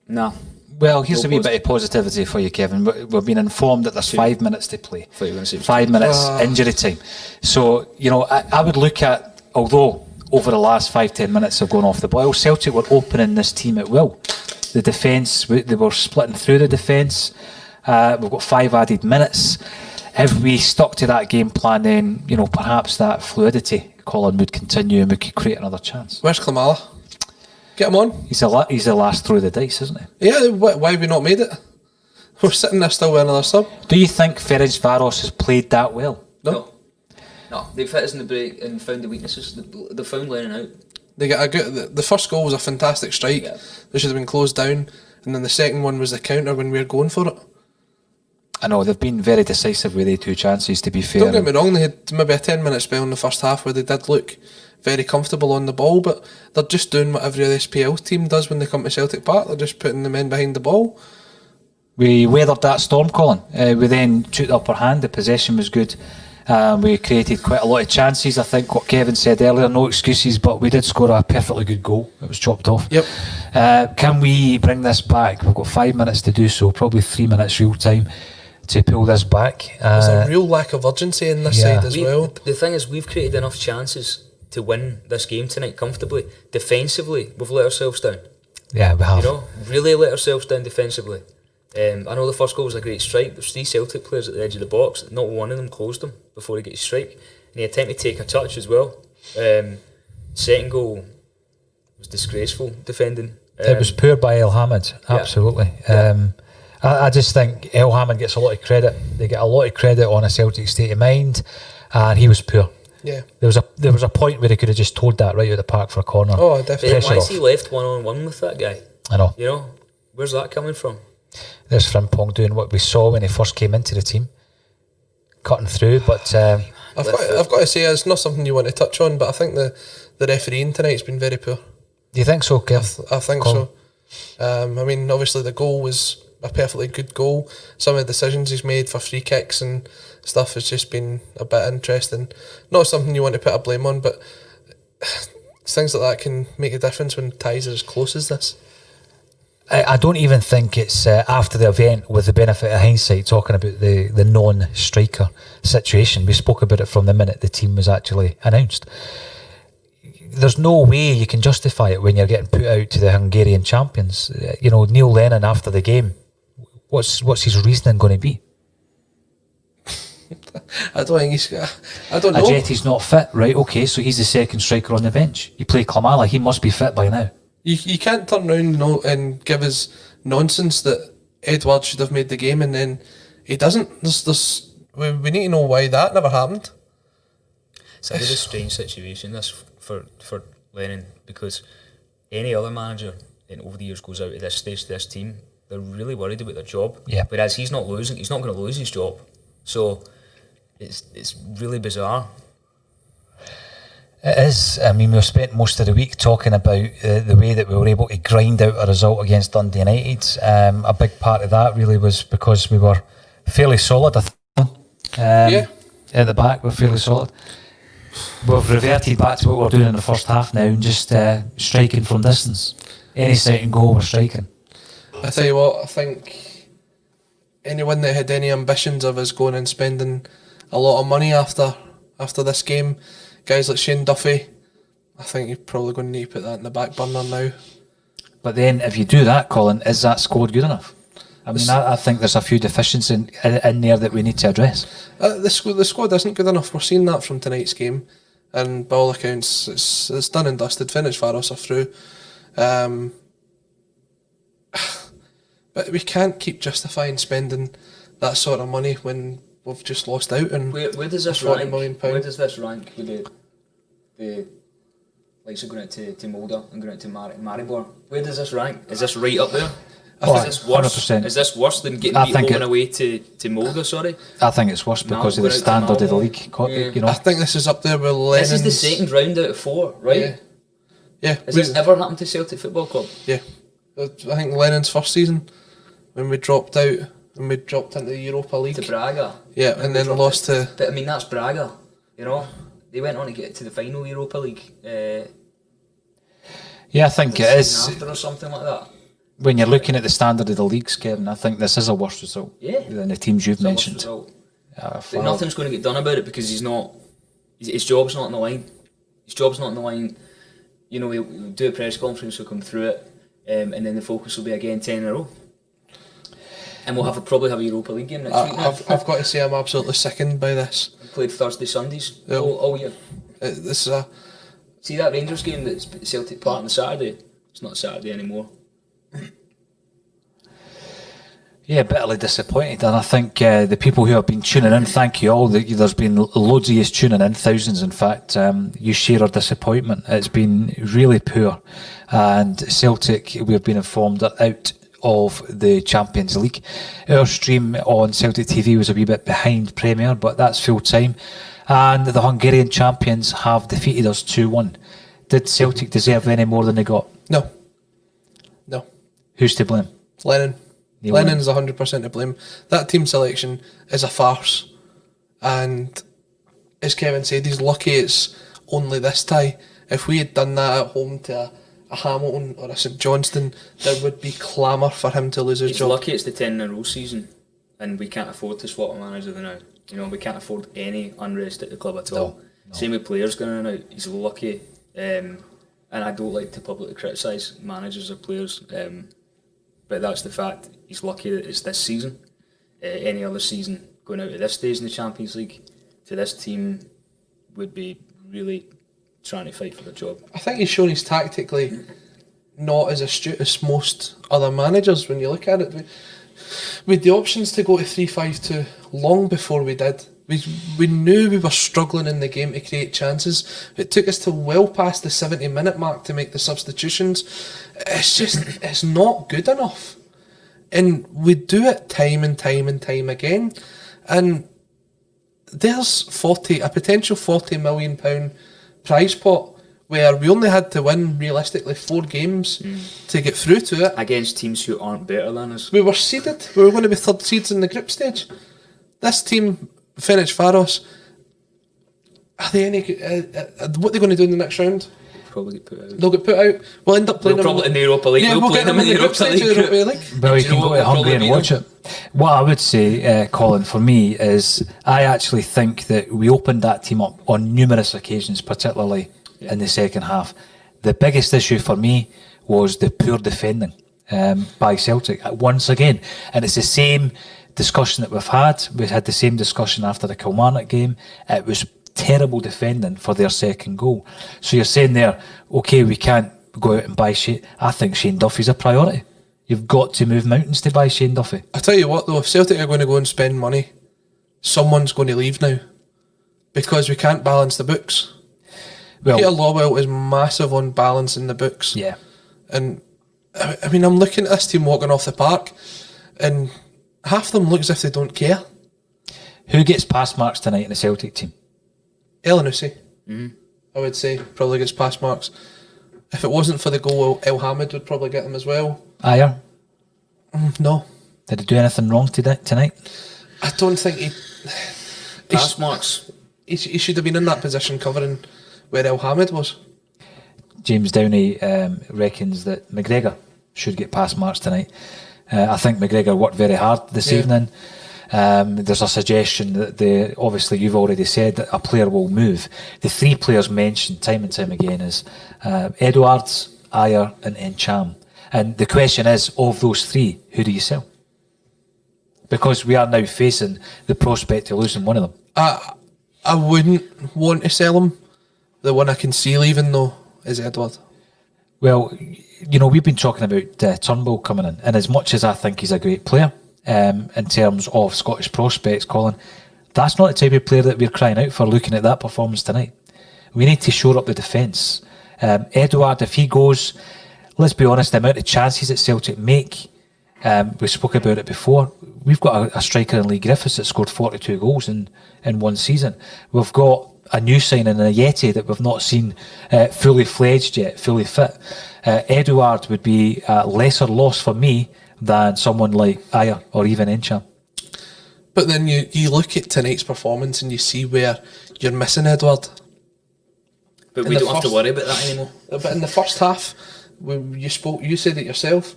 nah. Well, here's a wee bit of positivity for you, Kevin. We've been informed that there's 5 minutes to play. 5 minutes injury time. So, I would look at, although over the last 5-10 minutes have gone off the boil, Celtic were opening this team at will. The defence, they were splitting through the defence. We've got 5 added minutes. If we stuck to that game plan, then, perhaps that fluidity, Colin, would continue and we could create another chance. Where's Klimala? Get him on. He's the last throw of the dice, isn't he? Yeah, why have we not made it? We're sitting there still with another sub. Do you think Ferencváros has played that well? No. No, they've hit us in the break and found the weaknesses. They found Lennon out. They get a good. The first goal was a fantastic strike. Yeah. They should have been closed down, and then the second one was the counter when we were going for it. I know they've been very decisive with their 2 chances. To be fair, Don't get me wrong, they had maybe a 10-minute spell in the first half where they did look very comfortable on the ball, but they're just doing what every other SPL team does when they come to Celtic Park. They're just putting the men behind the ball. we weathered that storm, Colin. We then took the upper hand. The possession was good. We created quite a lot of chances. I think what Kevin said earlier, no excuses, but we did score a perfectly good goal. It was chopped off. Yep. Can we bring this back? We've got 5 minutes to do so, probably 3 minutes real time to pull this back. There's a real lack of urgency in this side as well. The thing is, we've created enough chances to win this game tonight comfortably. Defensively, we've let ourselves down. Yeah, we have. You know, really let ourselves down defensively. I know the first goal was a great strike. There's 3 Celtic players at the edge of the box. Not one of them closed him before he got his strike. And he had time to take a touch as well. Second goal was disgraceful defending. It was poor by El Hamid, absolutely. I just think El Hamid gets a lot of credit. They get a lot of credit on a Celtic state of mind, and he was poor. Yeah. There was a point where he could have just towed that right out the park for a corner. Oh, definitely. Why is he left 1-on-1 with that guy? I know. You know, where's that coming from? There's Frimpong doing what we saw when he first came into the team, cutting through. But I've got to say, it's not something you want to touch on, but I think the refereeing tonight's been very poor. do you think so, Kev? I think Colin? so. I mean, obviously the goal was a perfectly good goal. Some of the decisions he's made for free kicks and stuff has just been a bit interesting. Not something you want to put a blame on, but things like that can make a difference when ties are as close as this. I don't even think it's after the event, with the benefit of hindsight, talking about the non-striker situation. We spoke about it from the minute the team was actually announced. There's no way you can justify it when you're getting put out to the Hungarian champions. You know, Neil Lennon after the game, what's his reasoning going to be? I don't think I don't know. Ajeti's not fit, right? Okay, so he's the second striker on the bench. You play Klimala, he must be fit by now. You can't turn around and give us nonsense that Edward should have made the game and then he doesn't. We need to know why that never happened. It's a very strange situation, this, for Lennon, because any other manager over the years goes out at this stage to this team, they're really worried about their job. Yeah. Whereas he's not going to lose his job. So it's really bizarre. It is. I mean, we've spent most of the week talking about the way that we were able to grind out a result against Dundee United. A big part of that really was because we were fairly solid, I think. At the back, we're fairly solid. We've reverted back to what we were doing in the first half now, and just striking from distance. Any second goal, we're striking. I tell you what, I think anyone that had any ambitions of us going and spending a lot of money after this game, guys like Shane Duffy, I think you're probably going to need to put that in the back burner now. But then, if you do that, Colin, is that squad good enough? I mean, I think there's a few deficiencies in there that we need to address. The squad isn't good enough. We're seeing that from tonight's game, and by all accounts, it's done and dusted. Finished Faros are through. But we can't keep justifying spending that sort of money when we've just lost out. And Where does this £40 rank? million. Where does this rank with the likes of going out to Molde and going out to Maribor? Where does this rank? Is this right up there? Is this worse? 100%. Is this worse than getting beat home and away to Molde? Sorry, I think it's worse because of the standard of the league. You know, I think this is up there with Lennon's. this is the second round out of 4, right? Yeah. Has this ever happened to Celtic Football Club? Yeah. I think Lennon's first season when we dropped out and we dropped into the Europa League. To Braga. Yeah, and then lost to. But I mean, that's Braga. You know, they went on to get to the final Europa League. yeah, I think it is. After or something like that. When you're looking at the standard of the leagues, Kevin, I think this is a worse result than the teams you've mentioned. But nothing's going to get done about it because he's not. His job's not on the line. His job's not on the line. You know, we'll do a press conference, we'll come through it, and then the focus will be again 10 in a row. And we'll probably have a Europa League game next week. I've got to say, I'm absolutely sickened by this. We played Thursday, Sundays Yeah. all year. This is a. See that Rangers game that's at Celtic Park on Saturday? It's not Saturday anymore. Yeah, bitterly disappointed, and I think the people who have been tuning in, thank you all. There's been loads of you tuning in, thousands in fact. You share our disappointment. It's been really poor, and Celtic, we've been informed, are out of the Champions League. Our stream on Celtic TV was a wee bit behind Premier, but that's full time, and the Hungarian champions have defeated us 2-1. Did Celtic deserve any more than they got? No. Who's to blame? Lennon. Neil Lennon is 100% to blame. That team selection is a farce. And as Kevin said, he's lucky it's only this tie. If we had done that at home to a Hamilton or a St Johnstone, there would be clamour for him to lose his He's job. lucky it's the 10 in a row season, and we can't afford to swap a manager now. You know, we can't afford any unrest at the club at all. No. Same with players going in and out. He's lucky. And I don't like to publicly criticise managers or players. But that's the fact. He's lucky that it's this season. Any other season going out at this stage in the Champions League to this team would be really trying to fight for the job. I think he's shown he's tactically not as astute as most other managers when you look at it. We had the options to go to 3-5-2 long before we did. We knew we were struggling in the game to create chances. It took us to well past the 70-minute mark to make the substitutions. It's not good enough. And we do it time and time and time again. And there's a potential £40 million prize pot where we only had to win, realistically, 4 games to get through to it. Against teams who aren't better than us. We were seeded. We were going to be third seeds in the group stage. This team, Ferencváros, are they any? What are they going to do in the next round? Probably get put out. They'll get put out. We'll end up playing them probably in the Europa League. Yeah, we'll play get them in the Europa stage of the Europa League. Well, you can go to Hungary and watch it. What I would say, Colin, for me, is I actually think that we opened that team up on numerous occasions, particularly in the second half. The biggest issue for me was the poor defending by Celtic once again, and it's the same discussion that we've had. We had the same discussion after the Kilmarnock game. It was terrible defending for their second goal. So you're saying there, okay, we can't go out and buy Shane. I think Shane Duffy's a priority. You've got to move mountains to buy Shane Duffy. I tell you what though, if Celtic are going to go and spend money, someone's going to leave now because we can't balance the books. Well, Peter Lawwell is massive on balancing the books. Yeah. And I mean, I'm looking at this team walking off the park and half of them look as if they don't care. Who gets pass marks tonight in the Celtic team? Elyounoussi, I would say, probably gets pass marks. If it wasn't for the goal, El Hamid would probably get them as well. Ayer? No. Did he do anything wrong tonight? I don't think he... Pass marks. He should have been in that position covering where El Hamid was. James Downey reckons that McGregor should get pass marks tonight. I think McGregor worked very hard this evening. There's a suggestion that obviously you've already said that a player will move. The 3 players mentioned time and time again is Edwards, Ayer and Encham. And the question is, of those 3, who do you sell? Because we are now facing the prospect of losing one of them. I wouldn't want to sell him. The one I can see leaving though is Edward. Well, you know, we've been talking about Turnbull coming in, and as much as I think he's a great player, in terms of Scottish prospects, Colin, that's not the type of player that we're crying out for looking at that performance tonight. We need to shore up the defence. Edouard, if he goes, let's be honest, the amount of chances that Celtic make, we spoke about it before, we've got a striker in Lee Griffiths that scored 42 goals in one season. We've got a new signing in a Yeti that we've not seen fully fledged yet, fully fit. Edouard would be a lesser loss for me than someone like Ayer or even Encham. But then you look at tonight's performance and you see where you're missing Edward. But we don't have to worry about that anymore. But in the first half, when you said it yourself,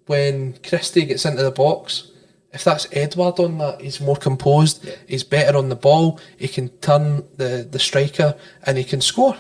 when Christie gets into the box, if that's Edward on that, he's more composed, he's better on the ball, he can turn the striker and he can score.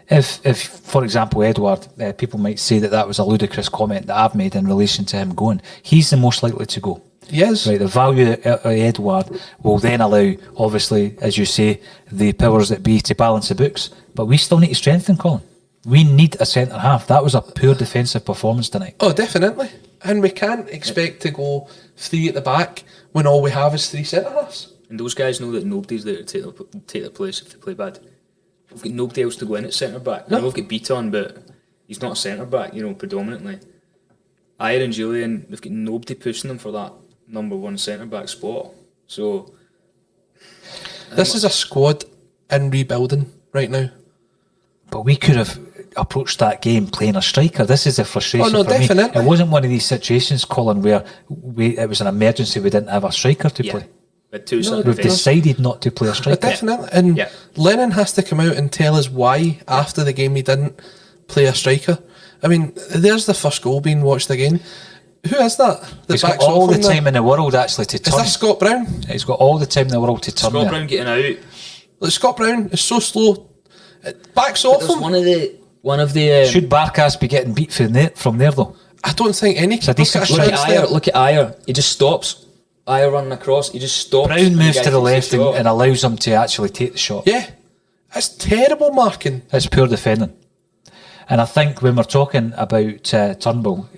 If for example, Edward, people might say that was a ludicrous comment that I've made in relation to him going. He's the most likely to go. Yes. Right, the value of Edward will then allow, obviously, as you say, the powers that be to balance the books. But we still need to strengthen, Colin. We need a centre half. That was a poor defensive performance tonight. Oh, definitely. And we can't expect to go 3 at the back when all we have is 3 centre-halves. And those guys know that nobody's there to take their place if they play bad. We've got nobody else to go in at centre-back. No. I know we've got Beaton, but he's not a centre-back, predominantly. Ayer and Julian, they've got nobody pushing them for that number 1 centre-back spot. So... This is a squad in rebuilding right now. But we could have approached that game playing a striker. This is the frustration Oh, no, for me. definitely. It wasn't one of these situations, Colin, where it was an emergency. We didn't have a striker to play. But two No, We've decided not to play a striker. Definitely. And Yeah. Lennon has to come out and tell us why after the game he didn't play a striker. I mean, there's the first goal being watched again. Who is that? He's got all the time in the world actually to Is turn. that Scott Brown? He's got all the time in the world to turn. Scott there. Brown getting out. Like, Scott Brown is so slow. It backs off There's him. one of the Should Barkas be getting beat from there though? I don't think any a keeper decent got a look chance at there. Ayer. Look at Ayer. He just stops. Ayer running across. He just stops. Brown and moves guy to the takes left and, shot. and allows him to actually take the shot. Yeah. That's terrible marking. It's poor defending. And I think when we're talking about Turnbull,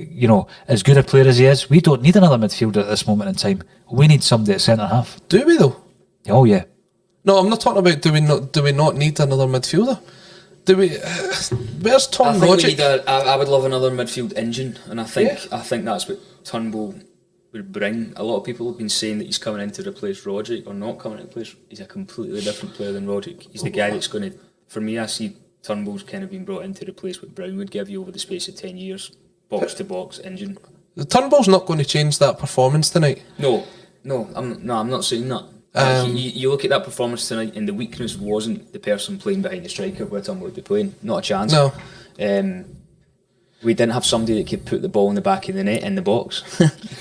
as good a player as he is, we don't need another midfielder at this moment in time. We need somebody at centre half. Do we though? Oh yeah. No, I'm not talking about do we not need another midfielder? Do we? Where's I Tom think we Rodgers? need I would love another midfield engine, and I think that's what Turnbull would bring. A lot of people have been saying that he's coming in to replace Rodgers or not coming in to replace. He's a completely different player than Rodgers. He's the guy that's going to. For me, I see Turnbull's kind of been brought in to replace what Brown would give you over the space of 10 years. Box to box engine. The Turnbull's not going to change that performance tonight. No, I'm not saying that. You look at that performance tonight, and the weakness wasn't the person playing behind the striker where Turnbull would be playing. Not a chance. No. We didn't have somebody that could put the ball in the back of the net in the box.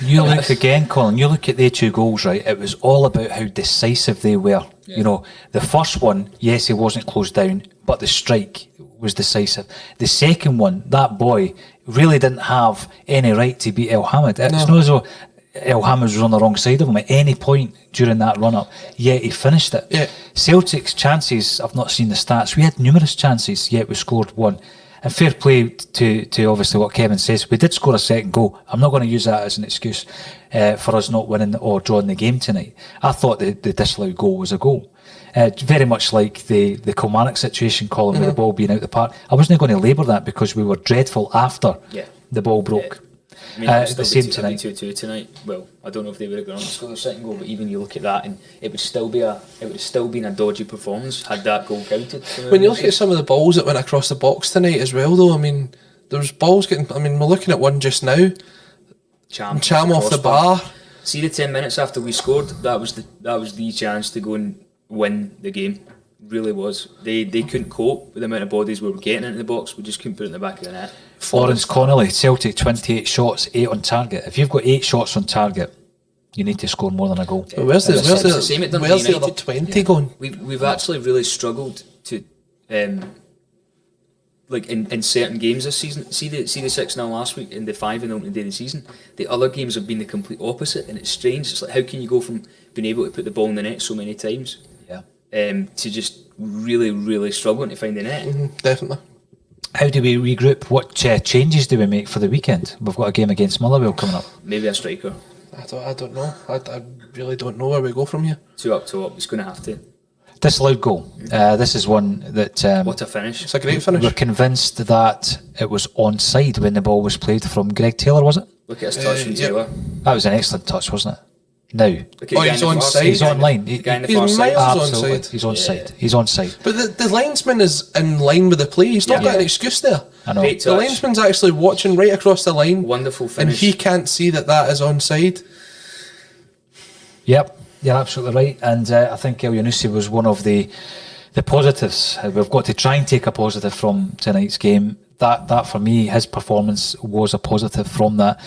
You look again, Colin, you look at the 2 goals, right? It was all about how decisive they were. Yeah. The first one, yes, he wasn't closed down, but the strike was decisive. The second one, that boy really didn't have any right to beat El Hamid. It's not as though El Hamid was on the wrong side of him at any point during that run-up, yet he finished it. Yeah. Celtic's chances, I've not seen the stats, we had numerous chances, yet we scored 1. And fair play to obviously what Kevin says. We did score a second goal. I'm not going to use that as an excuse for us not winning or drawing the game tonight. I thought the disallowed goal was a goal. Very much like the Kilmarnock situation, Colin, with the ball being out the park. I wasn't going to labour that because we were dreadful after the ball broke. I mean, it would the still same be tonight. 2-2 tonight. Well, I don't know if they would have gone on to score the second goal, but even you look at that, and it would have still been a dodgy performance had that goal counted. When you look at some of the balls that went across the box tonight as well, though, I mean, there was balls getting. I mean, we're looking at one just now. Cham off the bar. See the 10 minutes after we scored, that was the chance to go and win the game. Really was. They couldn't cope with the amount of bodies we were getting into the box. We just couldn't put it in the back of the net. Florence Connolly, Celtic 28 shots, 8 on target. If you've got 8 shots on target, you need to score more than a goal. Where's the same at Dundee other United. 20 going? We've actually really struggled to like in certain games this season. See the 6-0 last week and the 5-0 on the day of the season. The other games have been the complete opposite, and it's strange. It's like, how can you go from being able to put the ball in the net so many times to just really, really struggling to find the net? Definitely. How do we regroup? What changes do we make for the weekend? We've got a game against Motherwell coming up. Maybe a striker. I don't know. I really don't know where we go from here. 2 up, 2 up. He's going to have to. Disallowed goal. This is one that What a finish. It's a great finish. we're convinced that it was onside when the ball was played from Greg Taylor, was it? Look at his touch from Taylor. That was an excellent touch, wasn't it? Now, Look at the guy he's in the far onside. side. he's online. The guy in the He's far side. miles Absolutely. onside. He's onside. He's onside. But the linesman is in line with the play. He's not got an excuse there. I know. Great The touch. linesman's actually watching right across the line. Wonderful And finish. he can't see that is onside. Yep, you're absolutely right. And I think El Yunusi was one of the positives. We've got to try and take a positive from tonight's game. That for me, his performance was a positive from that.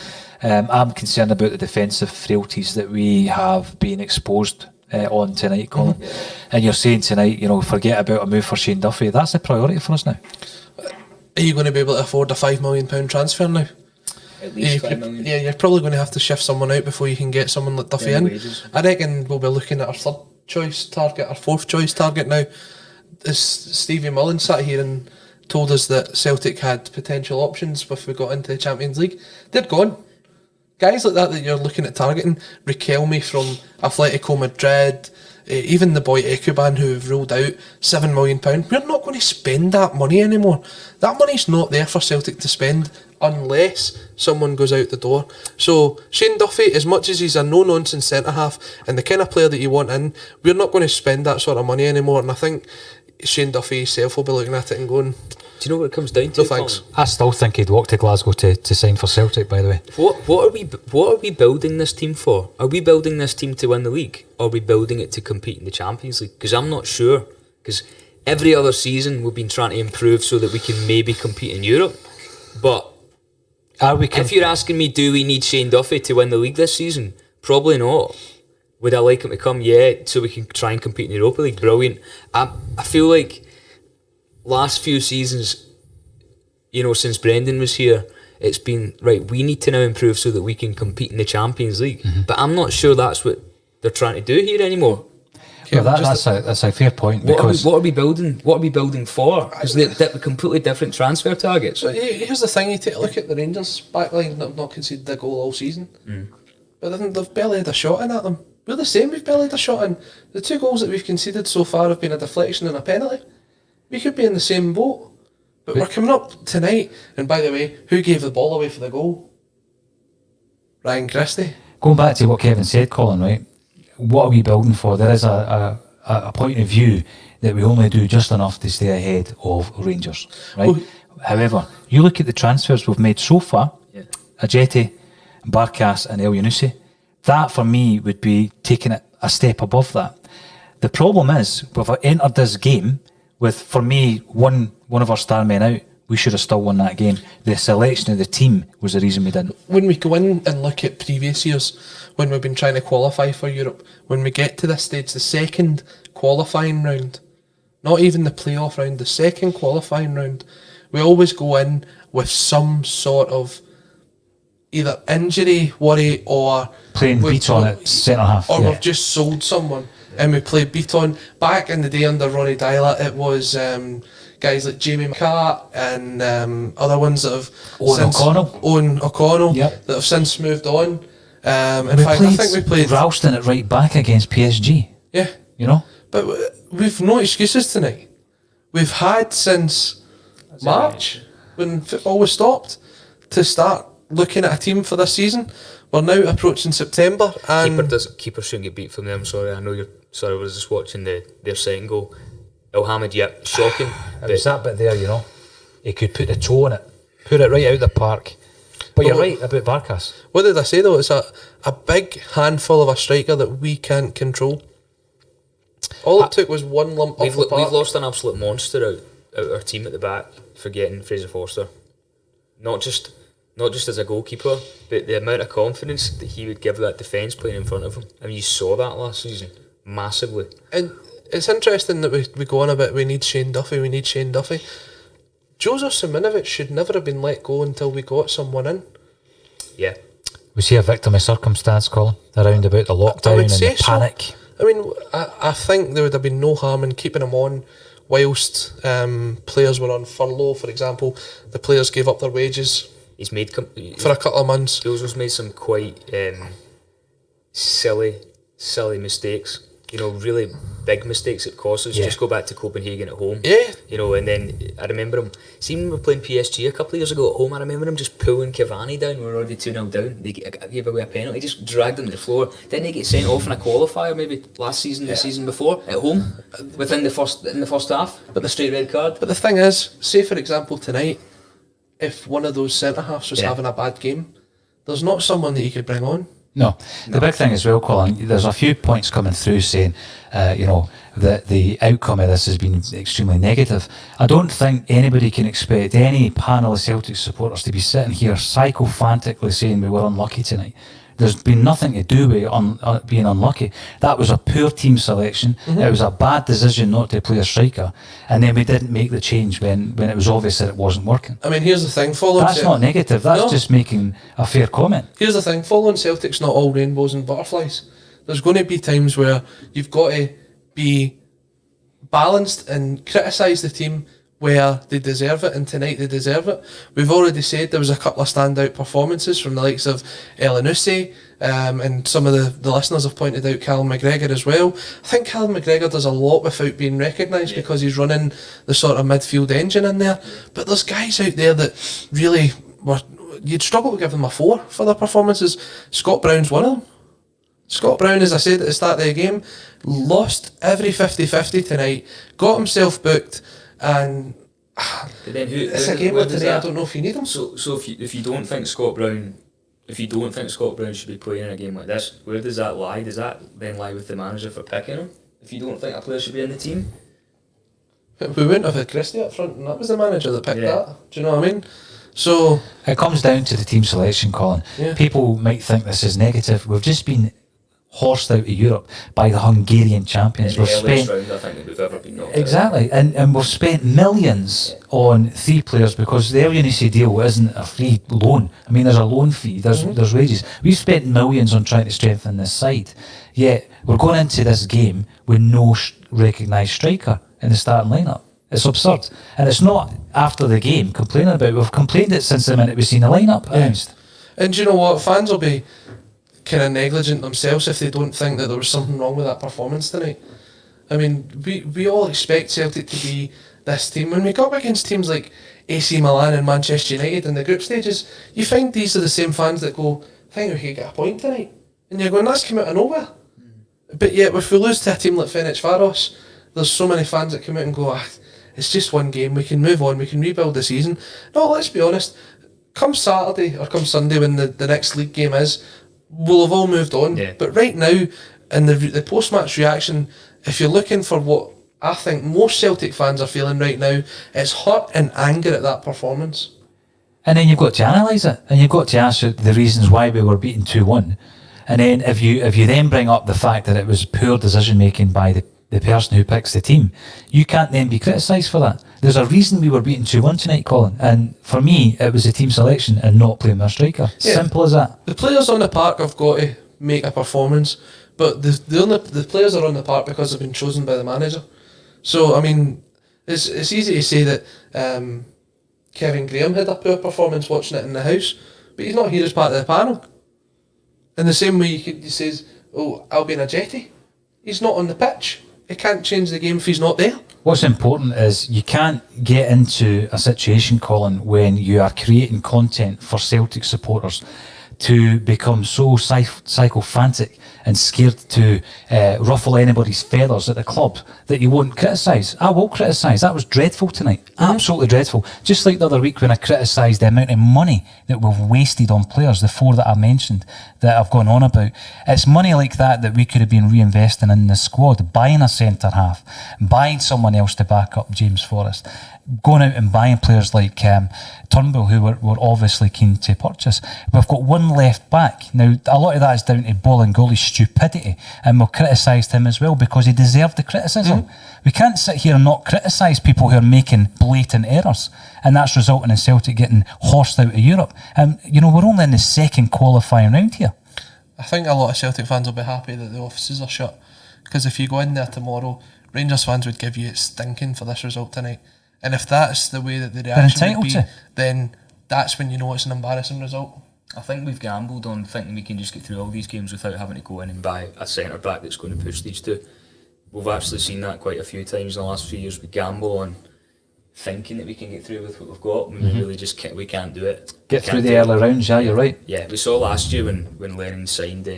I'm concerned about the defensive frailties that we have been exposed on tonight, Colin. And you're saying tonight, forget about a move for Shane Duffy. That's a priority for us now. Are you going to be able to afford a £5 million transfer now? At least 5 million. Yeah, you're probably going to have to shift someone out before you can get someone like Duffy in. Wages. I reckon we'll be looking at our third choice target, our fourth choice target now. As Stevie Mullen sat here and told us that Celtic had potential options if we got into the Champions League. They're gone. Guys like that you're looking at targeting, Riquelme from Atletico Madrid, even the boy Ekuban who have ruled out £7 million. We're not going to spend that money anymore. That money's not there for Celtic to spend unless someone goes out the door. So Shane Duffy, as much as he's a no-nonsense centre-half and the kind of player that you want in, we're not going to spend that sort of money anymore. And I think Shane Duffy himself will be looking at it and going, do you know what it comes down to? No thanks. Colin? I still think he'd walk to Glasgow to sign for Celtic, by the way. What are we building this team for? Are we building this team to win the league? Or are we building it to compete in the Champions League? Because I'm not sure. Because every other season we've been trying to improve so that we can maybe compete in Europe. But if you're asking me, do we need Shane Duffy to win the league this season? Probably not. Would I like him to come? Yeah, so we can try and compete in the Europa League. Brilliant. I feel like last few seasons, you know, since Brendan was here, it's been, right, we need to now improve so that we can compete in the Champions League. But I'm not sure that's what they're trying to do here anymore. Well, that's a fair point. What are we building? What are we building for? Because they're completely different transfer targets. So here's the thing, you take a look at the Rangers backline that have not conceded a goal all season. But they've barely had a shot in at them. We're the same, we've barely had a shot in. The 2 goals that we've conceded so far have been a deflection and a penalty. We could be in the same boat. But we're coming up tonight, and by the way, who gave the ball away for the goal? Ryan Christie. Going back to what Kevin said, Colin, right? What are we building for? There is a point of view that we only do just enough to stay ahead of Rangers, right? Well, however, you look at the transfers we've made so far, Ajeti, Barkas and El Yunusi, that for me would be taking it a step above that. The problem is, we've entered this game with, for me, one of our star men out. We should have still won that game. The selection of the team was the reason we didn't. When we go in and look at previous years, when we've been trying to qualify for Europe, when we get to this stage, the second qualifying round, not even the playoff round, the second qualifying round, we always go in with some sort of either injury worry or playing beat on it centre half, or we've just sold someone and we play beat on. Back in the day under Ronnie Dyla, it was guys like Jamie McCart and other ones that have Owen O'Connell yep. that have since moved on. In fact, I think we played Ralston at right back against PSG. Yeah, you know, but we've no excuses tonight. We've had since March when football was stopped to start looking at a team for this season. We're now approaching September, and keeper shouldn't get beat from them. Sorry, I know you're. Sorry, I was just watching their second goal. Elhamed, shocking. It was that bit there, you know. He could put the toe on it, put it right out the park. But you're right about Barkas. What did I say though? It's a big handful of a striker that we can't control. All it took was one lump off the park. We've lost an absolute monster out our team at the back for getting Fraser Forster. Not just as a goalkeeper, but the amount of confidence that he would give that defence playing in front of him. I mean, you saw that last season massively. And it's interesting that we go on about we need Shane Duffy. Joseph Siminovic should never have been let go until we got someone in. Yeah. Was he a victim of circumstance, Colin? Around about the lockdown and the panic? So. I mean, I think there would have been no harm in keeping him on whilst players were on furlough, for example. The players gave up their wages. He's made for a couple of months. Joseph's made some quite silly mistakes. You know, really big mistakes at cost us. Just go back to Copenhagen at home. Yeah. You know, and then I remember him. See, when we were playing PSG a couple of years ago at home, I remember him just pulling Cavani down. We were already 2-0 down. They gave away a penalty. He just dragged him to the floor. Didn't he get sent off in a qualifier maybe last season, the season before at home in the first half? But the straight red card. But the thing is, say for example tonight, if one of those centre halves was having a bad game, there's not someone that you could bring on. No. The big thing as well, Colin, there's a few points coming through saying, you know, that the outcome of this has been extremely negative. I don't think anybody can expect any panel of Celtic supporters to be sitting here psychophantically saying we were unlucky tonight. There's been nothing to do with being unlucky. That was a poor team selection. It was a bad decision not to play a striker, and then we didn't make the change when it was obvious that it wasn't working. I mean, here's the thing, that's not negative, that's just making a fair comment. Here's the thing, following Celtic's not all rainbows and butterflies. There's going to be times where you've got to be balanced and criticise the team, where they deserve it, and tonight they deserve it. We've already said there was a couple of standout performances from the likes of Elanusi, and some of the listeners have pointed out Callum McGregor as well. I think Callum McGregor does a lot without being recognised because he's running the sort of midfield engine in there. But there's guys out there that really you'd struggle to give them a 4 for their performances. Scott Brown's one of them. Scott Brown, as I said at the start of the game, lost every 50-50 tonight, got himself booked, and but then it's a game where today I don't know if you need him. So if you don't think Scott Brown should be playing in a game like this, where does that lie? Does that then lie with the manager for picking him? If you don't think a player should be in the team? We wouldn't have had Christie up front, and that was the manager that picked that. Do you know what I mean? So it comes down to the team selection, Colin. Yeah. People might think this is negative. We've just been horsed out of Europe by the Hungarian champions. In the earliest round, I think, that we've ever been knocked exactly, and we've spent millions on 3 players because the Elyounoussi deal isn't a free loan. I mean, there's a loan fee, there's wages. We've spent millions on trying to strengthen this side, yet we're going into this game with no recognised striker in the starting lineup. It's absurd, and it's not after the game complaining about it. We've complained it since the minute we've seen the lineup announced. And do you know what? Fans will be kind of negligent themselves if they don't think that there was something wrong with that performance tonight. I mean, we all expect Celtic to be this team. When we go up against teams like AC Milan and Manchester United in the group stages, you find these are the same fans that go, I think we could get a point tonight. And you're going, that's come out of nowhere. But yet, if we lose to a team like Ferencváros, there's so many fans that come out and go, it's just one game, we can move on, we can rebuild the season. No, let's be honest, come Saturday or come Sunday when the next league game is, we'll have all moved on. Yeah. But right now, in the post-match reaction, if you're looking for what I think most Celtic fans are feeling right now, it's hurt and anger at that performance. And then you've got to analyse it, and you've got to ask the reasons why we were beaten 2-1. And then if you then bring up the fact that it was poor decision making by the person who picks the team, you can't then be criticised for that. There's a reason we were beaten 2-1 tonight, Colin, and for me it was a team selection and not playing their striker. Yeah. Simple as that. The players on the park have got to make a performance, but the players are on the park because they've been chosen by the manager. So I mean, it's easy to say that Kevin Graham had a poor performance watching it in the house, but he's not here as part of the panel. In the same way you says, Albion Ajeti, he's not on the pitch. He can't change the game if he's not there. What's important is you can't get into a situation, Colin, when you are creating content for Celtic supporters to become so psychophantic and scared to ruffle anybody's feathers at the club that you won't criticise. I will criticise. That was dreadful tonight. Absolutely dreadful. Just like the other week when I criticised the amount of money that we've wasted on players, the 4 that I mentioned that I've gone on about. It's money like that we could have been reinvesting in the squad, buying a centre half, buying someone else to back up James Forrest, going out and buying players like Turnbull, who we're obviously keen to purchase. We've got one left back. Now, a lot of that is down to Bolingoli's stupidity, and we've criticised him as well because he deserved the criticism. We can't sit here and not criticise people who are making blatant errors, and that's resulting in Celtic getting horsed out of Europe. We're only in the second qualifying round here. I think a lot of Celtic fans will be happy that the offices are shut, because if you go in there tomorrow, Rangers fans would give you it stinking for this result tonight. And if that's the way that the reaction would be, then that's when you know it's an embarrassing result. I think we've gambled on thinking we can just get through all these games without having to go in and buy a centre back that's going to push these two. We've actually seen that quite a few times in the last few years. We gamble on thinking that we can get through with what we've got, and we really just can't do it. Get through the early rounds, you're right. Yeah, we saw last year when Lennon signed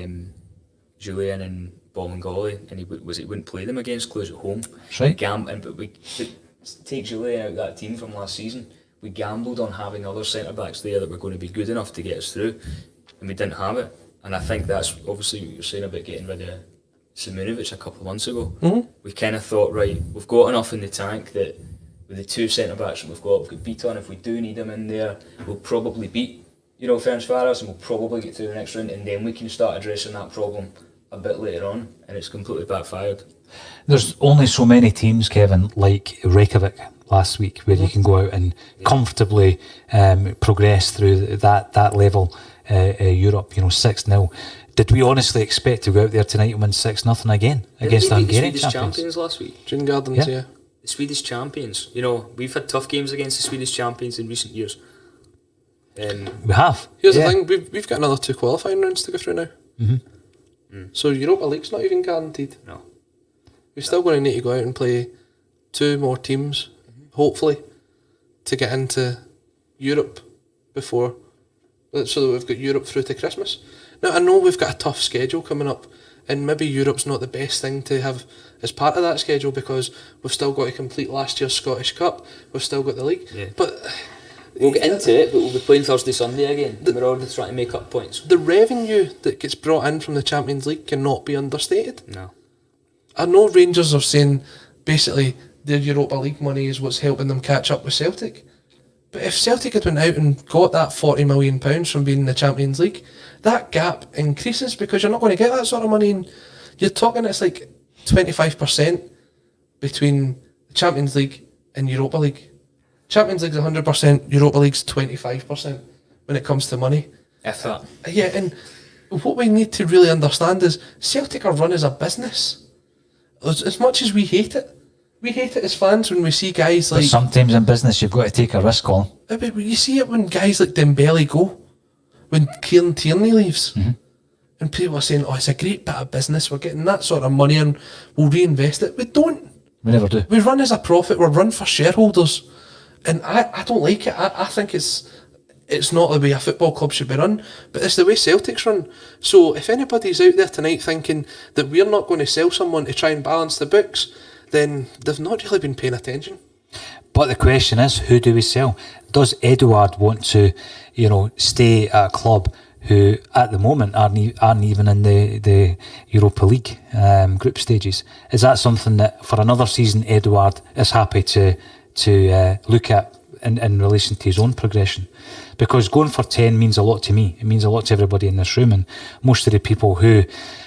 Julian and Bolingoli, and he wouldn't play them against Cluj at home. That's right. But we take Julian out of that team from last season. We gambled on having other centre backs there that were going to be good enough to get us through, and we didn't have it. And I think that's obviously what you're saying about getting rid of Simunovic a couple of months ago. We kind of thought, right, we've got enough in the tank that with the 2 centre backs that we've got Beaton. If we do need them in there, we'll probably beat Ferencváros, and we'll probably get to the next round, and then we can start addressing that problem a bit later on. And it's completely backfired. There's only so many teams, Kevin, like Reykjavik last week, where you can go out and comfortably progress through that level. Europe, 6-0. Did we honestly expect to go out there tonight and win 6-0 again against the Hungarian champions last week? June Gardens, yeah. the Swedish champions. You know, we've had tough games against the Swedish champions in recent years. We have. Here's the thing, we've got another 2 qualifying rounds to go through now. So Europa League's not even guaranteed. No. We're still going to need to go out and play 2 more teams, hopefully, to get into Europe before, so that we've got Europe through to Christmas. Now, I know we've got a tough schedule coming up, and maybe Europe's not the best thing to have as part of that schedule, because we've still got to complete last year's Scottish Cup, we've still got the league. Yeah. But we'll get into it, but we'll be playing Thursday, Sunday again. We're already trying to make up points. the revenue that gets brought in from the Champions League cannot be understated. No. I know Rangers are saying basically their Europa League money is what's helping them catch up with Celtic. But if Celtic had went out and got that £40 million from being in the Champions League, that gap increases, because you're not going to get that sort of money. And you're talking, it's like 25% between the Champions League and Europa League. Champions League's 100%, Europa League's 25% when it comes to money. If that. Yeah, and what we need to really understand is Celtic are run as a business. As much as we hate it as fans when we see guys But like... sometimes in business you've got to take a risk, Colin. But you see it when guys like Dembele go, when Kieran Tierney leaves, and people are saying, oh, it's a great bit of business, we're getting that sort of money and we'll reinvest it. We don't. We never do. We run as a profit, we're run for shareholders. And I don't like it. I think it's not the way a football club should be run, but it's the way Celtic's run. So if anybody's out there tonight thinking that we're not going to sell someone to try and balance the books, then they've not really been paying attention. But the question is, who do we sell? Does Eduard want to, stay at a club who at the moment aren't even in the Europa League group stages? Is that something that for another season Eduard is happy to look at in relation to his own progression? Because going for 10 means a lot to me. It means a lot to everybody in this room, and most of the people who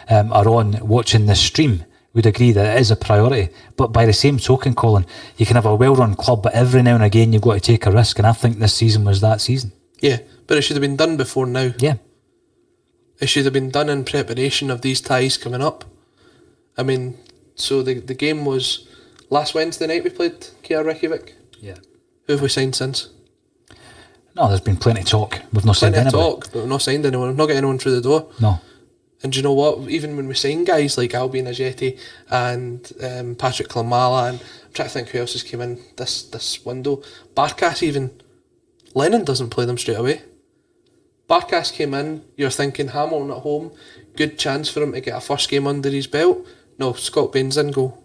are on watching this stream would agree that it is a priority. But by the same token, Colin, you can have a well-run club, but every now and again you've got to take a risk, and I think this season was that season. Yeah, but it should have been done before now. Yeah. It should have been done in preparation of these ties coming up. I mean, so the game was last Wednesday night we played Kia Reykjavik. Yeah. Who have we signed since? No, there's been plenty of talk. We've not signed Plenty of anybody. talk, but we've not signed anyone. We've not got anyone through the door. No. And do you know what? Even when we sign guys like Albion Ajeti and Patrick Klamala, and I'm trying to think who else has came in this window. Barkas even. Lennon doesn't play them straight away. Barkas came in, you're thinking Hamilton at home, good chance for him to get a first game under his belt. No, Scott Bain's in goal.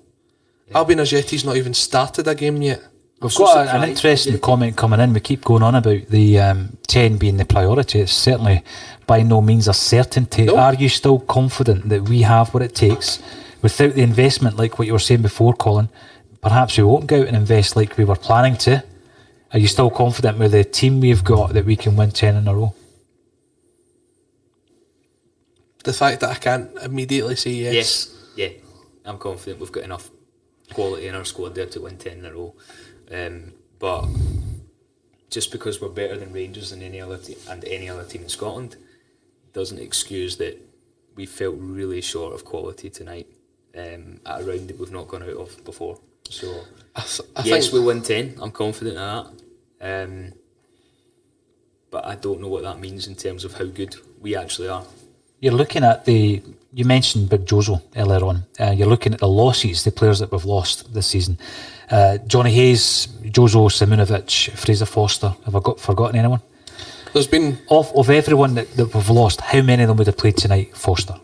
Yeah. Albion Ajeti's not even started a game yet. We've got an interesting comment coming in. We keep going on about the 10 being the priority. It's certainly by no means a certainty. No. Are you still confident that we have what it takes without the investment, like what you were saying before, Colin? Perhaps we won't go out and invest like we were planning to. Are you still confident with the team we've got that we can win 10 in a row? The fact that I can't immediately say yes. Yes, yeah. I'm confident we've got enough quality in our squad there to win 10 in a row. But just because we're better than Rangers and any other team in Scotland doesn't excuse that we felt really short of quality tonight at a round that we've not gone out of before. So I yes, think we'll win 10. I'm confident of that. But I don't know what that means in terms of how good we actually are. You're looking at you mentioned Big Jozo earlier on. You're looking at the losses, the players that we've lost this season. Johnny Hayes, Jozo, Simunovic, Fraser Foster. Have I forgotten anyone? There's been... Of everyone that we've lost, how many of them would have played tonight? Foster.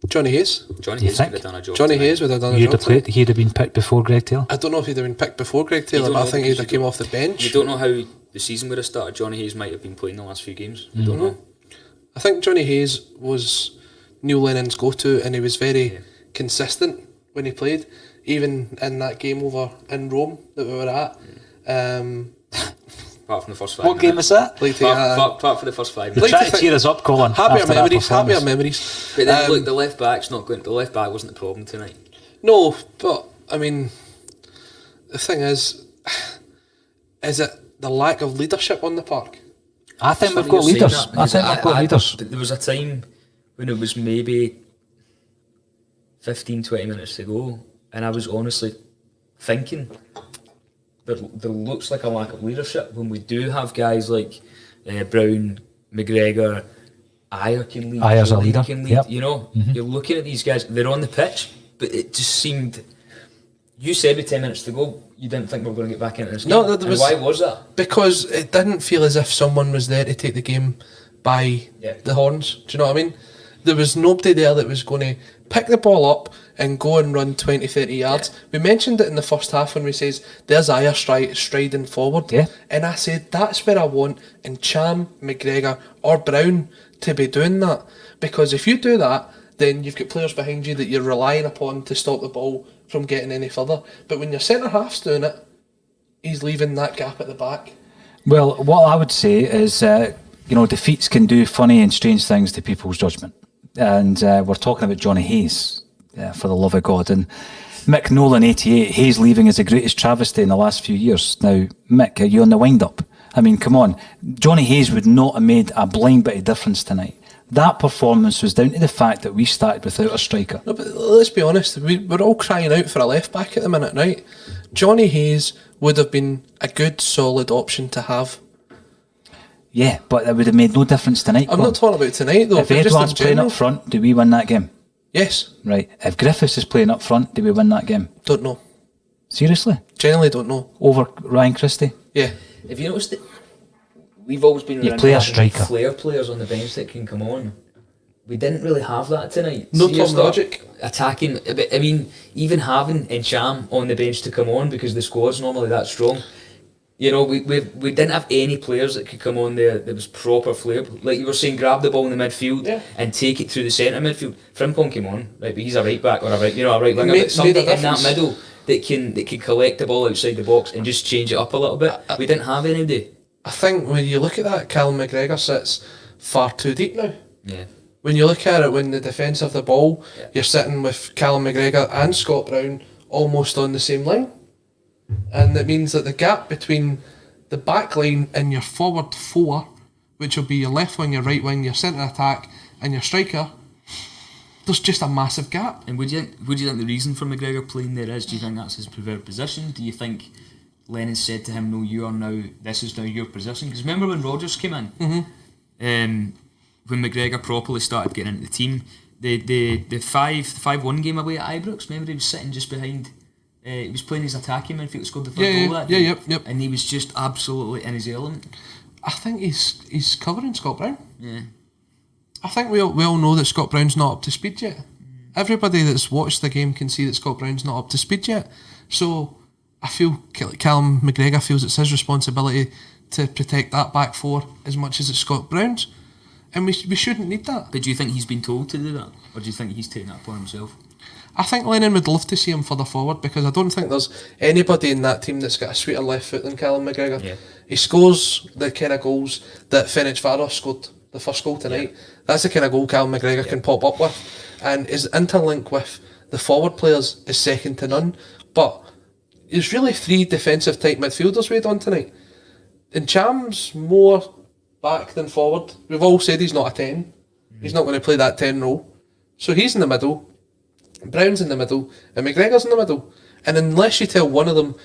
Johnny Hayes. Johnny You Hayes think? would have done a job. Johnny tonight. Hayes would have done a He'd job have played. tonight. He'd have been picked before Greg Taylor. I don't know if he'd have been picked before Greg Taylor, don't but I know think he'd because have came off the bench. You don't know how the season would have started. Johnny Hayes might have been playing the last few games. You don't know. I think Johnny Hayes was Neil Lennon's go-to, and he was very consistent when he played, even in that game over in Rome that we were at. Apart from the first 5 What game was that? Like to, Apart from the first 5 You're minutes. Like trying to cheer us up, Colin. happier after that memories, happier performance. memories. But then look, the left back's not going. The left back wasn't the problem tonight. No, but I mean, the thing is it the lack of leadership on the park? I think It's we've funny got you're saying leaders. that, I because think we've got leaders. There was a time when it was maybe 15, 20 minutes to go, and I was honestly thinking. There looks like a lack of leadership when we do have guys like Brown, McGregor, Ayer can lead. Ayer's a Johnny leader. can lead. Yep. You know, you're looking at these guys. They're on the pitch, but it just seemed. You said with 10 minutes to go, you didn't think we were going to get back into this game. No, why was that? Because it didn't feel as if someone was there to take the game by the horns. Do you know what I mean? There was nobody there that was going to pick the ball up and go and run 20, 30 yards. Yeah. We mentioned it in the first half when we says, there's Ayer striding forward. Yeah. And I said, that's where I want Cham, McGregor or Brown to be doing that. Because if you do that, then you've got players behind you that you're relying upon to stop the ball from getting any further. But when your centre half's doing it, he's leaving that gap at the back. Well, what I would say is, defeats can do funny and strange things to people's judgment. And we're talking about Johnny Hayes, for the love of God. And Mick Nolan, 88, Hayes leaving is the greatest travesty in the last few years. Now, Mick, are you on the wind-up? I mean, come on. Johnny Hayes would not have made a blind bit of difference tonight. That performance was down to the fact that we started without a striker. No, but let's be honest, we're all crying out for a left-back at the minute, right? Johnny Hayes would have been a good, solid option to have. Yeah, but it would have made no difference tonight. I'm not talking about tonight, though. If Edouard's playing up front, do we win that game? Yes. Right. If Griffiths is playing up front, do we win that game? Don't know. Seriously? Generally don't know. Over Ryan Christie? Yeah. If you noticed, we've always been you play a striker. Flair players on the bench that can come on. We didn't really have that tonight. No Tom Logic. Attacking. I mean, even having Encham on the bench to come on because the squad's normally that strong. You know, we didn't have any players that could come on there that was proper flair. Like you were saying, grab the ball in the midfield and take it through the centre midfield. Frimpong came on, right, but he's a right back or a right winger. But somebody in that middle that can collect the ball outside the box and just change it up a little bit. We didn't have anybody. I think when you look at that, Callum McGregor sits far too deep now. Yeah. When you look at it, when the defence have the ball, you're sitting with Callum McGregor and Scott Brown almost on the same line. And it means that the gap between the back line and your forward four, which will be your left wing, your right wing, your centre attack and your striker, there's just a massive gap. And would you think the reason for McGregor playing there is, do you think that's his preferred position? Do you think Lennon said to him, no, this is now your position? Because remember when Rodgers came in? Mm-hmm. When McGregor properly started getting into the team, the 5-1 game away at Ibrox, remember he was sitting just behind. He was playing his attacking midfield, scored the third goal that day. Yep. And he was just absolutely in his element. I think he's covering Scott Brown. Yeah. I think we all know that Scott Brown's not up to speed yet. Everybody that's watched the game can see that Scott Brown's not up to speed yet. So I feel Callum McGregor feels it's his responsibility to protect that back four as much as it's Scott Brown's. And we shouldn't need that. But do you think he's been told to do that? Or do you think he's taking that upon himself? I think Lennon would love to see him further forward because I don't think there's anybody in that team that's got a sweeter left foot than Callum McGregor. Yeah. He scores the kind of goals that Ferencváros scored the first goal tonight. Yeah. That's the kind of goal Callum McGregor can pop up with. And his interlink with the forward players is second to none. But there's really three defensive type midfielders we had on tonight. And Cham's more back than forward. We've all said he's not a 10. Mm-hmm. He's not going to play that 10 role. So he's in the middle. Brown's in the middle and McGregor's in the middle, and unless you tell one of them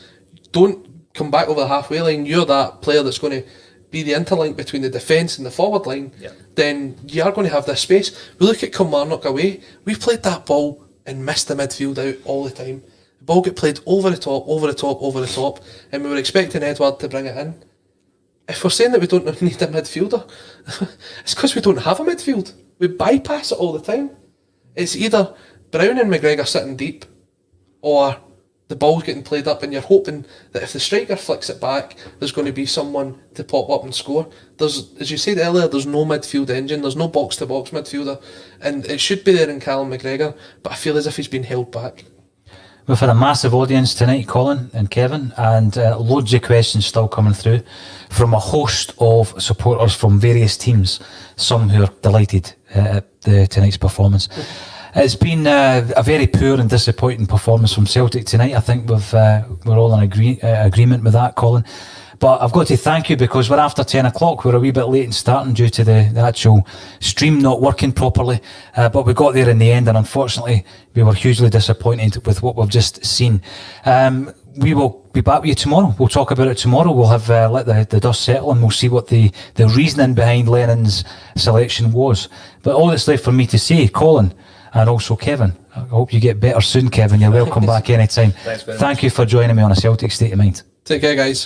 don't come back over the halfway line, you're that player that's going to be the interlink between the defence and the forward line, then you are going to have this space. We look at Kilmarnock away, we played that ball and missed the midfield out all the time. The ball get played over the top, and we were expecting Edouard to bring it in. If we're saying that we don't need a midfielder, it's because we don't have a midfield. We bypass it all the time. It's either Brown and McGregor sitting deep, or the ball's getting played up and you're hoping that if the striker flicks it back, there's going to be someone to pop up and score. There's, as you said earlier, there's no midfield engine, there's no box-to-box midfielder, and it should be there in Callum McGregor, but I feel as if he's been held back. We've had a massive audience tonight, Colin and Kevin, and loads of questions still coming through from a host of supporters from various teams, some who are delighted at tonight's performance. It's been a very poor and disappointing performance from Celtic tonight. I think we're all in agreement with that, Colin. But I've got to thank you because we're after 10 o'clock. We're a wee bit late in starting due to the actual stream not working properly. But we got there in the end, and unfortunately we were hugely disappointed with what we've just seen. we will be back with you tomorrow. We'll talk about it tomorrow. We'll have let the dust settle, and we'll see what the reasoning behind Lennon's selection was. But all that's left for me to say, Colin, and also Kevin, I hope you get better soon, Kevin. You're welcome back anytime. Thanks very Thank you for joining me on A Celtic State of Mind. Take care, guys.